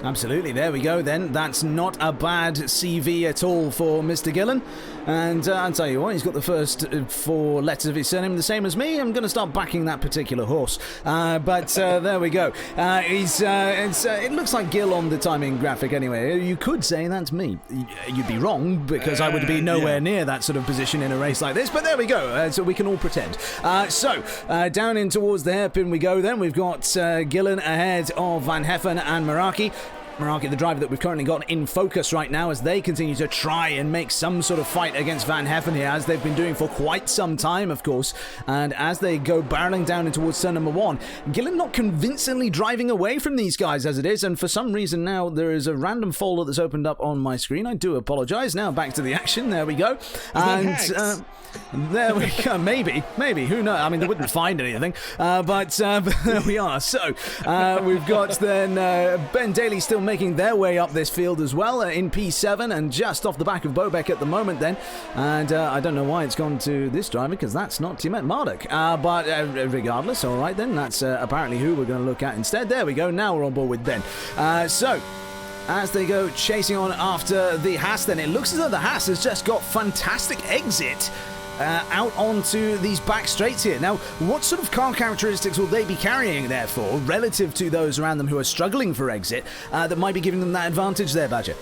[SPEAKER 1] Absolutely, there we go then. That's not a bad CV at all for Mr. Gillen. And I'll tell you what, he's got the first 4 letters of his surname the same as me. I'm going to start backing that particular horse. But there we go. It looks like Gil on the timing graphic anyway. You could say that's me. You'd be wrong, because I would be nowhere near that sort of position in a race like this. But there we go, so we can all pretend. Down in towards the hairpin we go then. We've got Gillen ahead of Van Heffen and Meraki. Meraki, the driver that we've currently got in focus right now, as they continue to try and make some sort of fight against Van Heffen here, as they've been doing for quite some time, of course. And as they go barreling down in towards turn number 1, Gillen not convincingly driving away from these guys as it is, and for some reason now there is a random folder that's opened up on my screen. I do apologise. Now back to the action. There we go. And there we go. Maybe. Who knows? I mean, they wouldn't find anything. But there we are. So we've got then Ben Daly still making their way up this field as well in P7 and just off the back of Bobek at the moment then. And I don't know why it's gone to this driver, because that's not Tiamat Marduk. But regardless, all right then, that's apparently who we're going to look at instead. There we go. Now we're on board with Ben. So as they go chasing on after the Haas, then it looks as though the Haas has just got fantastic exit out onto these back straights here. Now, what sort of car characteristics will they be carrying, therefore, relative to those around them who are struggling for exit, that might be giving them that advantage there, Badger?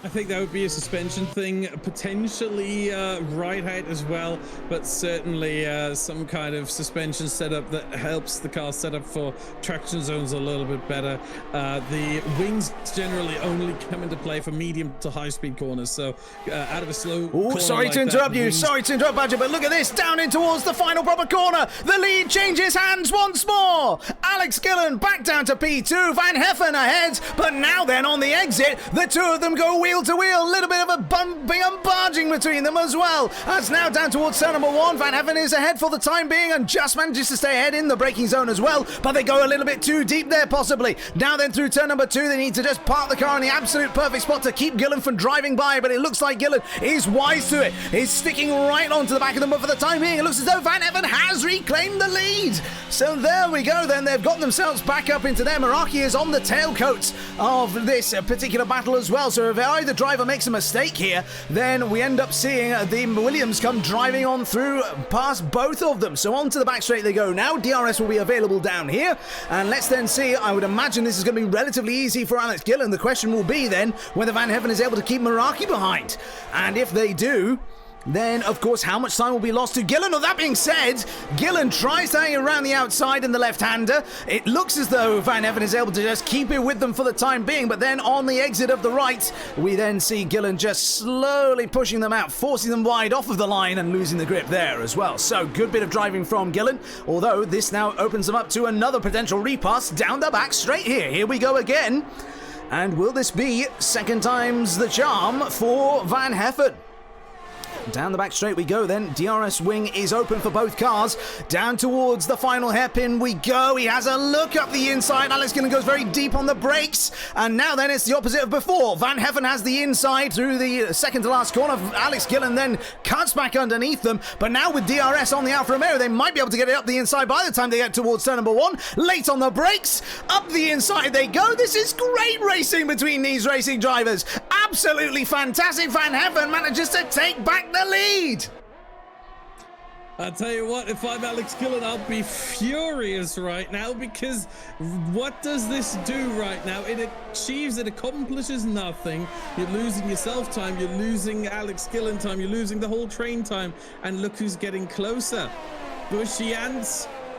[SPEAKER 2] I think that would be a suspension thing, potentially ride height as well, but certainly some kind of suspension setup that helps the car set up for traction zones a little bit better. The wings generally only come into play for medium to high speed corners, so out of a slow corner
[SPEAKER 1] sorry
[SPEAKER 2] like
[SPEAKER 1] to interrupt
[SPEAKER 2] that,
[SPEAKER 1] you, sorry to interrupt, Badger, but look at this, down in towards the final proper corner. The lead changes hands once more. Alex Gillen back down to P2, Van Heffen ahead, but now then on the exit, the two of them go wheel to wheel, a little bit of a bumping and barging between them as well. That's now down towards turn number 1. Van Heffen is ahead for the time being and just manages to stay ahead in the braking zone as well, but they go a little bit too deep there possibly. Now then through turn number 2, they need to just park the car in the absolute perfect spot to keep Gillen from driving by, but it looks like Gillen is wise to it. He's sticking right onto the back of them, but for the time being it looks as though Van Heffen has reclaimed the lead. So there we go then, they've got themselves back up into there. Meraki is on the tailcoats of this particular battle as well, so if either driver makes a mistake here, then we end up seeing the Williams come driving on through past both of them. So onto the back straight they go now. DRS will be available down here, and let's then see. I would imagine this is going to be relatively easy for Alex Gillen. The question will be then whether Van Heffen is able to keep Meraki behind, and if they do, then, of course, how much time will be lost to Gillen? Well, that being said, Gillen tries to hang around the outside in the left-hander. It looks as though Van Heffen is able to just keep it with them for the time being, but then on the exit of the right, we then see Gillen just slowly pushing them out, forcing them wide off of the line and losing the grip there as well. So, good bit of driving from Gillen, although this now opens them up to another potential repass down the back straight here. Here we go again. And will this be second time's the charm for Van Heffen? Down the back straight we go then. DRS wing is open for both cars. Down towards the final hairpin we go. He has a look up the inside. Alex Gillen goes very deep on the brakes. And now then it's the opposite of before. Van Heffen has the inside through the second to last corner. Alex Gillen then cuts back underneath them. But now with DRS on the Alfa Romeo, they might be able to get it up the inside by the time they get towards turn number 1. Late on the brakes. Up the inside they go. This is great racing between these racing drivers. Absolutely fantastic. Van Heffen manages to take back the lead.
[SPEAKER 2] I'll tell you what, if I'm Alex Gillen, I'll be furious right now, because what does this do right now? It accomplishes nothing. You're losing yourself time, you're losing Alex Gillen time, you're losing the whole train time, and look who's getting closer.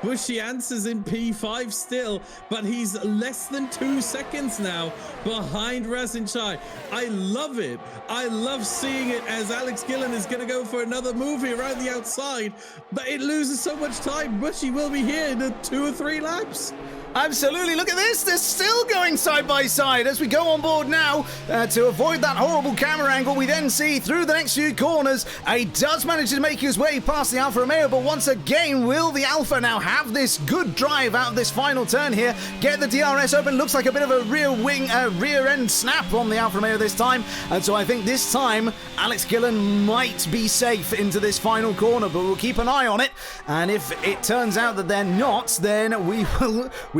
[SPEAKER 2] Bushy Ants is in P5 still, but he's less than 2 seconds now behind Rasinchai. I love it. I love seeing it, as Alex Gillen is going to go for another move here around the outside, but it loses so much time. Bushy will be here in 2 or 3 laps.
[SPEAKER 1] Absolutely, look at this, they're still going side by side as we go on board now. To avoid that horrible camera angle, we then see through the next few corners, he does manage to make his way past the Alfa Romeo, but once again, will the Alfa now have this good drive out of this final turn here, get the DRS open? Looks like a bit of a rear end snap on the Alfa Romeo this time, and so I think this time Alex Gillen might be safe into this final corner, but we'll keep an eye on it, and if it turns out that they're not, then we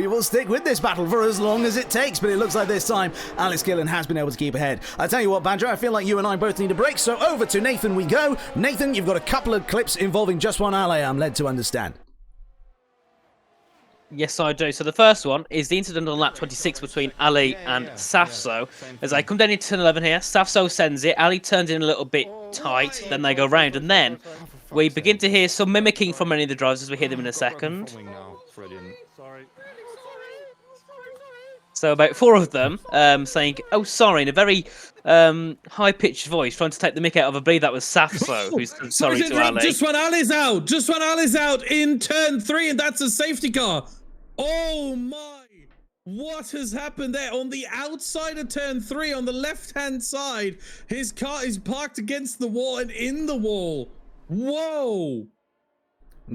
[SPEAKER 1] will stick with this battle for as long as it takes, but it looks like this time Alex Gillen has been able to keep ahead. I tell you what, Badger, I feel like you and I both need a break, so over to Nathan we go. Nathan, you've got a couple of clips involving just one ally, I'm led to understand.
[SPEAKER 3] Yes, I do. So the first one is the incident on lap 26 between Ali and Safso. As I come down into turn 11 here, Safso sends it, Ali turns in a little bit tight, then they go round, and then we begin to hear some mimicking from many of the drivers as we hear them in a second. So about 4 of them saying, "Oh, sorry," in a very high-pitched voice, trying to take the mick out of, I believe that was Safso, who's sorry to Ali.
[SPEAKER 2] Just when Ali's out in turn 3, and that's a safety car. Oh my! What has happened there? On the outside of turn 3, on the left-hand side, his car is parked against the wall and in the wall. Whoa!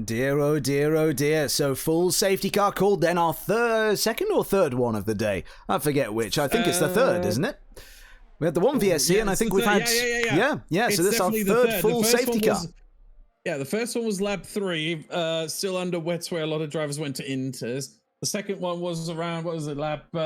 [SPEAKER 1] Dear, oh dear, oh dear. So full safety car called then, our second or third one of the day. I forget which. I think it's the third, isn't it? We had the one VSC, and I think we've had... Yeah. So this is our third full safety car.
[SPEAKER 2] Yeah, the first one was lap 3, still under wets where a lot of drivers went to inters. The second one was around, what was it, lap 20?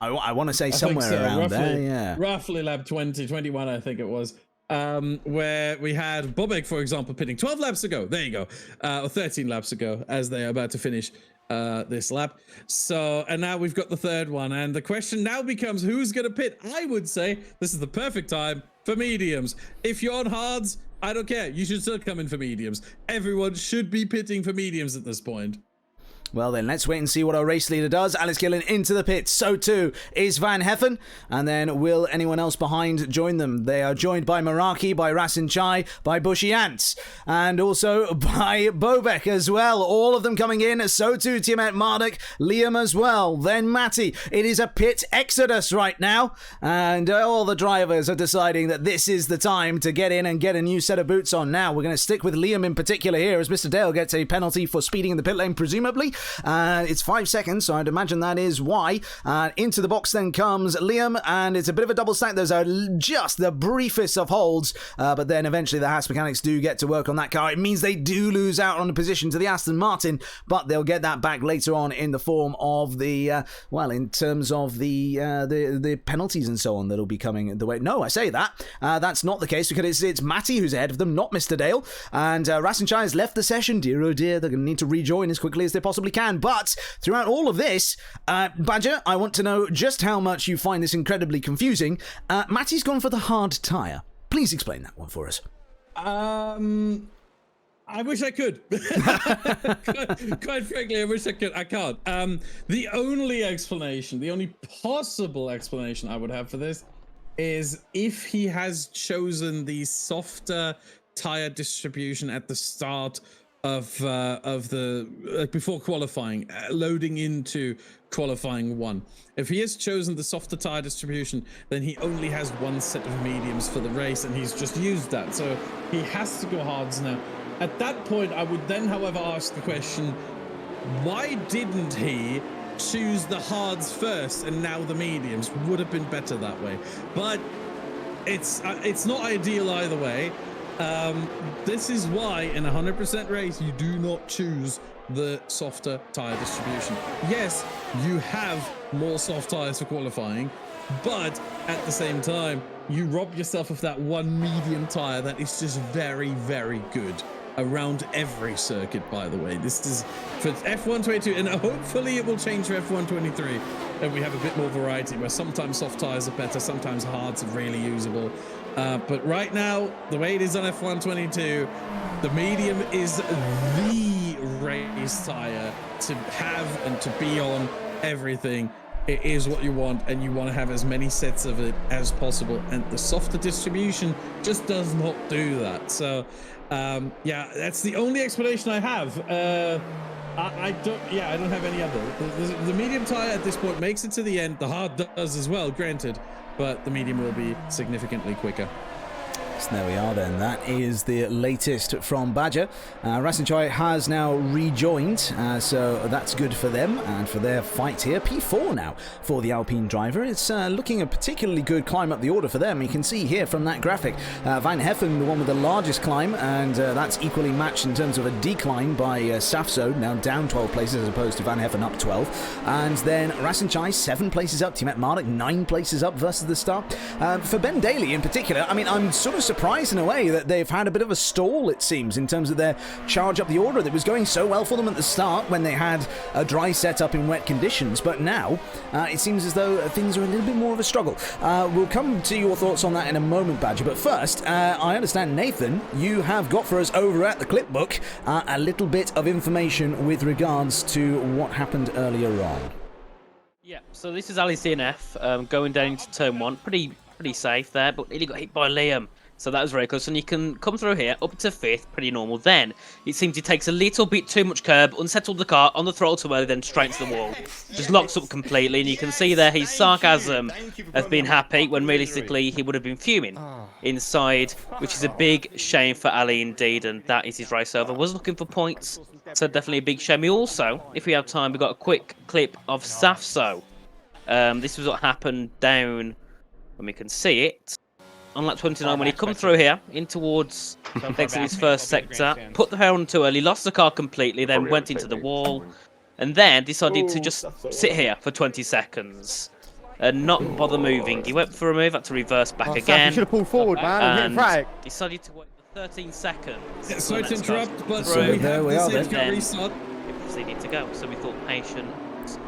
[SPEAKER 1] I want to say somewhere around there, yeah.
[SPEAKER 2] Roughly lap 20, 21, I think it was. Where we had Bobek, for example, pitting 12 laps ago. There you go. Or 13 laps ago, as they are about to finish this lap. So, and now we've got the third one. And the question now becomes, who's going to pit? I would say this is the perfect time for mediums. If you're on hards, I don't care. You should still come in for mediums. Everyone should be pitting for mediums at this point.
[SPEAKER 1] Well then, let's wait and see what our race leader does. Alex Gillen into the pits. So too is Van Heffen. And then will anyone else behind join them? They are joined by Meraki, by Rasinchai, by Bushy Ants, and also by Bobek as well. All of them coming in. So too Tiamat Marduk, Liam as well. Then Matty. It is a pit exodus right now. And all the drivers are deciding that this is the time to get in and get a new set of boots on. Now, we're going to stick with Liam in particular here, as Mr. Dale gets a penalty for speeding in the pit lane, presumably. It's 5 seconds, so I'd imagine that is why. Into the box then comes Liam, and it's a bit of a double stack. Those are just the briefest of holds, but then eventually the Haas mechanics do get to work on that car. It means they do lose out on the position to the Aston Martin, but they'll get that back later on in the form of the, in terms of the penalties and so on that'll be coming the way. No, I say that. That's not the case, because it's Matty who's ahead of them, not Mr. Dale, and Rasinchai has left the session. Dear oh dear, they're going to need to rejoin as quickly as they possibly can. But throughout all of this, Badger, I want to know just how much you find this incredibly confusing. Matty's gone for the hard tyre. Please explain that one for us.
[SPEAKER 2] I wish I could. quite frankly, I wish I could. I can't. The only possible explanation I would have for this is if he has chosen the softer tire distribution at the start of the before qualifying, loading into qualifying 1. If he has chosen the softer tire distribution, then he only has one set of mediums for the race, and he's just used that, so he has to go hards now. At that point, I would then, however, ask the question, why didn't he choose the hards first and now the mediums? Would have been better that way, but it's not ideal either way. This is why in a 100% race you do not choose the softer tire distribution. Yes, you have more soft tires for qualifying, but at the same time you rob yourself of that one medium tire that is just very, very good around every circuit. By the way, this is for F122, and hopefully it will change for F123, and we have a bit more variety where sometimes soft tires are better, sometimes hards are really usable. But right now, the way it is on F122, the medium is the race tire to have and to be on everything. It is what you want, and you want to have as many sets of it as possible, and the softer distribution just does not do that. So yeah, that's the only explanation I have. I don't have any other. The medium tire at this point makes it to the end. The hard does as well, granted, but the medium will be significantly quicker.
[SPEAKER 1] So there we are then. That is the latest from Badger. Rasenchai has now rejoined, so that's good for them and for their fight here. P4 now for the Alpine driver. It's looking a particularly good climb up the order for them. You can see here from that graphic, Van Heffen, the one with the largest climb, and that's equally matched in terms of a decline by Safso, now down 12 places as opposed to Van Heffen up 12. And then Rasenchai 7 places up, Timet Marduk 9 places up versus the start. For Ben Daly in particular, I mean, I'm sort of surprised in a way that they've had a bit of a stall, it seems, in terms of their charge up the order. That was going so well for them at the start when they had a dry setup in wet conditions, but now it seems as though things are a little bit more of a struggle. We'll come to your thoughts on that in a moment, Badger, but first, I understand, Nathan, you have got for us over at the Clipbook a little bit of information with regards to what happened earlier on.
[SPEAKER 3] Yeah, so this is Ali CNF going down into turn 1, pretty safe there, but nearly got hit by Liam. So that was very close, and you can come through here up to 5th, pretty normal. Then it seems he takes a little bit too much curb, unsettled the car on the throttle too early, then straight to the wall. Just locks up completely, and you can see there his sarcasm has been happy when realistically he would have been fuming inside, which is a big shame for Ali indeed, and that is his race over. Was looking for points, so definitely a big shame. We also, if we have time, we've got a quick clip of Safso. This was what happened down when we can see it. On lap 29, when he come through here, in towards exit his first sector, put the hair on too early, lost the car completely, then went into the wall, and then decided to just sit here for 20 seconds and not bother moving. He went for a move, had to reverse back again.
[SPEAKER 4] You should have pulled forward, man.
[SPEAKER 3] And decided to wait for 13 seconds.
[SPEAKER 2] Yeah, sorry to interrupt, but
[SPEAKER 1] so
[SPEAKER 2] we have the safety car
[SPEAKER 3] then
[SPEAKER 2] restart.
[SPEAKER 3] it proceeded to go, so we thought patient was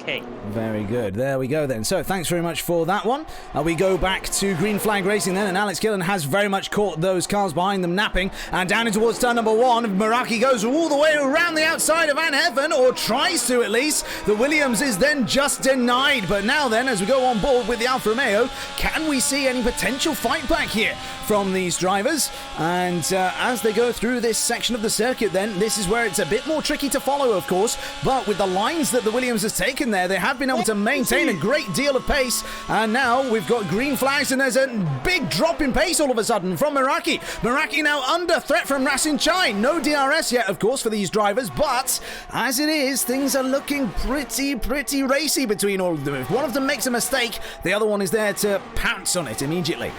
[SPEAKER 3] king.
[SPEAKER 1] Very good. There we go then. So thanks very much for that one. We go back to green flag racing then, and Alex Gillen has very much caught those cars behind them napping, and down in towards turn number 1. Meraki goes all the way around the outside of Van Heffen, or tries to at least. The Williams is then just denied, but now then, as we go on board with the Alfa Romeo, can we see any potential fight back here from these drivers? And as they go through this section of the circuit then, this is where it's a bit more tricky to follow, of course, but with the lines that the Williams has taken there, they have been able to maintain a great deal of pace, and now we've got green flags, and there's a big drop in pace all of a sudden from Meraki. Meraki now under threat from Rasenchai. No DRS yet, of course, for these drivers, but as it is, things are looking pretty racy between all of them. If one of them makes a mistake, the other one is there to pounce on it immediately.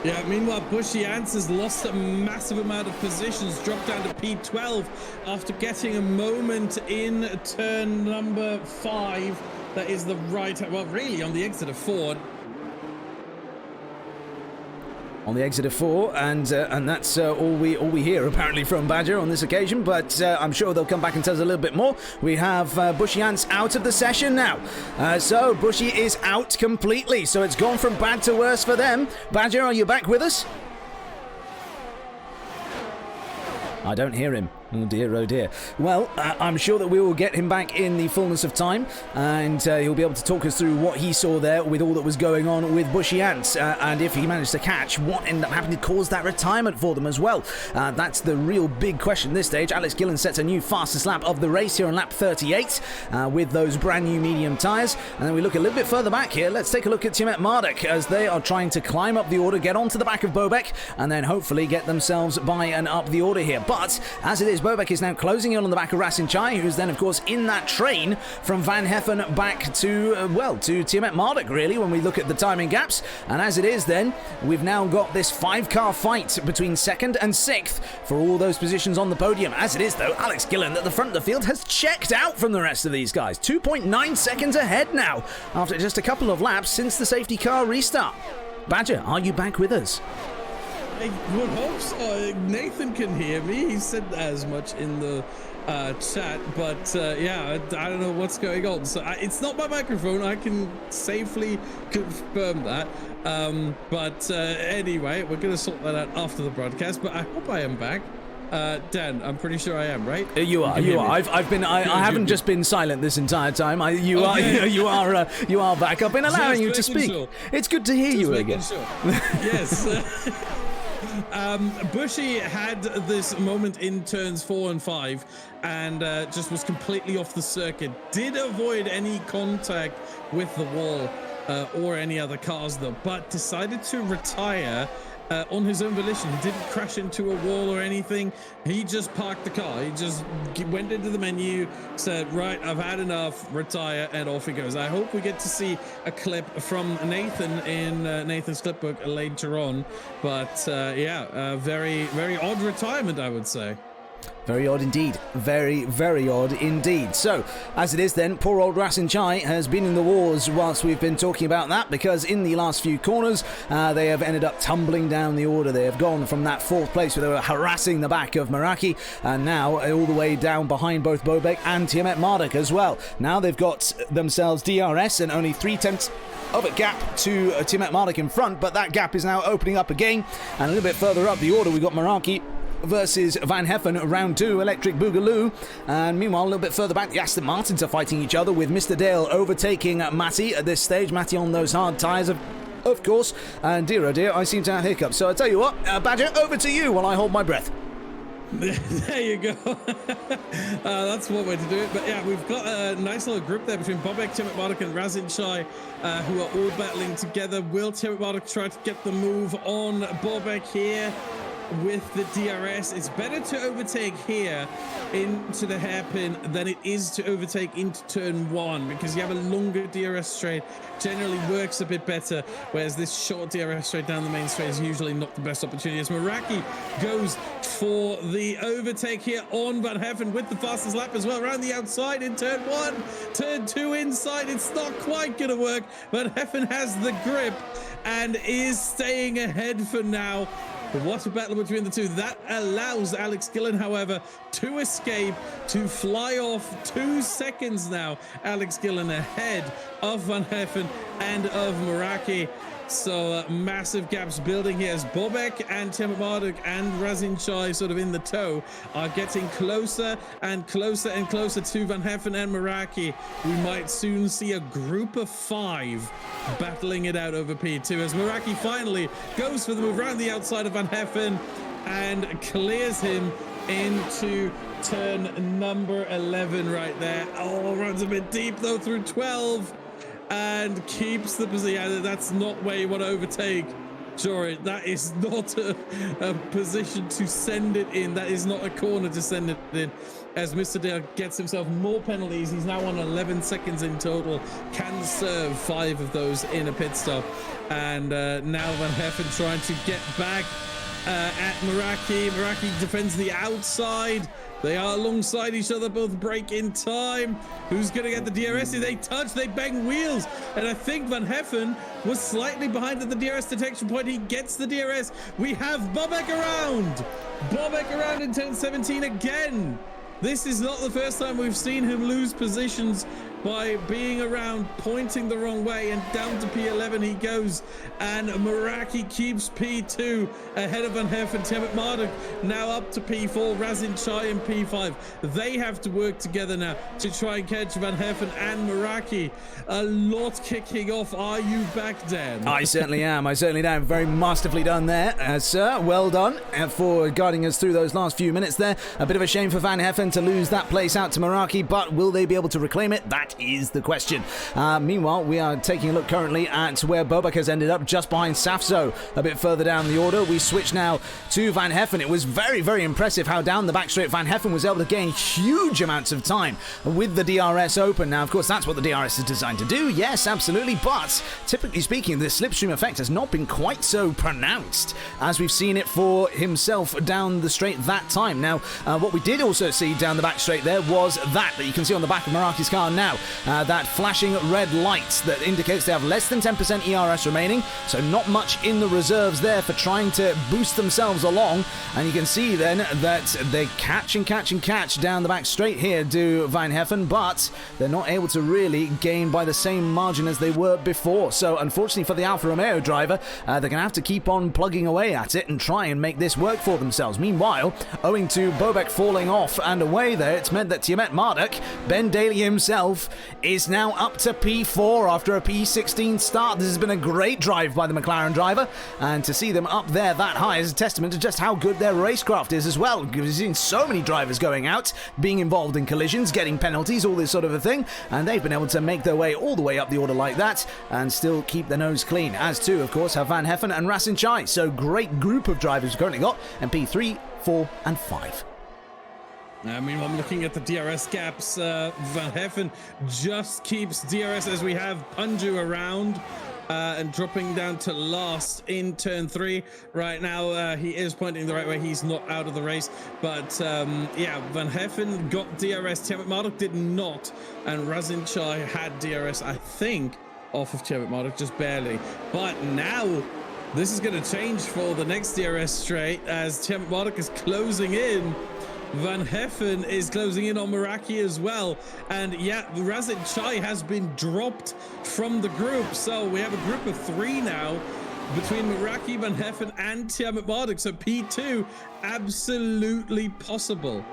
[SPEAKER 2] Yeah, meanwhile, Bushy Ants has lost a massive amount of positions, dropped down to P12 after getting a moment in turn number 5. That is the right, well, really on the exit of 4.
[SPEAKER 1] On the exit of 4, and that's all we hear apparently from Badger on this occasion, but I'm sure they'll come back and tell us a little bit more. We have Bushy Ants out of the session now, so Bushy is out completely, so it's gone from bad to worse for them. Badger, are you back with us? I don't hear him. Oh dear, oh dear. Well, I'm sure that we will get him back in the fullness of time, and he'll be able to talk us through what he saw there with all that was going on with Bushy Ants, and if he managed to catch what ended up happening to cause that retirement for them as well. That's the real big question this stage. Alex Gillen sets a new fastest lap of the race here on lap 38 with those brand new medium tyres. And then we look a little bit further back here. Let's take a look at Tiamat Marduk as they are trying to climb up the order, get onto the back of Bobek, and then hopefully get themselves by and up the order here. But as it is, Bobek is now closing in on the back of Rasin Chai, who's then, of course, in that train from Van Heffen back to, to Tiamat Marduk, really, when we look at the timing gaps. And as it is, then, we've now got this 5-car fight between 2nd and 6th for all those positions on the podium. As it is, though, Alex Gillen at the front of the field has checked out from the rest of these guys. 2.9 seconds ahead now, after just a couple of laps since the safety car restart. Badger, are you back with us?
[SPEAKER 2] I would hope so. Nathan can hear me. He said as much in the chat, but yeah, I don't know what's going on. So it's not my microphone. I can safely confirm that. But anyway, we're going to sort that out after the broadcast. But I hope I am back. Dan, I'm pretty sure I am, right?
[SPEAKER 1] You are. I haven't just been silent this entire time. You are back. I've been allowing you to speak.
[SPEAKER 2] Sure.
[SPEAKER 1] It's good to hear you again.
[SPEAKER 2] Sure. Yes. Bushy had this moment in turns 4 and 5 and just was completely off the circuit. Did avoid any contact with the wall or any other cars though, but decided to retire on his own volition. He didn't crash into a wall or anything. He just parked the car. He just went into the menu, said, right, I've had enough, retire, and off he goes. I hope we get to see a clip from Nathan in Nathan's clipbook later on. But yeah, very, very odd retirement, I would say.
[SPEAKER 1] Very odd indeed. Very, very odd indeed. So, as it is then, poor old Rasin Chai has been in the wars whilst we've been talking about that, because in the last few corners, they have ended up tumbling down the order. They have gone from that 4th place where they were harassing the back of Meraki, and now all the way down behind both Bobek and Tiamat Marduk as well. Now they've got themselves DRS and only 3/10 of a gap to Tiamat Marduk in front, but that gap is now opening up again, and a little bit further up the order, we've got Meraki versus Van Heffen, round 2, Electric Boogaloo. And meanwhile, a little bit further back, the Aston Martins are fighting each other, with Mr. Dale overtaking Matty at this stage. Matty on those hard tyres, of course. And dear oh dear, I seem to have hiccups. So I tell you what, Badger, over to you while I hold my breath.
[SPEAKER 2] There you go. That's one way to do it. But yeah, we've got a nice little group there between Bobek, Tiamat Marduk and Rasin Chai, who are all battling together. Will Tiamat Marduk try to get the move on Bobek here with the DRS? It's better to overtake here into the hairpin than it is to overtake into turn 1, because you have a longer DRS straight, generally works a bit better, whereas this short DRS straight down the main straight is usually not the best opportunity. As Meraki goes for the overtake here on Van Heffen with the fastest lap as well, around the outside in turn 1, turn 2 inside. It's not quite gonna work. Van Heffen has the grip and is staying ahead for now. What a battle between the two. That allows Alex Gillen, however, to escape, to fly off 2 seconds now. Alex Gillen ahead of Van Heffen and of Meraki. So massive gaps building here as Bobek and Tiamat Marduk and Rasin Chai sort of in the tow are getting closer and closer and closer to Van Heffen and Meraki. We might soon see a group of 5 battling it out over P2 as Meraki finally goes for the move around the outside of Van Heffen and clears him into turn number 11 right there. Oh, runs a bit deep though through 12. And keeps the position. Yeah, that's not where you want to overtake. Sure, that is not a position to send it in. That is not a corner to send it in. As Mr. Dale gets himself more penalties. He's now on 11 seconds in total. Can serve 5 of those in a pit stop. And now Van Heffen trying to get back at Meraki. Meraki defends the outside. They are alongside each other, both break in time. Who's going to get the DRS? They touch, they bang wheels. And I think Van Heffen was slightly behind at the DRS detection point. He gets the DRS. We have Bobek around. Bobek around in turn 17 again. This is not the first time we've seen him lose positions by being around, pointing the wrong way, and down to P11 he goes. And Meraki keeps P2 ahead of Van Herfen. Tiamat Marduk now up to P4. Razin Chai and P5. They have to work together now to try and catch Van Herfen and Meraki. A lot kicking off. Are you back, Dan?
[SPEAKER 1] I certainly am. I certainly am. Very masterfully done there, sir. Well done for guiding us through those last few minutes there. A bit of a shame for Van Herfen to lose that place out to Meraki, but will they be able to reclaim it? That is the question. Meanwhile, we are taking a look currently at where Bobak has ended up, just behind Safzo. A bit further down the order, we switch now to Van Herfen. It was very, very impressive how down the back straight Van Herfen was able to gain huge amounts of time with the DRS open. Now, of course, that's what the DRS is designed to do. Yes, absolutely. But typically speaking, the slipstream effect has not been quite so pronounced as we've seen it for himself down the straight that time. Now, what we did also see down the back straight there was that you can see on the back of Meraki's car now, that flashing red light that indicates they have less than 10% ERS remaining, so not much in the reserves there for trying to boost themselves along. And you can see then that they catch down the back straight here to Van Herfen, but they're not able to really gain by the same margin as they were before. So unfortunately for the Alfa Romeo driver, they're going to have to keep on plugging away at it and try and make this work for themselves. Meanwhile, owing to Bobek falling off and away there, it's meant that Tiamat Marduk, Ben Daly himself, is now up to P4 after a P16 start. This has been a great drive by the McLaren driver, and to see them up there that high is a testament to just how good their racecraft is as well. We've seen so many drivers going out, being involved in collisions, getting penalties, all this sort of a thing, and they've been able to make their way all the way up the order like that and still keep their nose clean. As too, of course, have Van Herfen and Rasin Chai. So great group of drivers we've currently got, and P3, 4 and 5.
[SPEAKER 2] I mean, I'm looking at the DRS gaps. Van Herfen just keeps DRS as we have Punju around and dropping down to last in turn 3. Right now, he is pointing the right way. He's not out of the race. But yeah, Van Herfen got DRS. Tiamat Marduk did not. And Razin Chai had DRS, I think, off of Tiamat Marduk, just barely. But now, this is going to change for the next DRS straight as Tiamat Marduk is closing in. Van Herfen is closing in on Meraki as well. And yeah, Razin Chai has been dropped from the group. So we have a group of 3 now between Meraki, Van Herfen, and Tiamat Marduk. So P2, absolutely possible.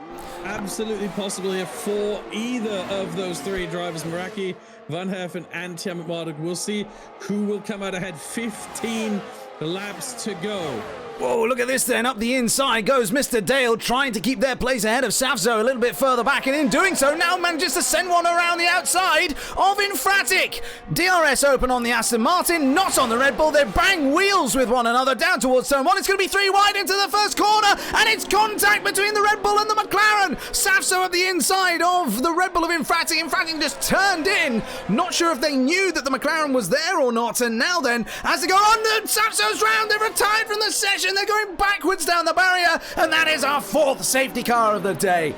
[SPEAKER 2] Absolutely possible here for either of those 3 drivers, Meraki, Van Herfen, and Tiamat Marduk. We'll see who will come out ahead. 15 laps to go.
[SPEAKER 1] Whoa, look at this then. Up the inside goes Mr. Dale, trying to keep their place ahead of Safzo a little bit further back, and in doing so now manages to send one around the outside of Infratic. DRS open on the Aston Martin, not on the Red Bull. They bang wheels with one another down towards turn 1. It's going to be 3 wide into the first corner, and it's contact between the Red Bull and the McLaren. Safzo at the inside of the Red Bull of Infratic. Infratic just turned in. Not sure if they knew that the McLaren was there or not, and now then, as they go on, Safzo's round. They've retired from the session. They're going backwards down the barrier, and that is our 4th safety car of the day.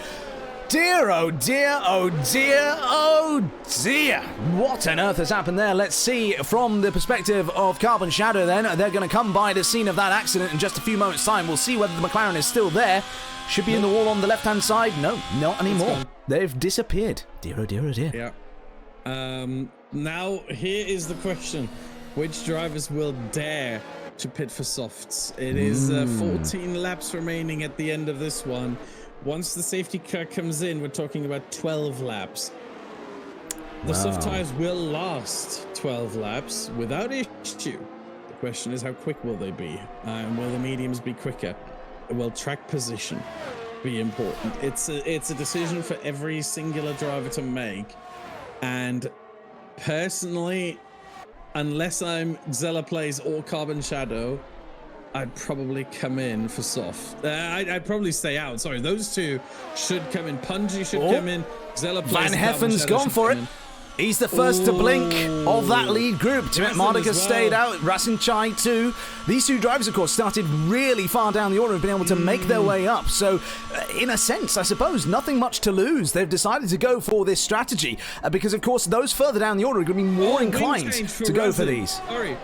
[SPEAKER 1] Dear, oh dear, oh dear, oh dear. What on earth has happened there? Let's see from the perspective of Carbon Shadow then. They're going to come by the scene of that accident in just a few moments' time. We'll see whether the McLaren is still there. Should be in the wall on the left-hand side. No, not anymore. They've disappeared. Dear, oh dear, oh dear.
[SPEAKER 2] Yeah. Now, here is the question. Which drivers will dare to pit for softs? It is 14 laps remaining at the end of this one. Once the safety car comes in, we're talking about 12 laps. The soft tires will last 12 laps without issue. The question is, how quick will they be? And will the mediums be quicker? Will track position be important? It's a decision for every singular driver to make. And personally, unless I'm Xella Plays or Carbon Shadow, I'd probably come in for soft. I'd probably stay out. Sorry, those 2 should come in. Punji should come in. Xella Plays.
[SPEAKER 1] Van Heffen's gone for it. He's the first to blink of that lead group. Tiamat Marduk has stayed out. Rasin Chai too. These 2 drivers, of course, started really far down the order and have been able to make their way up. So, in a sense, I suppose, nothing much to lose. They've decided to go for this strategy because, of course, those further down the order are going to be more inclined to go for these.
[SPEAKER 2] Sorry,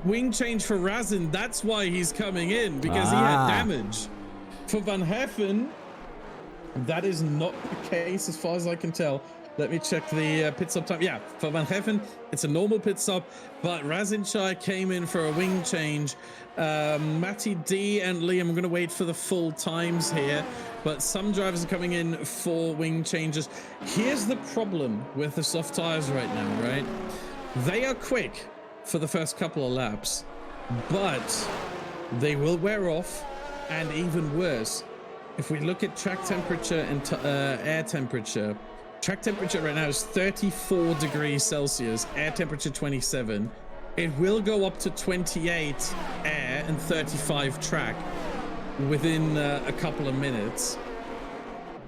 [SPEAKER 2] wing change for Razin. That's why he's coming in, because he had damage. For Van Herfen, that is not the case as far as I can tell. Let me check the pit stop time. Yeah, for Van Heffen, it's a normal pit stop, but Razinchai came in for a wing change. Matty D and Liam, I'm going to wait for the full times here, but some drivers are coming in for wing changes. Here's the problem with the soft tires right now, right? They are quick for the first couple of laps, but they will wear off, and even worse, if we look at track temperature and air temperature, track temperature right now is 34 degrees Celsius, air temperature 27. It will go up to 28 air and 35 track within a couple of minutes.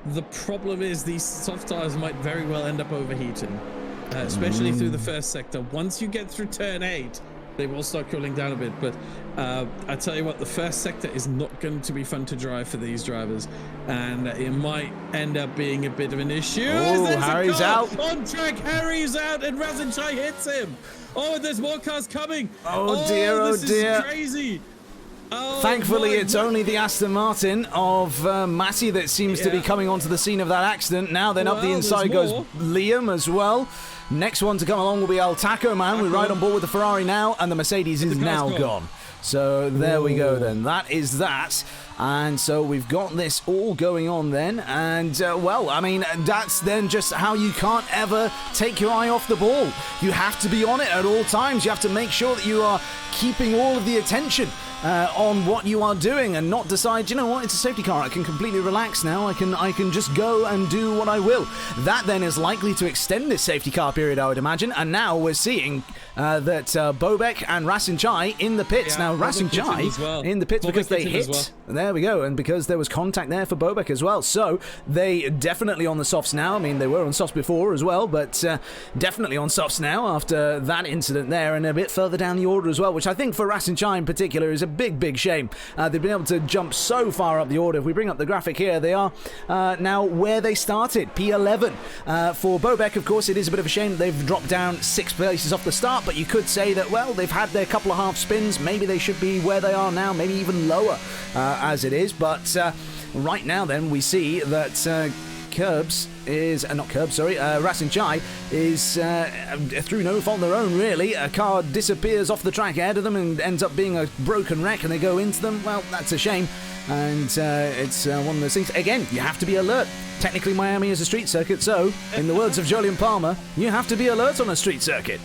[SPEAKER 2] The problem is these soft tires might very well end up overheating, especially through the first sector. Once you get through turn 8, they will start cooling down a bit, but I tell you what, the first sector is not going to be fun to drive for these drivers, and it might end up being a bit of an issue.
[SPEAKER 1] Oh, Harry's out.
[SPEAKER 2] On track, Harry's out, and Razinchai hits him. Oh, there's more cars coming.
[SPEAKER 1] Oh dear, oh
[SPEAKER 2] this
[SPEAKER 1] dear.
[SPEAKER 2] is crazy. Oh,
[SPEAKER 1] Thankfully, it's only the Aston Martin of Matty that seems to be coming onto the scene of that accident. Now then, up the inside goes Liam as well. Next one to come along will be El Taco Man. We're right on board with the Ferrari now, and the Mercedes is now gone. So there we go then. That is that. And so we've got this all going on then. And, well, I mean, that's then just how you can't ever take your eye off the ball. You have to be on it at all times. You have to make sure that you are keeping all of the attention on what you are doing, and not decide, you know what, it's a safety car, I can completely relax now, I can just go and do what I will. That then is likely to extend this safety car period, I would imagine, and now we're seeing that Bobek and Rasinchai in the pits. Now Rasinchai in the pits because they hit. There we go, and because there was contact there for Bobek as well. So they definitely on the softs now. I mean, they were on softs before as well, but definitely on softs now after that incident there, and a bit further down the order as well, which I think for Rasinchai in particular is a big shame. They've been able to jump so far up the order. If we bring up the graphic here, they are now where they started, P11. For Bobek, of course, it is a bit of a shame that they've dropped down 6 places off the start, but you could say that, well, they've had their couple of half spins. Maybe they should be where they are now, maybe even lower as it is. But right now, then, we see that Rasinchai is through no fault of their own, really. A car disappears off the track ahead of them and ends up being a broken wreck, and they go into them. Well, that's a shame. And it's one of those things. Again, you have to be alert. Technically, Miami is a street circuit, so, in the words of Jolyon Palmer, you have to be alert on a street circuit.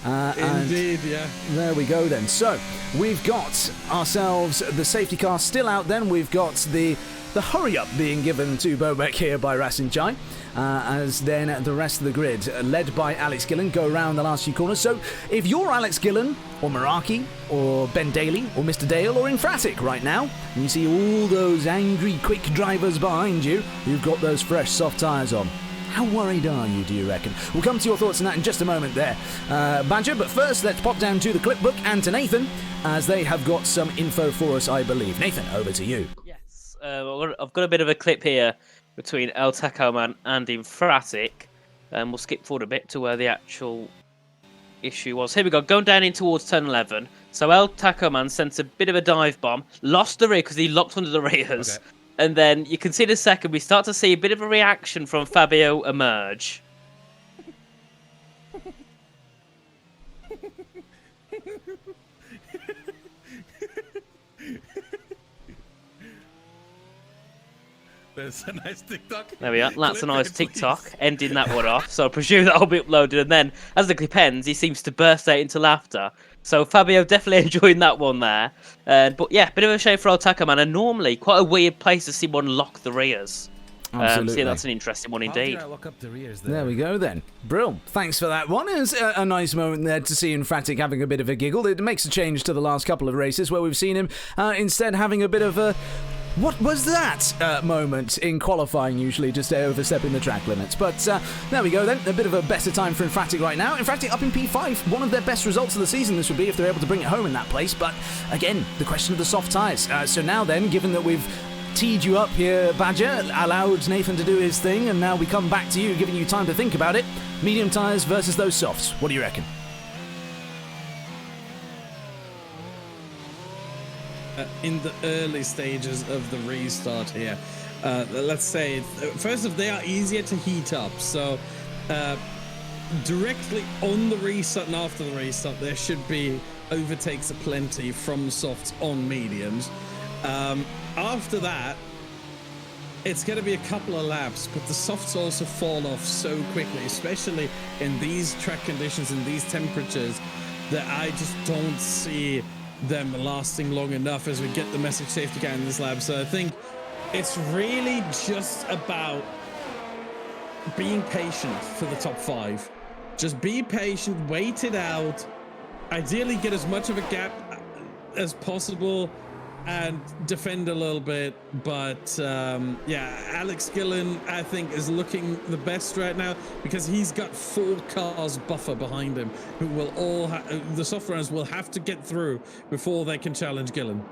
[SPEAKER 2] Indeed, yeah.
[SPEAKER 1] There we go, then. So, we've got ourselves the safety car still out, then. We've got the hurry-up being given to Bobek here by Rasinchai, as then the rest of the grid, led by Alex Gillen, go around the last few corners. So if you're Alex Gillen, or Meraki, or Ben Daly, or Mr. Dale, or Infratic right now, and you see all those angry, quick drivers behind you, you've got those fresh, soft tyres on. How worried are you, do you reckon? We'll come to your thoughts on that in just a moment there, Badger. But first, let's pop down to the clip book and to Nathan, as they have got some info for us, I believe. Nathan, over to you.
[SPEAKER 3] I've got a bit of a clip here between El Taco Man and Infratic, and we'll skip forward a bit to where the actual issue was. Here we go, going down in towards turn 11. So El Taco Man sent a bit of a dive bomb, lost the rear because he locked under the rears, and then you can see in a second we start to see a bit of a reaction from Fabio emerge.
[SPEAKER 5] There's a nice TikTok.
[SPEAKER 3] There we are. That's a nice TikTok, ending that one off. So I presume that'll be uploaded. And then, as the clip ends, he seems to burst out into laughter. So Fabio definitely enjoying that one there. But yeah, bit of a shame for El Taco Man. And normally, quite a weird place to see one lock the rears.
[SPEAKER 1] Absolutely.
[SPEAKER 3] So yeah, that's an interesting one indeed.
[SPEAKER 1] There we go then. Brill. Thanks for that one. It was a nice moment there to see Infratic having a bit of a giggle. It makes a change to the last couple of races where we've seen him instead having a bit of a... What was that moment in qualifying, usually just overstepping the track limits? But there we go then, a bit of a better time for Infratic right now. Infratic up in P5, one of their best results of the season this would be if they're able to bring it home in that place. But again, the question of the soft tyres. So now then, given that we've teed you up here, Badger, allowed Nathan to do his thing, and now we come back to you, giving you time to think about it. Medium tyres versus those softs. What do you reckon?
[SPEAKER 2] In the early stages of the restart here, let's say first off, they are easier to heat up, so directly on the restart and after the restart, there should be overtakes aplenty from softs on mediums. After that, it's going to be a couple of laps, but the softs also fall off so quickly, especially in these track conditions and these temperatures, that I just don't see them lasting long enough as we get the message safety car in this lap. So I think it's really just about being patient for the top 5. Just be patient, wait it out, ideally get as much of a gap as possible and defend a little bit. But yeah, Alex Gillen, I think, is looking the best right now because he's got 4 cars buffer behind him who will all the soft runners will have to get through before they can challenge Gillen.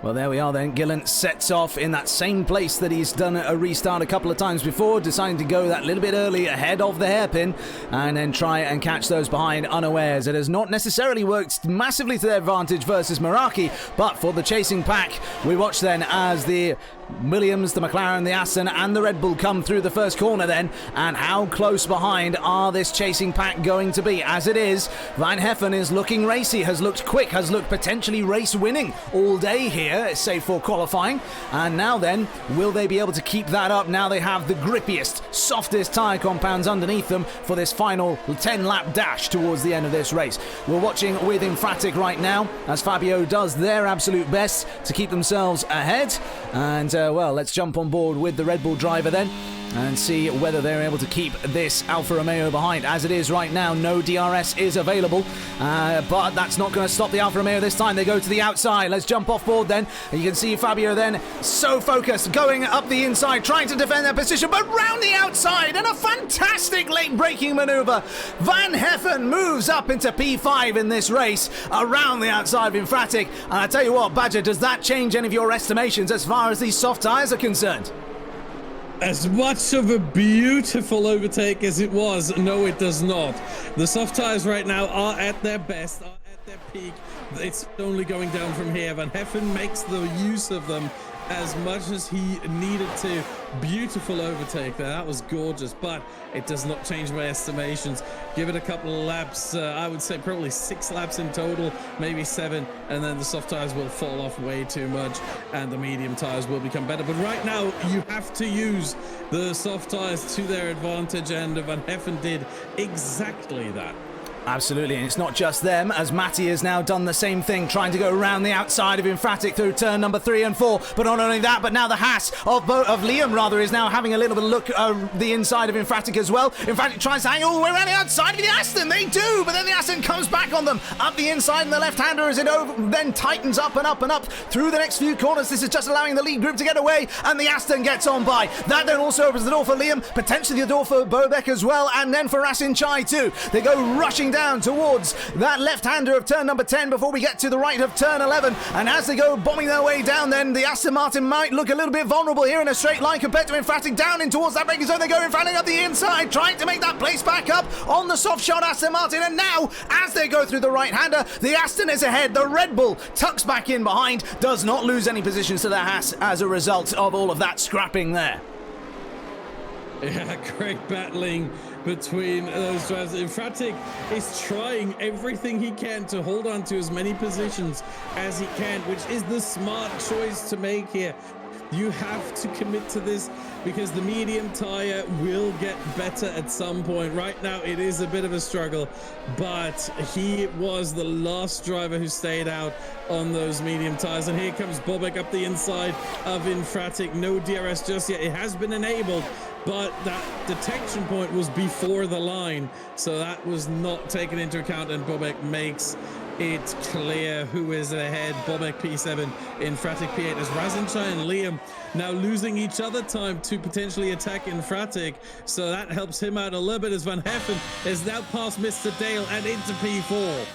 [SPEAKER 1] Well, there we are then. Gillen sets off in that same place that he's done a restart a couple of times before, deciding to go that little bit early ahead of the hairpin and then try and catch those behind unawares. It has not necessarily worked massively to their advantage versus Meraki, but for the chasing pack, we watch then as the Williams, the McLaren, the Aston and the Red Bull come through the first corner then, and how close behind are this chasing pack going to be? As it is, Van Heffen is looking racy, has looked quick, has looked potentially race winning all day here, save for qualifying, and now then, will they be able to keep that up now they have the grippiest, softest tyre compounds underneath them for this final 10-lap dash towards the end of this race? We're watching with Infratic right now as Fabio does their absolute best to keep themselves ahead, and well, let's jump on board with the Red Bull driver then and see whether they're able to keep this Alfa Romeo behind. As it is right now, no DRS is available, but that's not going to stop the Alfa Romeo this time. They go to the outside. Let's jump off board then. You can see Fabio then so focused, going up the inside, trying to defend their position, but round the outside, and a fantastic late braking maneuver. Van Heffen moves up into P5 in this race around the outside of Infratic. And I tell you what, Badger, does that change any of your estimations as far as these soft tyres are concerned?
[SPEAKER 2] As much of a beautiful overtake as it was, no, it does not. The soft tyres right now are at their best, are at their peak. It's only going down from here. Van Heffen makes the use of them as much as he needed to. Beautiful overtake there. That was gorgeous, but it does not change my estimations. Give it a couple of laps. I would say probably 6 laps in total, maybe 7, and then the soft tires will fall off way too much and the medium tires will become better. But right now you have to use the soft tires to their advantage, and Van Heffen did exactly that.
[SPEAKER 1] Absolutely, and it's not just them, as Matty has now done the same thing, trying to go around the outside of Infratic through turn number 3 and 4. But not only that, but now the Haas of Liam rather is now having a little bit of look the inside of Infratic as well. Infratic tries to hang all the way around the outside of the Aston. They do, but then the Aston comes back on them up the inside, and the left-hander as it then tightens up and up and up through the next few corners. This is just allowing the lead group to get away, and the Aston gets on by. That then also opens the door for Liam, potentially the door for Bobek as well, and then for Rasin Chai too. They go rushing down towards that left-hander of turn number 10 before we get to the right of turn 11, and as they go bombing their way down, then the Aston Martin might look a little bit vulnerable here in a straight line compared to Infratic. Down in towards that braking zone they go, Infratic up the inside, trying to make that place back up on the soft shot Aston Martin, and now as they go through the right-hander, the Aston is ahead. The Red Bull tucks back in behind, does not lose any positions to the Haas as a result of all of that scrapping there.
[SPEAKER 2] Yeah, great battling between those drivers. Infratic is trying everything he can to hold on to as many positions as he can, which is the smart choice to make here. You have to commit to this because the medium tire will get better at some point. Right now it is a bit of a struggle, but he was the last driver who stayed out on those medium tires. And here comes Bobek up the inside of Infratic. No DRS just yet. It has been enabled, but that detection point was before the line, so that was not taken into account, and Bobek makes it clear who is ahead. Bobek P7, Infratic P8, as Razinchai and Liam now losing each other time to potentially attack Infratic, so that helps him out a little bit as Van Heffen is now past Mr. Dale and into P4.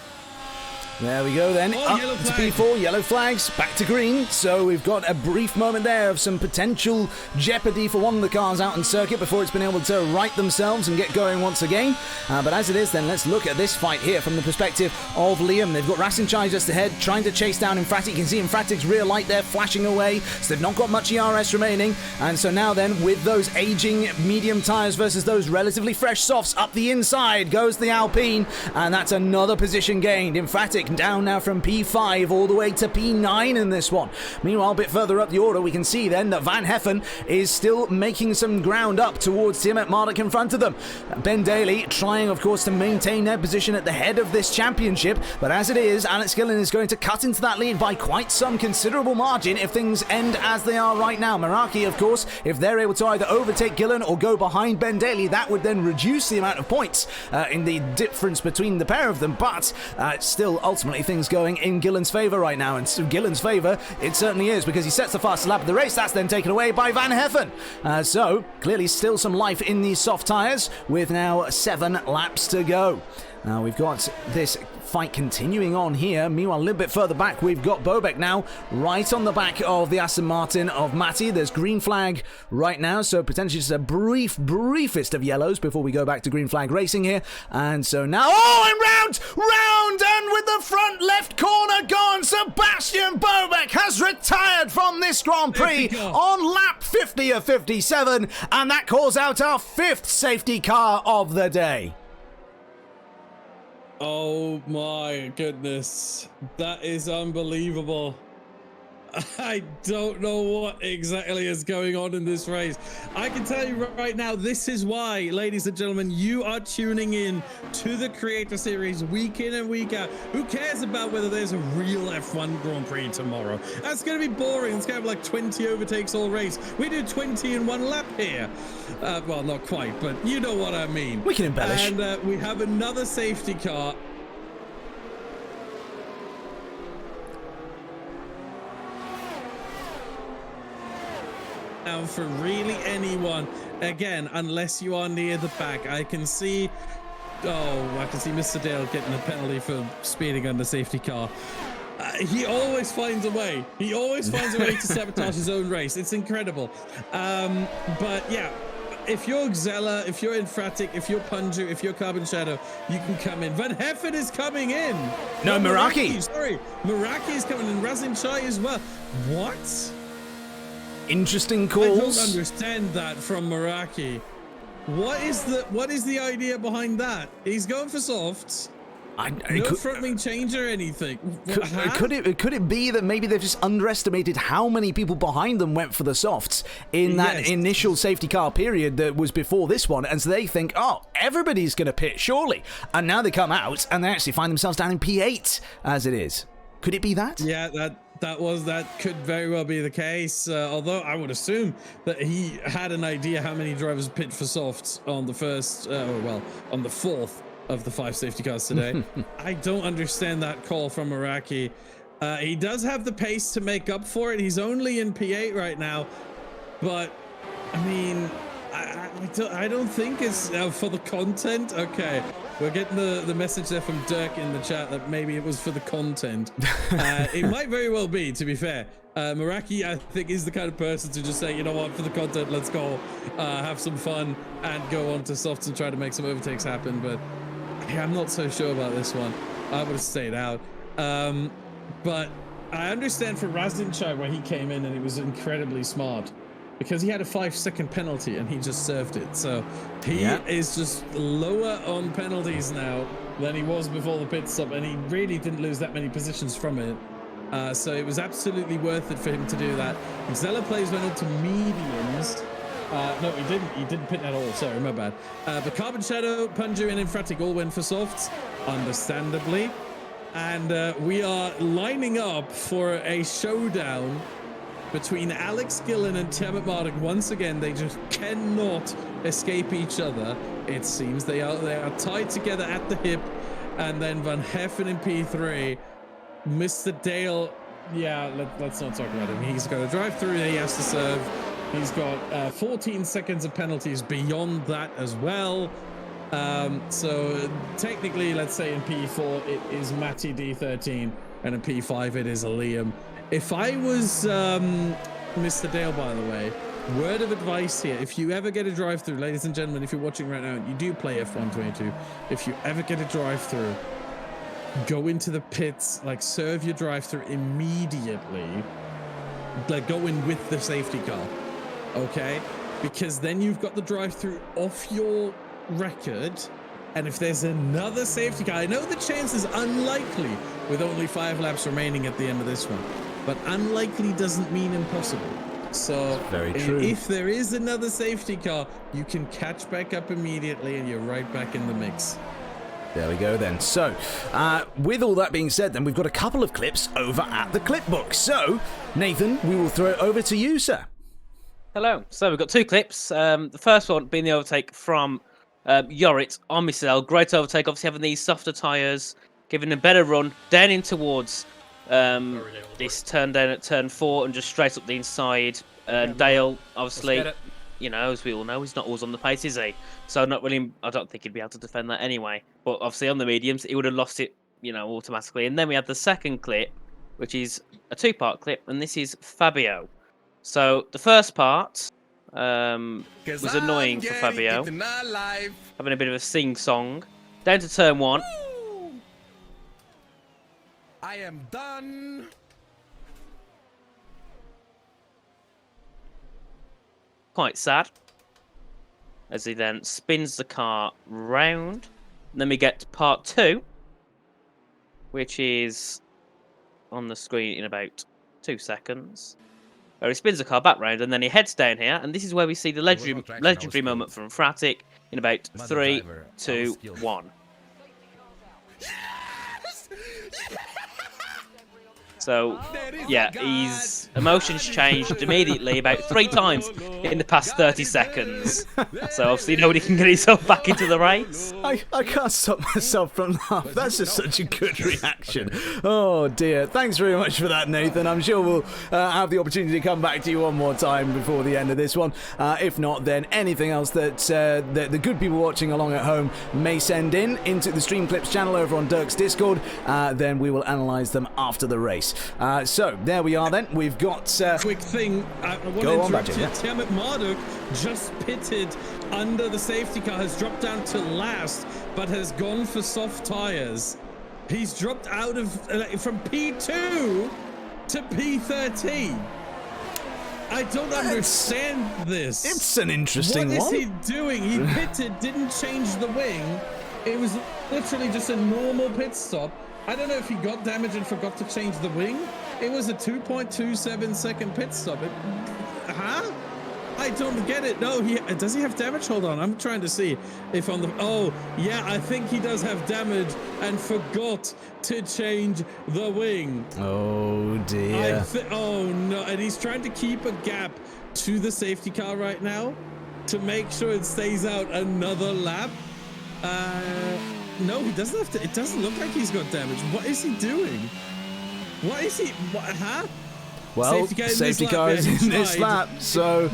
[SPEAKER 1] There we go then.
[SPEAKER 2] Oh,
[SPEAKER 1] Up
[SPEAKER 2] yellow
[SPEAKER 1] to
[SPEAKER 2] flag.
[SPEAKER 1] P4, yellow flags, back to green. So we've got a brief moment there of some potential jeopardy for one of the cars out in circuit before it's been able to right themselves and get going once again. But as it is then, let's look at this fight here from the perspective of Liam. They've got Rasenchai just ahead, trying to chase down Infratic. You can see Infratic's rear light there flashing away, so they've not got much ERS remaining. And so now then, with those aging medium tyres versus those relatively fresh softs, up the inside goes the Alpine, and that's another position gained. Infratic down now from P5 all the way to P9 in this one. Meanwhile, a bit further up the order, we can see then that Van Heffen is still making some ground up towards Tiamat Marduk in front of them. Ben Daly trying, of course, to maintain their position at the head of this championship, but as it is, Alex Gillen is going to cut into that lead by quite some considerable margin if things end as they are right now. Meraki, of course, if they're able to either overtake Gillen or go behind Ben Daly, that would then reduce the amount of points in the difference between the pair of them, but still ultimately things going in Gillen's favour right now, and so Gillen's favour it certainly is, because he sets the fastest lap of the race. That's then taken away by Van Heffen. So clearly still some life in these soft tyres with now 7 laps to go. Now we've got this fight continuing on here. Meanwhile, a little bit further back, we've got Bobek now right on the back of the Aston Martin of Matty. There's green flag right now, so potentially just a briefest of yellows before we go back to green flag racing here. And so now, and round, and with the front left corner gone, Sebastian Bobek has retired from this Grand Prix on lap 50 of 57, and that calls out our 5th safety car of the day.
[SPEAKER 2] Oh my goodness, that is unbelievable. I don't know what exactly is going on in this race. I can tell you right now, this is why, ladies and gentlemen, you are tuning in to the Creator Series week in and week out. Who cares about whether there's a real F1 Grand Prix tomorrow? That's going to be boring. It's going to have like 20 overtakes all race. We do 20 in 1 lap here. Well, not quite, but you know what I mean.
[SPEAKER 1] We can embellish.
[SPEAKER 2] And we have another safety car. Now for really anyone, again, unless you are near the back. I can see Mr. Dale getting a penalty for speeding on the safety car. He always finds a way. He always finds a way to sabotage his own race. It's incredible. But yeah, if you're Xella, if you're Infratic, if you're Punju, if you're Carbon Shadow, you can come in. Van Heffen is coming in.
[SPEAKER 1] No, Meraki.
[SPEAKER 2] Sorry, Meraki is coming in. Rasenchai as well. What?
[SPEAKER 1] Interesting calls.
[SPEAKER 2] I don't understand that from Meraki. What is the idea behind that? He's going for softs. No front wing change or anything.
[SPEAKER 1] Could it be that maybe they've just underestimated how many people behind them went for the softs in that initial safety car period that was before this one, and so they think, oh, everybody's going to pit, surely. And now they come out and they actually find themselves down in P8 as it is. Could it be that?
[SPEAKER 2] Yeah, that could very well be the case. Although I would assume that he had an idea how many drivers pit for softs on the first, on the 4th of the 5 safety cars today. I don't understand that call from Meraki. He does have the pace to make up for it. He's only in P8 right now, but I mean, I don't think it's for the content. Okay, we're getting the message there from Dirk in the chat that maybe it was for the content. It might very well be, to be fair. Meraki, I think, is the kind of person to just say, you know what, for the content, let's go have some fun and go on to softs and try to make some overtakes happen. But yeah, I'm not so sure about this one. I would have stayed out. But I understand for Rasenchai where he came in and he was incredibly smart, because he had a 5-second penalty and he just served it. So he is just lower on penalties now than he was before the pit stop, and he really didn't lose that many positions from it. So it was absolutely worth it for him to do that. Xella Plays went into mediums. No, he didn't. He didn't pit at all. Sorry, my bad. But Carbon Shadow, Punju, and Infratic all went for softs, understandably. And we are lining up for a showdown between Alex Gillen and Tiamat Marduk. Once again, they just cannot escape each other. It seems they are tied together at the hip. And then Van Heffen in P3. Mr. Dale, let's not talk about him. He's got a drive through that he has to serve. He's got 14 seconds of penalties beyond that as well. So technically, let's say in P4 it is Matty D13, and in P5 it is Liam. If I was Mr. Dale, by the way, word of advice here: if you ever get a drive-through, ladies and gentlemen, if you're watching right now, you do play F122. If you ever get a drive-through, go into the pits, like serve your drive-through immediately. Like go in with the safety car, okay? Because then you've got the drive-through off your record, and if there's another safety car, I know the chance is unlikely with only 5 laps remaining at the end of this one, but unlikely doesn't mean impossible. So
[SPEAKER 1] very true.
[SPEAKER 2] If there is another safety car, you can catch back up immediately and you're right back in the mix.
[SPEAKER 1] There we go then. So, with all that being said, then we've got a couple of clips over at the clip book. So, Nathan, we will throw it over to you, sir.
[SPEAKER 3] Hello. So we've got 2 clips. The first one being the overtake from Yorit on Missile. Great overtake, obviously having these softer tyres, giving a better run down in towards this turn down at turn 4 and just straight up the inside. Dale, obviously, you know, as we all know, he's not always on the pace, is he? So not really, I don't think he'd be able to defend that anyway. But obviously on the mediums, he would have lost it, you know, automatically. And then we have the second clip, which is a 2-part clip, and this is Fabio. So the first part was annoying for Fabio, having a bit of a sing-song. Down to turn 1.
[SPEAKER 5] I am done.
[SPEAKER 3] Quite sad, as he then spins the car round. And then we get to part 2, which is on the screen in about 2 seconds. Where he spins the car back round and then he heads down here, and this is where we see the legendary moment from Fratic in about 3, 2, 1. So, yeah, his emotions changed immediately about 3 times in the past 30 seconds. So obviously nobody can get himself back into the race.
[SPEAKER 1] I can't stop myself from laughing. That's just such a good reaction. Oh dear. Thanks very much for that, Nathan. I'm sure we'll have the opportunity to come back to you one more time before the end of this one. If not, then anything else that the good people watching along at home may send into the Stream Clips channel over on Dirk's Discord, then we will analyse them after the race. So there we are then. We've got
[SPEAKER 2] quick thing. I want to interrupt you. Tiamat Marduk just pitted under the safety car, has dropped down to last, but has gone for soft tires. He's dropped out of from P2 to P13. I don't understand this.
[SPEAKER 1] It's an interesting one.
[SPEAKER 2] What is he doing? He pitted, didn't change the wing. It was literally just a normal pit stop. I don't know if he got damaged and forgot to change the wing. It was a 2.27 second pit stop. Huh? I don't get it. No, does he have damage? Hold on, I'm trying to see if on the... Oh, yeah, I think he does have damage and forgot to change the wing.
[SPEAKER 1] Oh, dear.
[SPEAKER 2] Oh, no, and he's trying to keep a gap to the safety car right now to make sure it stays out another lap. No, he doesn't have to. It doesn't look like he's got damage. What is he doing? What is he? Huh?
[SPEAKER 1] Well, safety car is in this lap, so,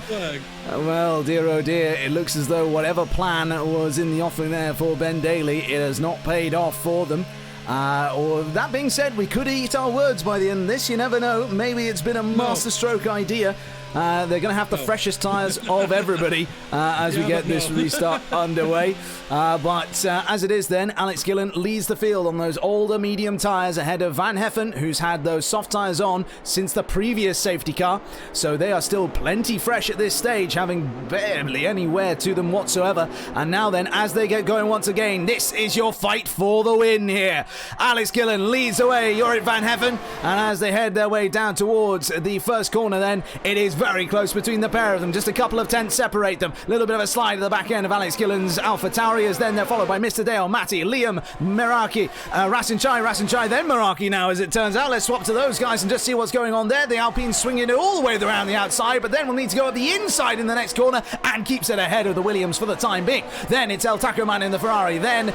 [SPEAKER 1] well, dear oh dear, it looks as though whatever plan was in the offing there for Ben Daly, it has not paid off for them. Or that being said, we could eat our words by the end of this, you never know. Maybe it's been a masterstroke idea. They're going to have the freshest tyres of everybody as we get this restart underway. But as it is then, Alex Gillen leads the field on those older medium tyres ahead of Van Heffen, who's had those soft tyres on since the previous safety car. So they are still plenty fresh at this stage, having barely any wear to them whatsoever. And now then, as they get going once again, this is your fight for the win here. Alex Gillen leads away Jorrit Van Heffen, and as they head their way down towards the first corner then, it is very close between the pair of them. Just a couple of tenths separate them. A little bit of a slide at the back end of Alex Gillen's Alpha Tauri, as then they're followed by Mr. Dale, Matty, Liam, Meraki, Rasenchai, then Meraki now, as it turns out. Let's swap to those guys and just see what's going on there. The Alpine swinging it all the way around the outside, but then we'll need to go up the inside in the next corner, and keeps it ahead of the Williams for the time being. Then it's El Tacoman in the Ferrari, then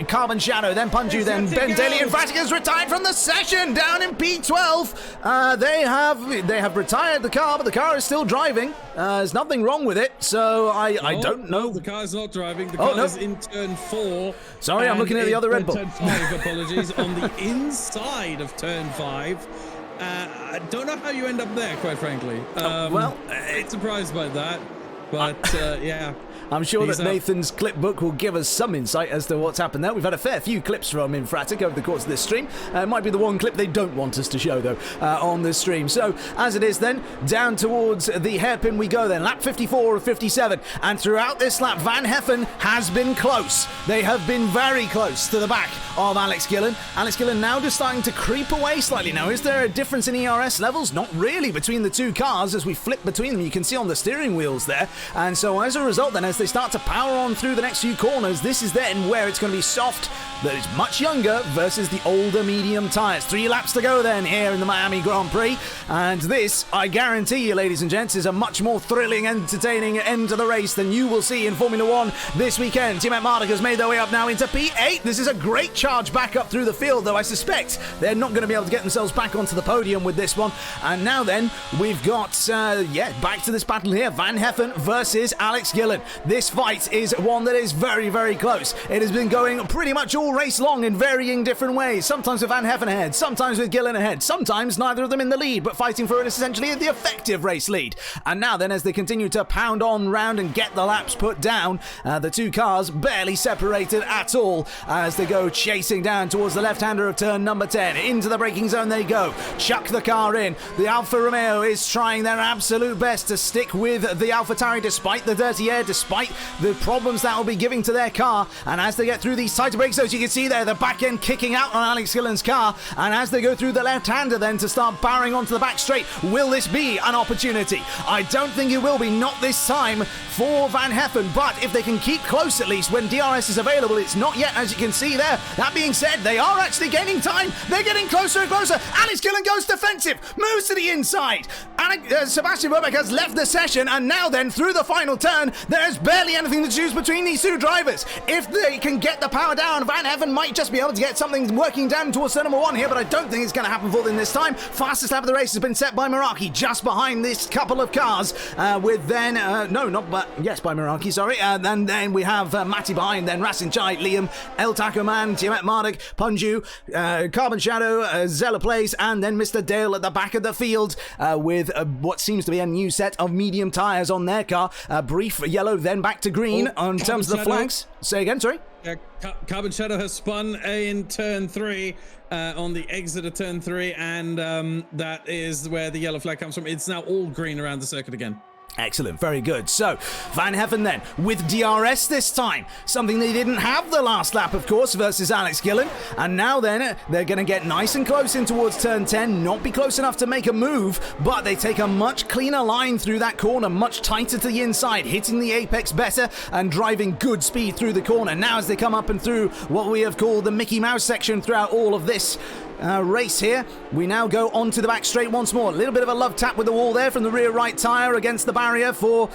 [SPEAKER 1] Carbon Shadow, then Punju, then Ben Daly, and Vatican's retired from the session down in P12. They have retired the car, but the car car is still driving. There's nothing wrong with it, so I don't know.
[SPEAKER 2] No, the car's not driving. The car is in turn 4.
[SPEAKER 1] Sorry, I'm looking at the other Red Bull.
[SPEAKER 2] Turn 5, apologies, on the inside of turn 5. I don't know how you end up there, quite frankly. Surprised by that, but yeah.
[SPEAKER 1] I'm sure that Nathan's clip book will give us some insight as to what's happened there. We've had a fair few clips from Infratic over the course of this stream. It might be the one clip they don't want us to show, though, on this stream. So, as it is then, down towards the hairpin we go then. Lap 54 of 57. And throughout this lap, Van Heffen has been close. They have been very close to the back of Alex Gillen. Alex Gillen now just starting to creep away slightly. Now, is there a difference in ERS levels? Not really between the two cars. As we flip between them, you can see on the steering wheels there. And so, as a result, then, as they start to power on through the next few corners, this is then where it's going to be soft, that is much younger versus the older medium tyres. 3 laps to go then here in the Miami Grand Prix, and this, I guarantee you, ladies and gents, is a much more thrilling, entertaining end to the race than you will see in Formula 1 this weekend. Team Martic has made their way up now into P8. This is a great charge back up through the field, though I suspect they're not going to be able to get themselves back onto the podium with this one. And now then, we've got, back to this battle here. Van Heffen versus Alex Gillen. This fight is one that is very, very close. It has been going pretty much all race long in varying different ways. Sometimes with Van Heffen ahead, sometimes with Gillen ahead, sometimes neither of them in the lead, but fighting for essentially the effective race lead. And now then, as they continue to pound on round and get the laps put down, the two cars barely separated at all as they go chasing down towards the left-hander of turn number 10. Into the braking zone they go. Chuck the car in. The Alfa Romeo is trying their absolute best to stick with the AlphaTauri despite the dirty air, despite the problems that will be giving to their car. And as they get through these tighter brake zones, you can see there the back end kicking out on Alex Gillen's car. And as they go through the left-hander then to start barring onto the back straight, will this be an opportunity? I don't think it will be, not this time for Van Heffen, but if they can keep close at least when DRS is available, it's not yet, as you can see there. That being said, they are actually gaining time. They're getting closer and closer. Alex Gillen goes defensive, moves to the inside. Sebastian Boebeck has left the session, and now then through the final turn, there's barely anything to choose between these two drivers. If they can get the power down, Van Heffen might just be able to get something working down towards turn number 1 here, but I don't think it's going to happen for them this time. Fastest lap of the race has been set by Meraki, just behind this couple of cars, with then, by Meraki, sorry, and then we have Matty behind, then Rasin Chai, Liam, El Tacoman, Tiamat Mardik, Punju, Carbon Shadow, Zella Place, and then Mr. Dale at the back of the field, with what seems to be a new set of medium tyres on their car. Brief yellow, then back to green on terms of the flags. Say again, sorry?
[SPEAKER 2] Carbon Shadow has spun in turn 3, on the exit of turn 3, and that is where the yellow flag comes from. It's now all green around the circuit again.
[SPEAKER 1] Excellent, very good. So, Van Heffen then, with DRS this time. Something they didn't have the last lap, of course, versus Alex Gillen. And now then, they're going to get nice and close in towards turn 10. Not be close enough to make a move, but they take a much cleaner line through that corner, much tighter to the inside, hitting the apex better and driving good speed through the corner. Now as they come up and through what we have called the Mickey Mouse section throughout all of this race here, we now go onto the back straight once more. A little bit of a love tap with the wall there from the rear right tyre against the barrier for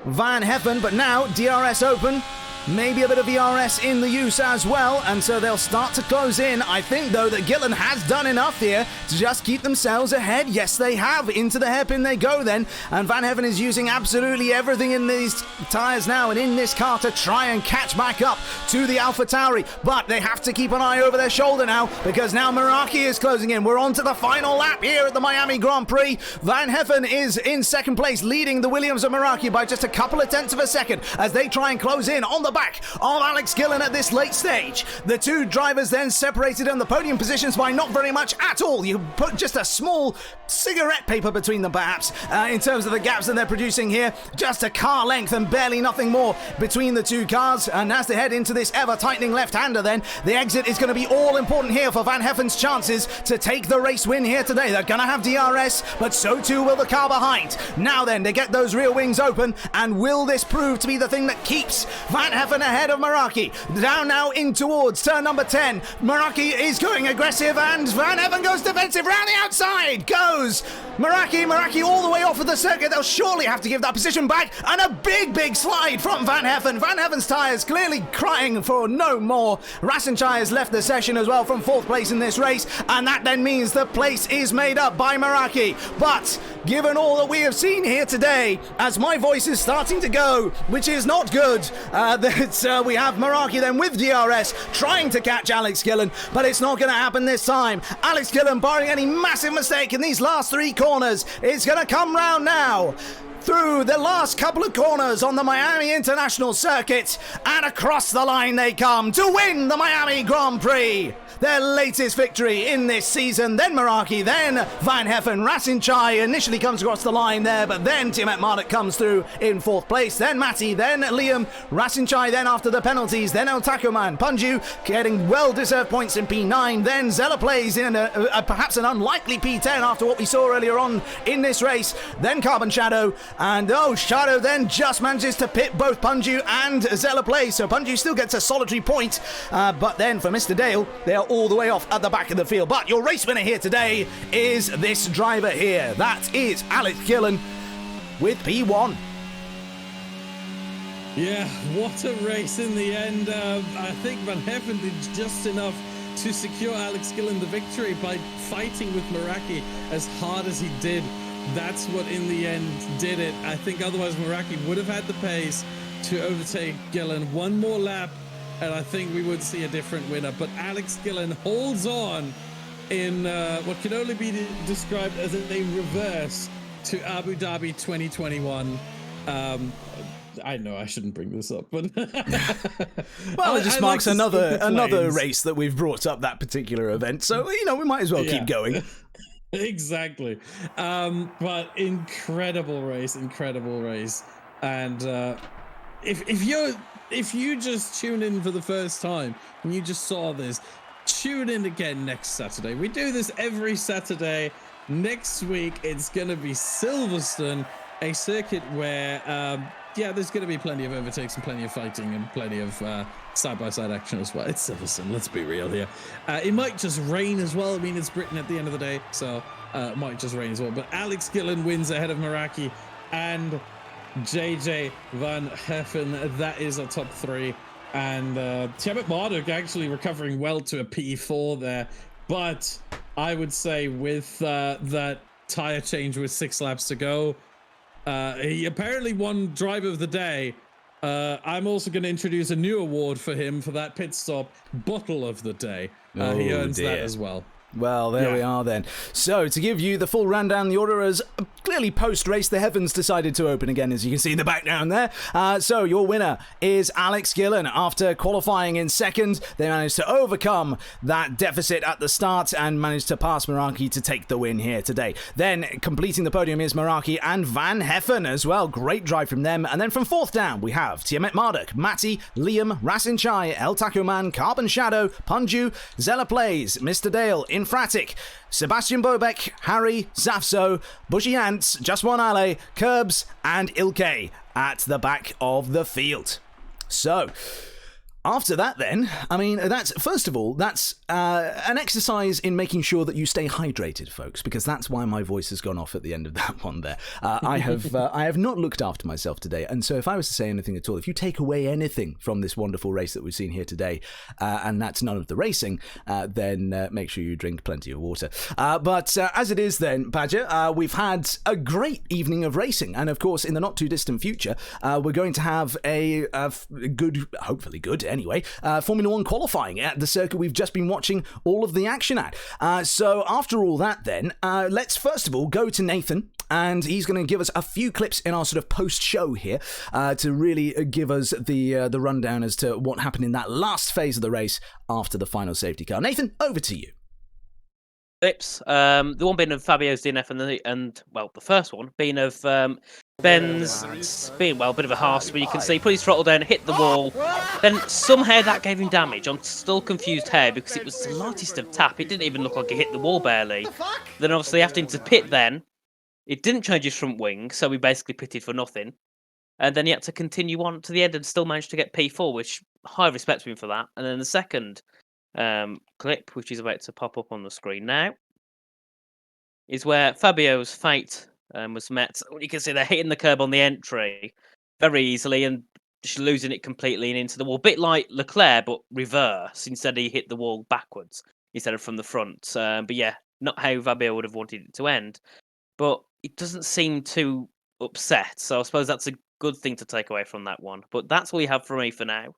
[SPEAKER 1] Van Heffen, but now DRS open. Maybe a bit of ERS in the use as well, and so they'll start to close in. I think, though, that Gillen has done enough here to just keep themselves ahead. Yes, they have. Into the hairpin they go then, and Van Heffen is using absolutely everything in these tyres now and in this car to try and catch back up to the AlphaTauri, but they have to keep an eye over their shoulder now, because now Meraki is closing in. We're on to the final lap here at the Miami Grand Prix. Van Heffen is in second place, leading the Williams of Meraki by just a couple of tenths of a second as they try and close in on the back of Alex Gillen at this late stage. The two drivers then separated on the podium positions by not very much at all. You put just a small cigarette paper between them perhaps, in terms of the gaps that they're producing here. Just a car length and barely nothing more between the two cars. And as they head into this ever-tightening left-hander then, the exit is going to be all important here for Van Heffen's chances to take the race win here today. They're going to have DRS, but so too will the car behind. Now then, they get those rear wings open, and will this prove to be the thing that keeps Van Heffen ahead of Meraki? Down now in towards turn number 10. Meraki is going aggressive, and Van Heffen goes defensive. Round the outside goes Meraki all the way off of the circuit. They'll surely have to give that position back, and a big slide from Van Heffen. Van Heffen's tyres clearly crying for no more. Rasenchai has left the session as well from 4th place in this race, and that then means the place is made up by Meraki. But given all that we have seen here today, as my voice is starting to go, which is not good. We have Meraki then with DRS trying to catch Alex Gillen, but it's not going to happen this time. Alex Gillen, barring any massive mistake in these last 3 corners, is going to come round now through the last couple of corners on the Miami International Circuit, and across the line they come to win the Miami Grand Prix. Their latest victory in this season. Then Meraki, then Van Heffen. Rasinchai initially comes across the line there, but then Tiamat Marduk comes through in 4th place. Then Matty, then Liam. Rasinchai then after the penalties. Then El Tacoman. Punju getting well-deserved points in P9. Then Zella plays in perhaps an unlikely P10 after what we saw earlier on in this race. Then Carbon Shadow. And Shadow then just manages to pit both Punju and Zella plays. So Punju still gets a solitary point. But then for Mr. Dale, they are all the way off at the back of the field. But your race winner here today is this driver here. That is Alex Gillen with P1.
[SPEAKER 2] Yeah, what a race in the end. I think Van Heffen did just enough to secure Alex Gillen the victory by fighting with Meraki as hard as he did. That's what in the end did it. I think otherwise Meraki would have had the pace to overtake Gillen one more lap, and I think we would see a different winner. But Alex Gillen holds on in what can only be described as a reverse to Abu Dhabi 2021. I know I shouldn't bring this up, but
[SPEAKER 1] well, it just marks another race that we've brought up that particular event. So we might as well keep going.
[SPEAKER 2] Exactly. But incredible race, and if you just tune in for the first time and you just saw this, tune in again next Saturday. We do this every Saturday. Next week it's gonna be Silverstone, a circuit where there's going to be plenty of overtakes and plenty of fighting and plenty of side-by-side action as well. It's Silverstone, let's be real here. It might just rain as well. I mean, it's Britain at the end of the day, so it might just rain as well. But Alex Gillen wins ahead of Meraki and JJ Van Heffen. That is a top 3. And Tiamat Marduk actually recovering well to a P4 there. But I would say with that tyre change with 6 laps to go, he apparently won Driver of the Day. I'm also going to introduce a new award for him for that pit stop, Bottle of the Day. He earns that as well.
[SPEAKER 1] Well, there we are then. So, to give you the full rundown, the order is clearly post-race. The heavens decided to open again, as you can see in the background there. So, your winner is Alex Gillen. After qualifying in 2nd, they managed to overcome that deficit at the start and managed to pass Meraki to take the win here today. Then, completing the podium is Meraki and Van Heffen as well. Great drive from them. And then from 4th down, we have Tiamat Marduk, Matty, Liam, Rasinchai, El Tacoman, Carbon Shadow, Punju, Zella Plays, Mr. Dale, Infratic, Sebastian Bobek, Harry, Zafso, Bushy Ants, Just One Ale, Curbs, and Ilke at the back of the field. So, after that then, I mean, that's an exercise in making sure that you stay hydrated, folks, because that's why my voice has gone off at the end of that one there. I have not looked after myself today, and so if I was to say anything at all, if you take away anything from this wonderful race that we've seen here today, and that's none of the racing, then make sure you drink plenty of water. But as it is then, Badger, we've had a great evening of racing, and of course, in the not too distant future, we're going to have a good, hopefully good, anyway, Formula 1 qualifying at the circuit we've just been watching all of the action at. So after all that then, let's first of all go to Nathan, and he's going to give us a few clips in our sort of post-show here to really give us the rundown as to what happened in that last phase of the race after the final safety car. Nathan, over to you.
[SPEAKER 3] Clips. The one being of Fabio's DNF and the first one being of Ben's being a bit of a harsh, but you can see put his throttle down, hit the wall. Then somehow that gave him damage. I'm still confused how, because it was the lightest of tap. It didn't even look like it hit the wall barely. Then obviously after him to pit, then it didn't change his front wing, so we basically pitted for nothing. And then he had to continue on to the end and still managed to get P4, which high respect to him for that. And then the second clip, which is about to pop up on the screen now, is where Fabio's fate was met. You can see they're hitting the curb on the entry very easily and just losing it completely and into the wall. Bit like Leclerc, but reverse. Instead, he hit the wall backwards instead of from the front. But yeah, not how Fabio would have wanted it to end. But it doesn't seem too upset. So I suppose that's a good thing to take away from that one. But that's all you have for me for now.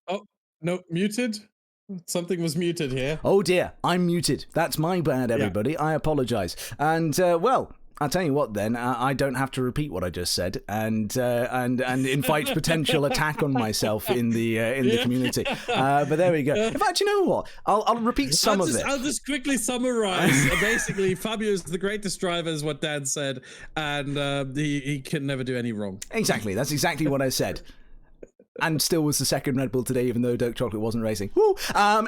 [SPEAKER 2] Oh, no, muted. Something was muted here.
[SPEAKER 1] Oh dear, I'm muted. That's my bad, everybody. I apologise. And well, I'll tell you what. Then I don't have to repeat what I just said, and invite potential attack on myself in the community. But there we go. In fact, you know what? I'll repeat some of it.
[SPEAKER 2] I'll just quickly summarize. Basically, Fabio is the greatest driver, is what Dan said, and he can never do any wrong.
[SPEAKER 1] Exactly. That's exactly what I said. And still was the second Red Bull today, even though Dirk Chocolate wasn't racing. Woo!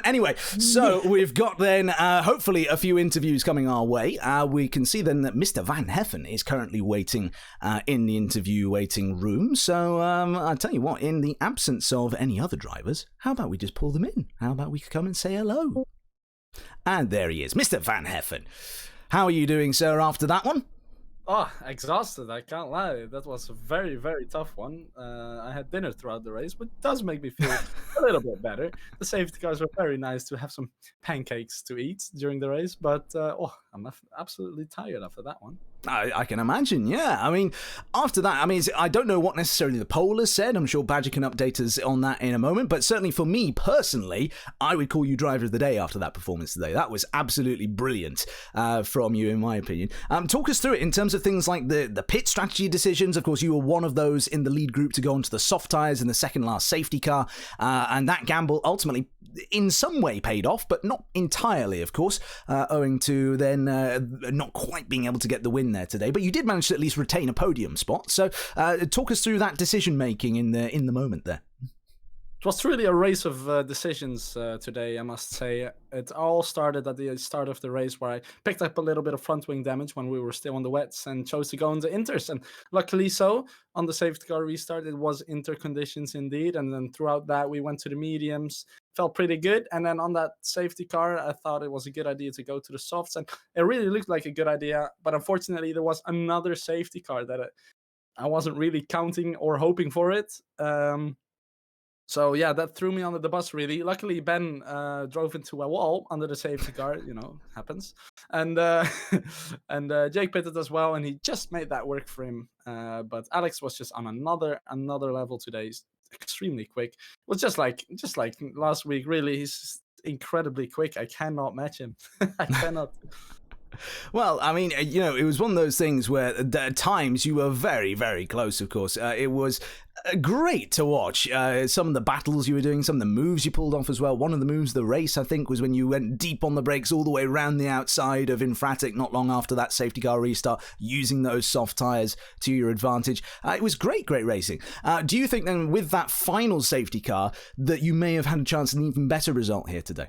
[SPEAKER 1] Anyway, so we've got then hopefully a few interviews coming our way. We can see then that Mr. Van Heffen is currently waiting in the interview waiting room. So I'll tell you what, in the absence of any other drivers, how about we just pull them in? How about we come and say hello? And there he is, Mr. Van Heffen. How are you doing, sir, after that one?
[SPEAKER 6] Oh, exhausted, I can't lie. That was a very, very tough one. I had dinner throughout the race, but it does make me feel a little bit better. The safety cars were very nice to have some pancakes to eat during the race, but I'm absolutely tired after that one.
[SPEAKER 1] I can imagine, yeah. I mean, after that, I don't know what necessarily the poll has said. I'm sure Badger can update us on that in a moment. But certainly for me personally, I would call you driver of the day after that performance today. That was absolutely brilliant from you, in my opinion. Talk us through it in terms of things like the pit strategy decisions. Of course, you were one of those in the lead group to go onto the soft tyres in the second last safety car. And that gamble ultimately in some way paid off, but not entirely, of course, owing to then not quite being able to get the win there today. But you did manage to at least retain a podium spot. So talk us through that decision making in the moment there.
[SPEAKER 6] It was truly a race of decisions today, I must say. It all started at the start of the race where I picked up a little bit of front wing damage when we were still on the wets and chose to go into inters. And luckily so, on the safety car restart, it was inter conditions indeed. And then throughout that, we went to the mediums, felt pretty good. And then on that safety car, I thought it was a good idea to go to the softs. And it really looked like a good idea. But unfortunately, there was another safety car that I wasn't really counting or hoping for it. So yeah, that threw me under the bus really. Luckily, Ben drove into a wall under the safety car. Happens. And Jake pitted as well, and he just made that work for him. But Alex was just on another level today. He's extremely quick. It was just like last week. Really, he's incredibly quick. I cannot match him. I cannot.
[SPEAKER 1] Well, I mean, it was one of those things where at times you were very, very close, of course. It was great to watch. Some of the battles you were doing, some of the moves you pulled off as well. One of the moves of the race, I think, was when you went deep on the brakes all the way around the outside of Infratic not long after that safety car restart, using those soft tyres to your advantage. It was great racing. Do you think then with that final safety car that you may have had a chance at an even better result here today?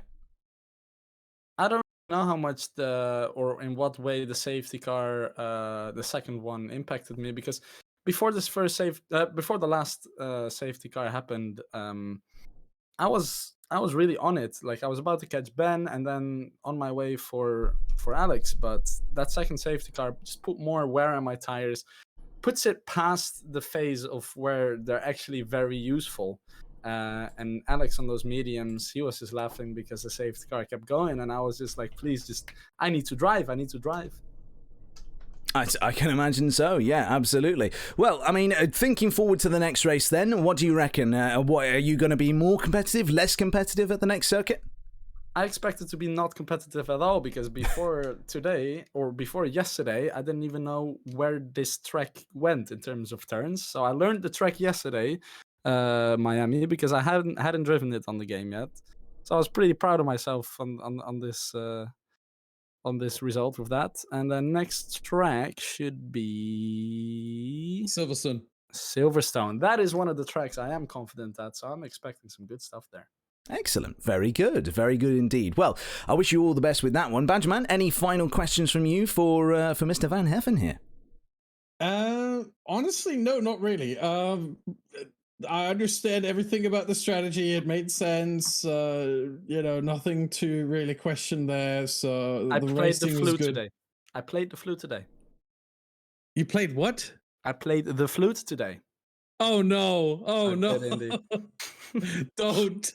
[SPEAKER 6] I don't know how much or in what way the safety car, the second one, impacted me, because before the last safety car happened, I was really on it. Like I was about to catch Ben and then on my way for Alex, but that second safety car just put more wear on my tires, puts it past the phase of where they're actually very useful. And Alex on those mediums, he was just laughing because the safety car kept going, and I was just like, please, I need to drive.
[SPEAKER 1] I can imagine so, yeah, absolutely. Well, I mean, thinking forward to the next race then, what do you reckon? What are you going to be more competitive, less competitive at the next circuit?
[SPEAKER 6] I expected to be not competitive at all, because before today, or before yesterday, I didn't even know where this track went in terms of turns. So I learned the track yesterday, Miami, because I hadn't driven it on the game yet. So I was pretty proud of myself on this result of that. And the next track should be Silverstone. That is one of the tracks I am confident at, so I'm expecting some good stuff there.
[SPEAKER 1] Excellent. Very good indeed. Well, I wish you all the best with that one. Badgerman, any final questions from you for Mr. Van Heffen here?
[SPEAKER 2] Honestly, no, not really. I understand everything about the strategy. It made sense. Nothing to really question there. So
[SPEAKER 6] I
[SPEAKER 2] the
[SPEAKER 6] played the
[SPEAKER 2] racing was
[SPEAKER 6] flute
[SPEAKER 2] good.
[SPEAKER 6] today. I played the flute today.
[SPEAKER 2] You played what?
[SPEAKER 6] I played the flute today.
[SPEAKER 2] Oh no! Oh
[SPEAKER 6] I
[SPEAKER 2] no!
[SPEAKER 6] did indeed.
[SPEAKER 2] Don't.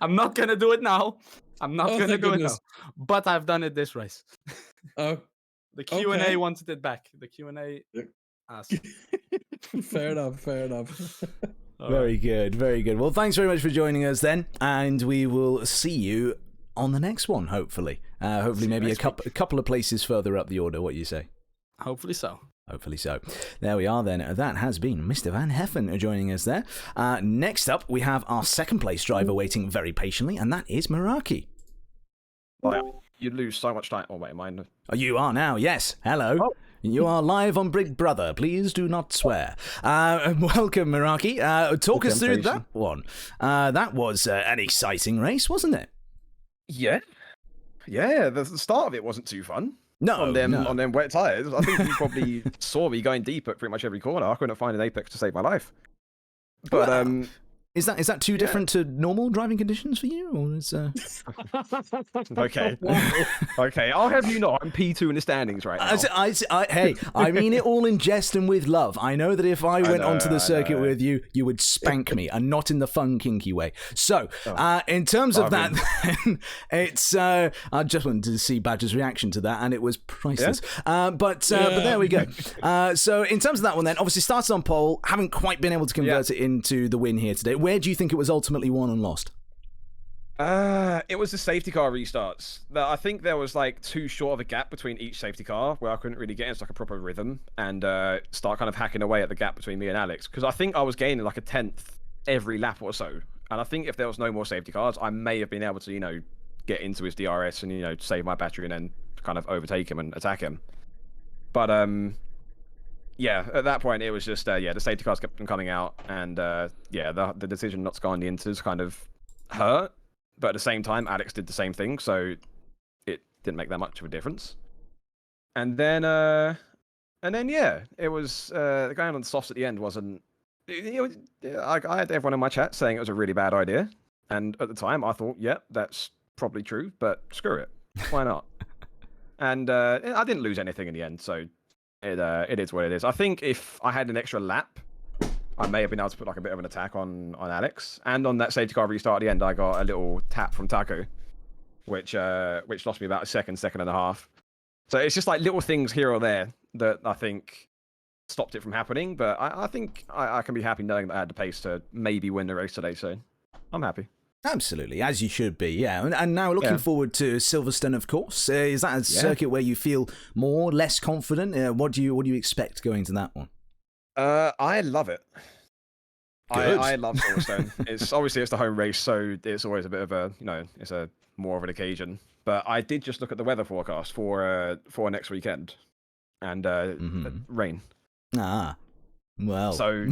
[SPEAKER 6] I'm not gonna do it now. I'm not
[SPEAKER 2] Oh,
[SPEAKER 6] gonna
[SPEAKER 2] thank
[SPEAKER 6] do it
[SPEAKER 2] goodness.
[SPEAKER 6] now. But I've done it this race.
[SPEAKER 2] Oh,
[SPEAKER 6] The Q&A
[SPEAKER 2] okay.
[SPEAKER 6] wanted it back. The Q&A asked.
[SPEAKER 2] Fair enough. Fair enough.
[SPEAKER 1] Very good, very good. Well, thanks very much for joining us then, and we will see you on the next one, hopefully. Hopefully maybe a couple of places further up the order, what you say?
[SPEAKER 6] Hopefully so.
[SPEAKER 1] Hopefully so. There we are then. That has been Mr. Van Heffen joining us there. Next up, we have our second place driver waiting very patiently, and that is Meraki.
[SPEAKER 7] Like, you lose so much time. Oh, wait, mine.
[SPEAKER 1] Oh, you are now, yes. Hello.
[SPEAKER 7] Oh.
[SPEAKER 1] You are live on Big Brother. Please do not swear. Welcome, Meraki. Talk us through that one. That was an exciting race, wasn't it?
[SPEAKER 7] Yeah. Yeah, the start of it wasn't too fun.
[SPEAKER 1] No,
[SPEAKER 7] on them wet tires. I think you probably saw me going deep at pretty much every corner. I couldn't find an apex to save my life. But
[SPEAKER 1] well, is that too different to normal driving conditions for you, or is
[SPEAKER 7] okay? Okay, I'll have you know I'm P2 in the standings right now.
[SPEAKER 1] Hey, I mean it all in jest and with love. I know that if I went onto the circuit with you, you would spank me, and not in the fun, kinky way. So, in terms of that, then, it's I just wanted to see Badger's reaction to that, and it was priceless.
[SPEAKER 7] Yeah.
[SPEAKER 1] But there we go. So, in terms of that one, then, obviously started on pole, haven't quite been able to convert it into the win here today. Where do you think it was ultimately won and lost?
[SPEAKER 7] It was the safety car restarts. I think there was like too short of a gap between each safety car where I couldn't really get into like a proper rhythm and start kind of hacking away at the gap between me and Alex. Because I think I was gaining like a 10th every lap or so. And I think if there was no more safety cars, I may have been able to, get into his DRS and, save my battery and then kind of overtake him and attack him. But yeah, at that point it was just the safety cars kept on coming out, and the decision not to go on the inters kind of hurt. But at the same time, Alex did the same thing, so it didn't make that much of a difference. And then it was going on the softs at the end wasn't. I had everyone in my chat saying it was a really bad idea, and at the time I thought, yeah, that's probably true, but screw it, why not? And I didn't lose anything in the end, so. It is what it is. I think if I had an extra lap, I may have been able to put like a bit of an attack on Alex. And on that safety car restart at the end, I got a little tap from Taco, which lost me about a second and a half. So it's just like little things here or there that I think stopped it from happening. But I think I can be happy knowing that I had the pace to maybe win the race today. So I'm happy.
[SPEAKER 1] Absolutely, as you should be, yeah. And now looking forward to Silverstone, of course. Is that a circuit where you feel more, less confident? What do you expect going to that one?
[SPEAKER 7] I love it. I love Silverstone. It's the home race, so it's always a bit of a it's a more of an occasion. But I did just look at the weather forecast for next weekend, and rain.
[SPEAKER 1] Ah. Well,
[SPEAKER 7] so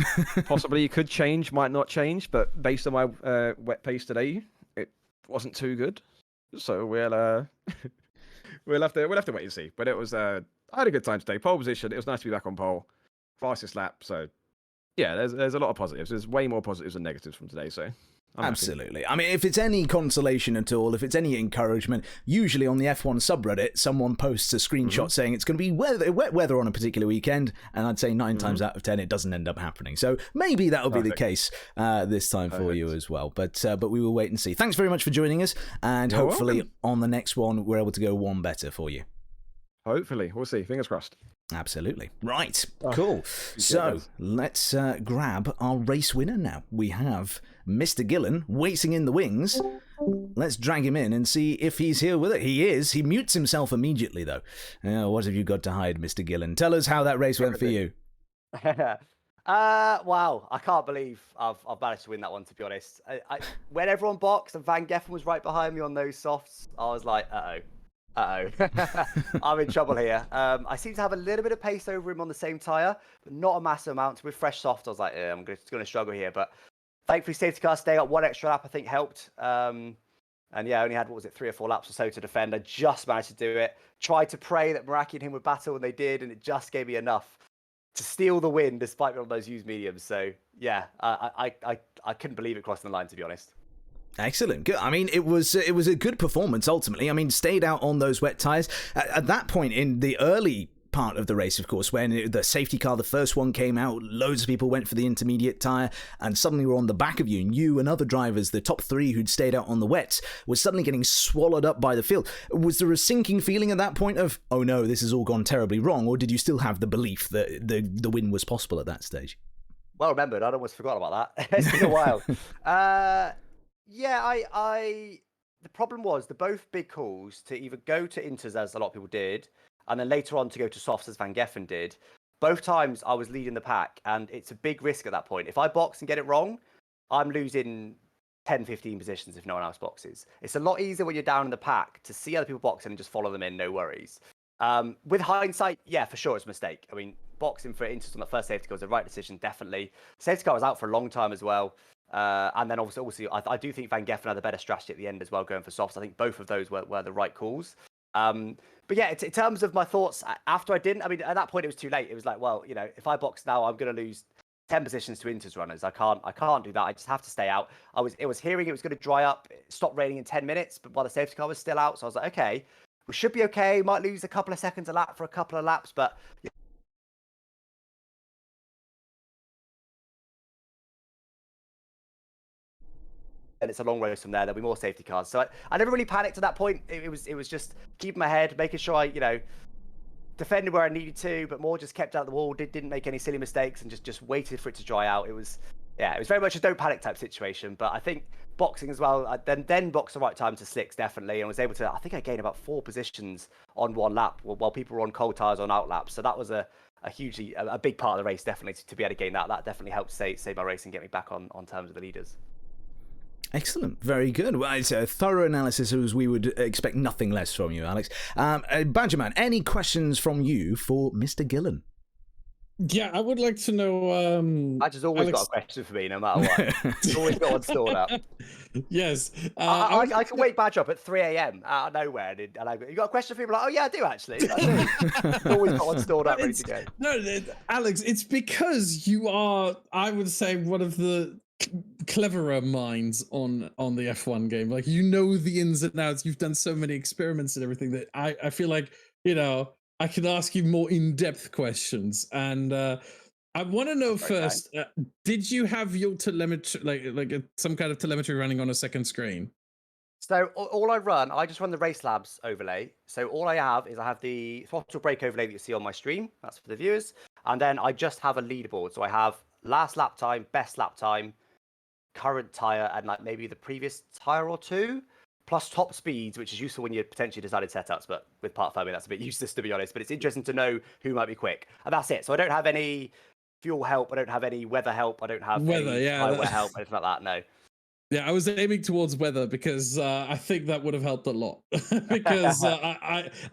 [SPEAKER 7] possibly it could change, might not change, but based on my wet pace today, it wasn't too good. So we'll have to wait and see. But it was I had a good time today. Pole position. It was nice to be back on pole. Fastest lap. So yeah, there's a lot of positives. There's way more positives than negatives from today. So.
[SPEAKER 1] Absolutely. I mean, if it's any consolation at all, if it's any encouragement, usually on the F1 subreddit, someone posts a screenshot saying it's going to be wet weather on a particular weekend, and I'd say 9 times out of 10 it doesn't end up happening. So maybe that'll be the case this time for you as well. But we will wait and see. Thanks very much for joining us, and hopefully on the next one we're able to go one better for you.
[SPEAKER 7] Hopefully. We'll see. Fingers crossed.
[SPEAKER 1] Absolutely. Right. Cool. So let's grab our race winner now. We have Mr. Gillen waiting in the wings. Let's drag him in and see if he's here with it. He is. He mutes himself immediately, though. What have you got to hide, Mr. Gillen? Tell us how that race went for you.
[SPEAKER 8] Wow. I can't believe I've managed to win that one, to be honest. When everyone boxed and Van Geffen was right behind me on those softs, I was like, uh-oh. I'm in trouble here. I seem to have a little bit of pace over him on the same tyre, but not a massive amount. With fresh soft, I was like, I'm going to struggle here. But thankfully, safety car staying up one extra lap, I think, helped. And yeah, I only had, 3 or 4 laps or so to defend. I just managed to do it. Tried to pray that Meraki and him would battle, and they did, and it just gave me enough. to steal the win despite being on those used mediums. So yeah, I couldn't believe it crossing the line, to be honest.
[SPEAKER 1] Excellent. Good. I mean, it was a good performance ultimately. I mean, stayed out on those wet tyres. At that point in the early part of the race, of course, when the safety car, the first one came out, loads of people went for the intermediate tyre, and suddenly we're on the back of you, and you and other drivers, the top three who'd stayed out on the wet, were suddenly getting swallowed up by the field. Was there a sinking feeling at that point of, oh no, this has all gone terribly wrong, or did you still have the belief that the win was possible at that stage?
[SPEAKER 8] Well remembered. I'd almost forgot about that. It's been a while. Yeah, the problem was the both big calls to either go to inters, as a lot of people did, and then later on to go to softs, as Van Geffen did. Both times I was leading the pack, and it's a big risk at that point. If I box and get it wrong, I'm losing 10, 15 positions if no one else boxes. It's a lot easier when you're down in the pack to see other people boxing and just follow them in, no worries. With hindsight, yeah, for sure, it's a mistake. I mean, boxing for inters on the first safety car was the right decision, definitely. Safety car was out for a long time as well. And then obviously, I do think Van Geffen had a better strategy at the end as well, going for softs. I think both of those were the right calls. But yeah, in terms of my thoughts after I didn't, I mean, at that point it was too late. It was like, well, if I box now, I'm going to lose 10 positions to inters runners. I can't do that. I just have to stay out. It was hearing it was going to dry up, it stopped raining in 10 minutes, but while the safety car was still out, so I was like, okay, we should be okay. Might lose a couple of seconds a lap for a couple of laps, but. And it's a long race from there. There'll be more safety cars. So I never really panicked at that point. It was just keeping my head, making sure I, defended where I needed to, but more just kept out the wall, didn't make any silly mistakes, and just waited for it to dry out. It was very much a don't panic type situation. But I think boxing as well, then boxed the right time to slicks, definitely, and was able to, I think I gained about 4 positions on one lap while people were on cold tires on out laps. So that was a big part of the race, definitely, to be able to gain that. That definitely helped save my race and get me back on terms with the leaders.
[SPEAKER 1] Excellent. Very good. Well, it's a thorough analysis, as we would expect nothing less from you, Alex. Badgerman, any questions from you for Mr. Gillen?
[SPEAKER 2] Yeah, I would like to know.
[SPEAKER 8] Badger's always got a question for me, no matter what. He's always got one stored up.
[SPEAKER 2] Yes.
[SPEAKER 8] I can wake Badger up at 3 a.m. out of nowhere, and I go, you got a question for me? I'm like, oh yeah, I do actually. Always got one stored up, ready to go.
[SPEAKER 2] No, Alex, it's because you are, I would say, one of the cleverer minds on the F1 game. Like, the ins and outs. You've done so many experiments and everything that I feel like I can ask you more in-depth questions. And I want to know first, did you have your telemetry, like some kind of telemetry running on a second screen?
[SPEAKER 8] So all I just run the Race Labs overlay. So all I have the throttle brake overlay that you see on my stream. That's for the viewers. And then I just have a leaderboard. So I have last lap time, best lap time, current tire, and like maybe the previous tire or two, plus top speeds, which is useful when you potentially decided setups, but with part firming that's a bit useless, to be honest. But it's interesting to know who might be quick, and that's it. So I don't have any fuel help, I don't have any weather help, I don't have any highway help, anything like that. No.
[SPEAKER 2] Yeah, I was aiming towards weather because I think that would have helped a lot. Because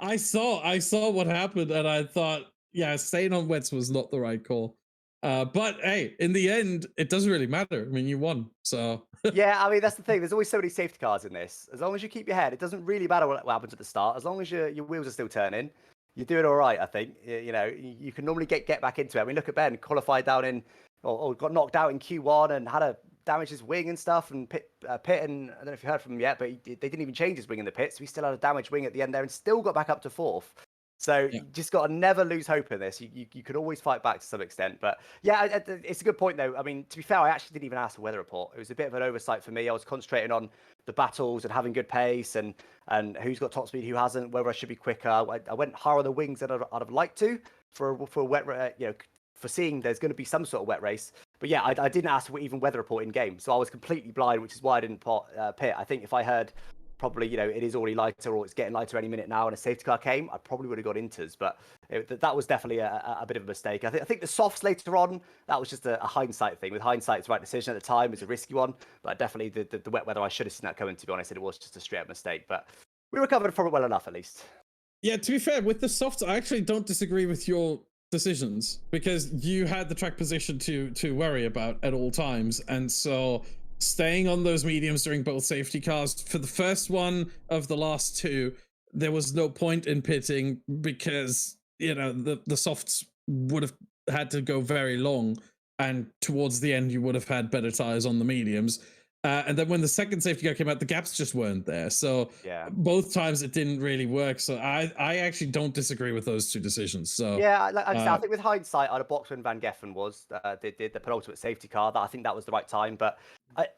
[SPEAKER 2] I saw what happened, and I thought, yeah, staying on wets was not the right call. But hey, in the end, it doesn't really matter. I mean, you won, so.
[SPEAKER 8] Yeah, I mean, that's the thing. There's always so many safety cars in this. As long as you keep your head, it doesn't really matter what happens at the start. As long as your wheels are still turning, you're doing all right, I think. You can normally get back into it. I mean, look at Ben, qualified down in, or got knocked out in Q1 and had to damage his wing and stuff, and pit, and I don't know if you heard from him yet, but they didn't even change his wing in the pit, so he still had a damaged wing at the end there and still got back up to 4th. So you just got to never lose hope in this. You can always fight back to some extent. But yeah, it's a good point, though. I mean, to be fair, I actually didn't even ask for weather report. It was a bit of an oversight for me. I was concentrating on the battles and having good pace and who's got top speed, who hasn't, whether I should be quicker. I went higher on the wings than I'd have liked to for a wet, for seeing there's going to be some sort of wet race. But yeah, I didn't ask for even weather report in game. So I was completely blind, which is why I didn't pit. I think if I heard probably, it is already lighter or it's getting lighter any minute now and a safety car came, I probably would have got inters. But that was definitely a bit of a mistake. I think the softs later on, that was just a hindsight thing. With hindsight, it's the right decision at the time. It was a risky one. But definitely the wet weather, I should have seen that coming, to be honest. And it was just a straight up mistake. But we recovered from it well enough, at least.
[SPEAKER 2] Yeah, to be fair, with the softs, I actually don't disagree with your decisions, because you had the track position to worry about at all times. And so staying on those mediums during both safety cars, for the first one of the last two, there was no point in pitting because the softs would have had to go very long, and towards the end you would have had better tires on the mediums. And then when the second safety car came out, the gaps just weren't there. So
[SPEAKER 8] Yeah.
[SPEAKER 2] both times it didn't really work. So I actually don't disagree with those two decisions. So
[SPEAKER 8] Yeah, like I said, I think with hindsight, I'd have boxed when Van Geffen was did the penultimate safety car. That I think that was the right time. But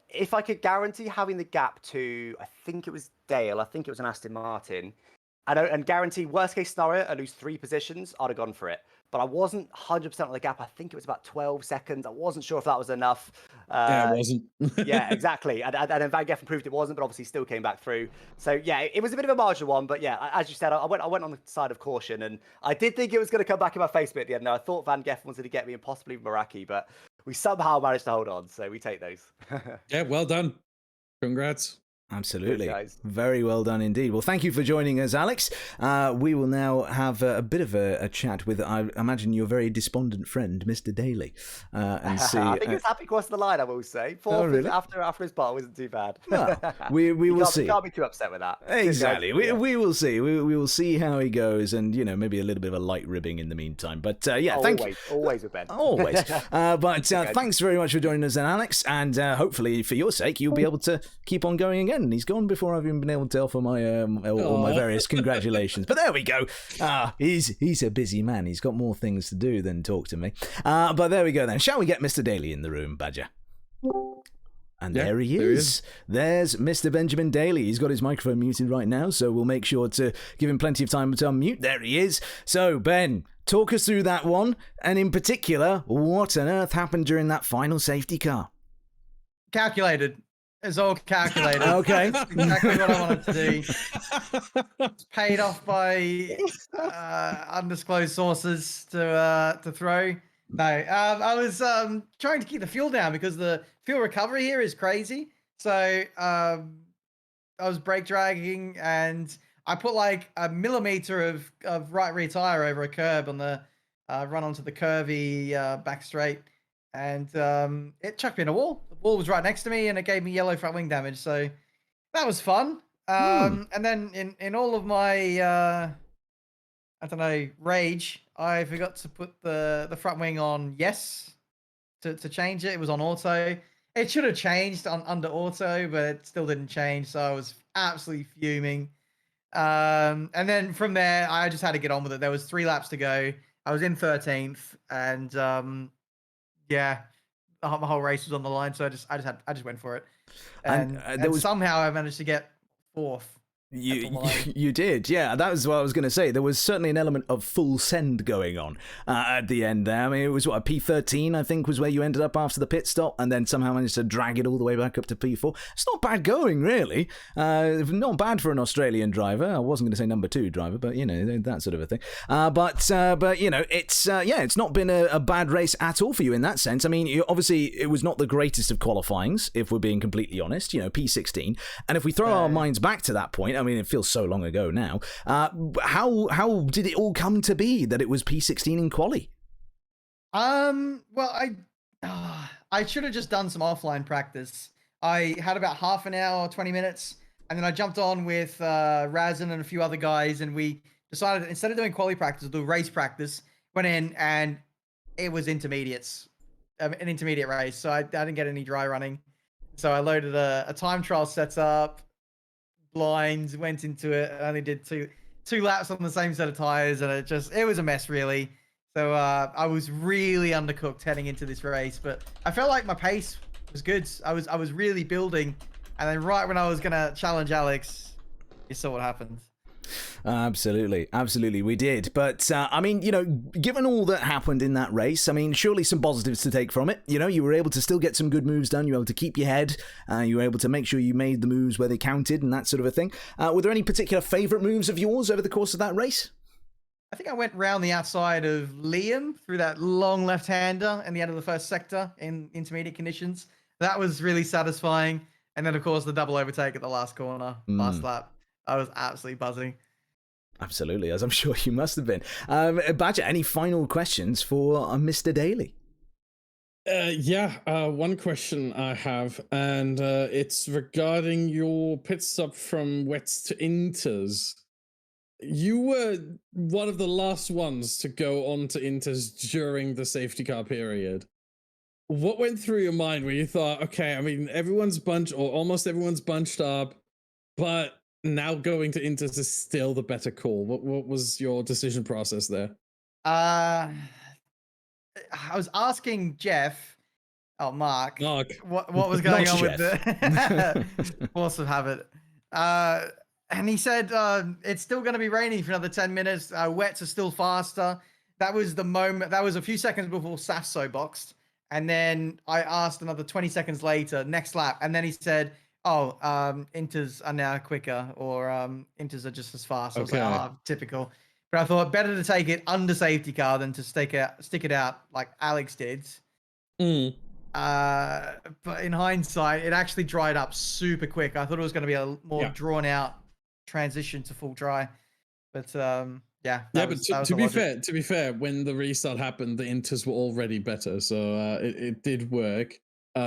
[SPEAKER 8] if I could guarantee having the gap to, I think it was Dale, I think it was an Aston Martin, and guarantee worst case scenario, I lose 3 positions, I'd have gone for it. But I wasn't 100% on the gap. I think it was about 12 seconds. I wasn't sure if that was enough.
[SPEAKER 2] yeah, it wasn't.
[SPEAKER 8] Yeah, exactly. And then Van Geffen proved it wasn't, but obviously still came back through. So yeah, it was a bit of a marginal one. But yeah, as you said, I went on the side of caution, and I did think it was going to come back in my face a bit at the end. Now, I thought Van Geffen was going to get me and possibly Meraki, but we somehow managed to hold on. So we take those.
[SPEAKER 2] Yeah, well done. Congrats.
[SPEAKER 1] Absolutely.
[SPEAKER 8] Good, guys.
[SPEAKER 1] Very well done indeed. Well, thank you for joining us, Alex. We will now have a bit of a chat with, I imagine, your very despondent friend, Mr. Daly. And see.
[SPEAKER 8] I think he was happy across the line, I will say. Fourth
[SPEAKER 1] really?
[SPEAKER 8] after his part wasn't too bad.
[SPEAKER 1] Well, we will see.
[SPEAKER 8] You can't be too upset with that.
[SPEAKER 1] Exactly. We will see. We will see how he goes, and maybe a little bit of a light ribbing in the meantime. But yeah, thank you.
[SPEAKER 8] Always with Ben.
[SPEAKER 1] Always. But thanks very much for joining us, then, Alex. And hopefully, for your sake, you'll be able to keep on going again. And he's gone before I've even been able to offer my all my various congratulations. But there we go. He's a busy man. He's got more things to do than talk to me. But there we go then. Shall we get Mr. Daly in the room, Badger? And
[SPEAKER 2] Yeah,
[SPEAKER 1] there he is. There's Mr. Benjamin Daly. He's got his microphone muted right now, so we'll make sure to give him plenty of time to unmute. There he is. So, Ben, talk us through that one, and in particular, what on earth happened during that final safety car?
[SPEAKER 9] Calculated. It's all calculated.
[SPEAKER 1] Okay.
[SPEAKER 9] That's exactly what I wanted to do. It's paid off by undisclosed sources to throw. No, I was trying to keep the fuel down because the fuel recovery here is crazy. So I was brake dragging, and I put like a millimeter of right rear tire over a curb on the run onto the curvy back straight, and it chucked me in a wall. The wall was right next to me, and it gave me yellow front wing damage. So that was fun. And then in all of my I don't know, rage, I forgot to put the front wing on yes to change it. It was on auto. It should have changed under auto, but it still didn't change. So I was absolutely fuming. And then from there, I just had to get on with it. There was 3 laps to go. I was in 13th, and yeah, my whole race was on the line. So I just went for it. And somehow I managed to get 4th.
[SPEAKER 1] You did, yeah. That was what I was going to say. There was certainly an element of full send going on at the end there. I mean, it was a P13, I think, was where you ended up after the pit stop, and then somehow managed to drag it all the way back up to P4. It's not bad going, really. Not bad for an Australian driver. I wasn't going to say number 2 driver, but that sort of a thing. But it's not been a bad race at all for you in that sense. I mean, obviously it was not the greatest of qualifyings, if we're being completely honest. P16, and if we throw our minds back to that point. I mean, it feels so long ago now. How did it all come to be that it was P16 in quali?
[SPEAKER 9] Well, I should have just done some offline practice. I had about half an hour, 20 minutes, and then I jumped on with Razin and a few other guys, and we decided instead of doing quali practice, we'll do race practice. Went in, and it was intermediates, an intermediate race, so I didn't get any dry running. So I loaded a time trial setup, blinds, went into it, and only did two laps on the same set of tires, and it was a mess, really. So I was really undercooked heading into this race, but I felt like my pace was good. I was really building, and then right when I was gonna challenge Alex, you saw what happened. Absolutely, we did. But I mean, given all that happened in that race, I mean, surely some positives to take from it. You were able to still get some good moves done. You were able to keep your head. You were able to make sure you made the moves where they counted and that sort of a thing. Were there any particular favourite moves of yours over the course of that race? I think I went round the outside of Liam through that long left-hander in the end of the first sector in intermediate conditions. That was really satisfying. And then, of course, the double overtake at the last corner, last lap. I was absolutely buzzing.
[SPEAKER 1] Absolutely, as I'm sure you must have been. Badger, any final questions for Mr. Daly?
[SPEAKER 2] One question I have, and it's regarding your pit stop from wets to inters. you were one of the last ones to go on to Inters during the safety car period. What went through your mind when you thought, okay, I mean, everyone's bunched, or almost everyone's bunched up, but now going to Inters is still the better call? What was your decision process there?
[SPEAKER 9] I was asking Jeff, Mark, what was going on with the force of habit. And he said it's still going to be raining for another 10 minutes. Wets are still faster. That was the moment. That was a few seconds before Sasso boxed. And then I asked another 20 seconds later, next lap. And then he said, Inters are now quicker, or Inters are just as fast. I was like, typical. But I thought better to take it under safety car than to stick it out like Alex did. But in hindsight, it actually dried up super quick. I thought it was going to be a more drawn out transition to full dry. But to be fair, when the restart happened, the Inters were already better, so it did work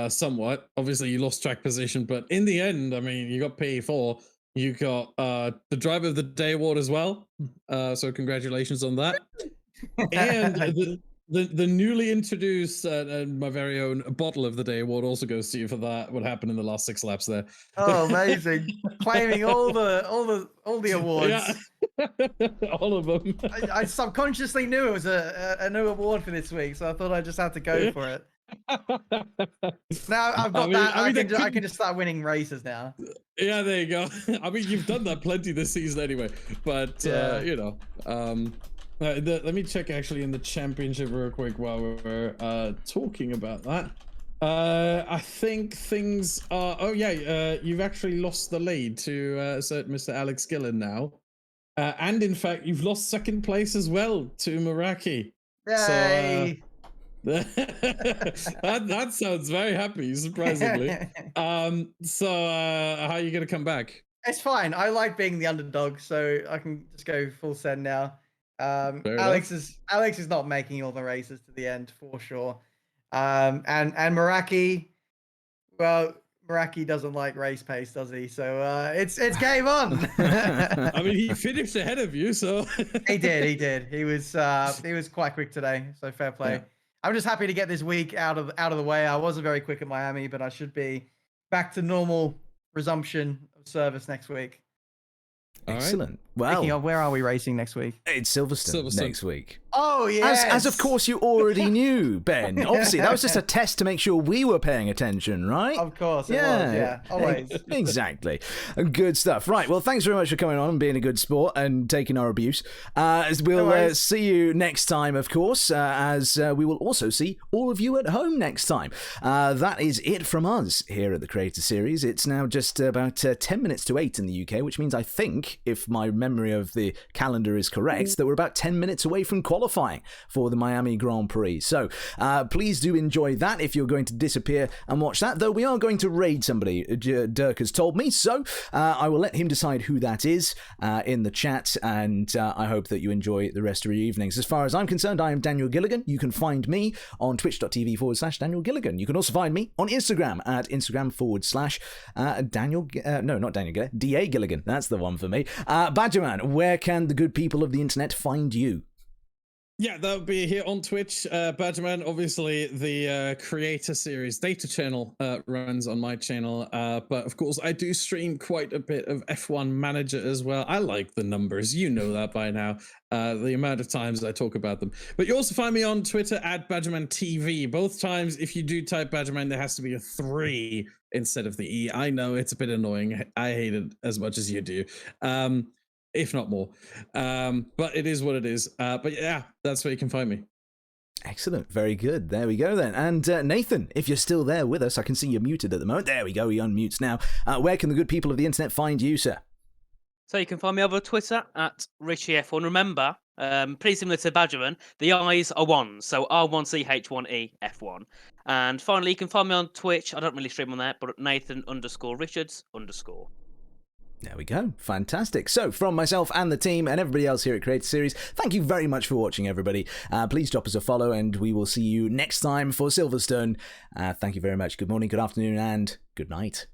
[SPEAKER 9] somewhat. Obviously, you lost track position, but in the end, I mean, you got P4. You got the driver of the day award as well. So congratulations on that. And the newly introduced my very own bottle of the day award also goes to you for that. What happened in the last 6 laps there? Oh, amazing! Claiming all the awards.
[SPEAKER 2] Yeah. All of them.
[SPEAKER 9] I subconsciously knew it was a new award for this week, so I thought I just had to go for it. Now I've got that. I can just start winning races now.
[SPEAKER 2] Yeah, there you go. I mean, you've done that plenty this season anyway. But let me check actually in the championship real quick while we're talking about that. I think things are. You've actually lost the lead to certain Mr. Alex Gillen now, and in fact, you've lost second place as well to Meraki.
[SPEAKER 9] Yay!
[SPEAKER 2] So, that sounds very happy, surprisingly. So how are you gonna come back?
[SPEAKER 9] It's fine. I like being the underdog, so I can just go full send now. Alex is not making all the races to the end for sure. And Meraki, well, Meraki doesn't like race pace, does he? So it's game on.
[SPEAKER 2] I mean, he finished ahead of you, so
[SPEAKER 9] he did. He was quite quick today, so fair play. Yeah. I'm just happy to get this week out of the way. I wasn't very quick at Miami, but I should be back to normal resumption of service next week.
[SPEAKER 1] Excellent. Well,
[SPEAKER 9] speaking of, where are we racing next week?
[SPEAKER 1] It's Silverstone next week.
[SPEAKER 9] Oh, yeah.
[SPEAKER 1] As of course you already knew, Ben. Obviously, that was just a test to make sure we were paying attention, right?
[SPEAKER 9] Of course, it was, yeah. Always.
[SPEAKER 1] Exactly. Good stuff. Right, well, thanks very much for coming on and being a good sport and taking our abuse. We'll see you next time, of course, as we will also see all of you at home next time. That is it from us here at the Creator Series. It's now just about 10 minutes to 8 in the UK, which means I think, if my memory of the calendar is correct, that we're about 10 minutes away from qualifying for the Miami Grand Prix. So please do enjoy that if you're going to disappear and watch that, though we are going to raid somebody, Dirk has told me, so I will let him decide who that is in the chat, and I hope that you enjoy the rest of your evenings. As far as I'm concerned, I am Daniel Gilligan. You can find me on twitch.tv/Daniel Gilligan. You can also find me on Instagram at DA Gilligan. That's the one for me. Badgerman, where can the good people of the internet find you?
[SPEAKER 2] Yeah, that would be here on Twitch. Badgerman, obviously, the Creator Series data channel runs on my channel. But of course, I do stream quite a bit of F1 Manager as well. I like the numbers. You know that by now. The amount of times I talk about them. But you also find me on Twitter at Badgerman TV. Both times, if you do type Badgerman, there has to be a 3 instead of the E. I know it's a bit annoying. I hate it as much as you do. If not more. But it is what it is. But yeah, that's where you can find me.
[SPEAKER 1] Excellent. Very good. There we go then. And Nathan, if you're still there with us, I can see you're muted at the moment. There we go. He unmutes now. Where can the good people of the internet find you, sir?
[SPEAKER 3] So you can find me over Twitter at RichieF1. Remember, pretty similar to Badgerman, the I's are ones. So R1CH1EF1. And finally, you can find me on Twitch. I don't really stream on that, but Nathan_Richards_.
[SPEAKER 1] There we go. Fantastic. So, from myself and the team and everybody else here at Creator Series, thank you very much for watching, everybody. Please drop us a follow, and we will see you next time for Silverstone. Thank you very much. Good morning, good afternoon, and good night.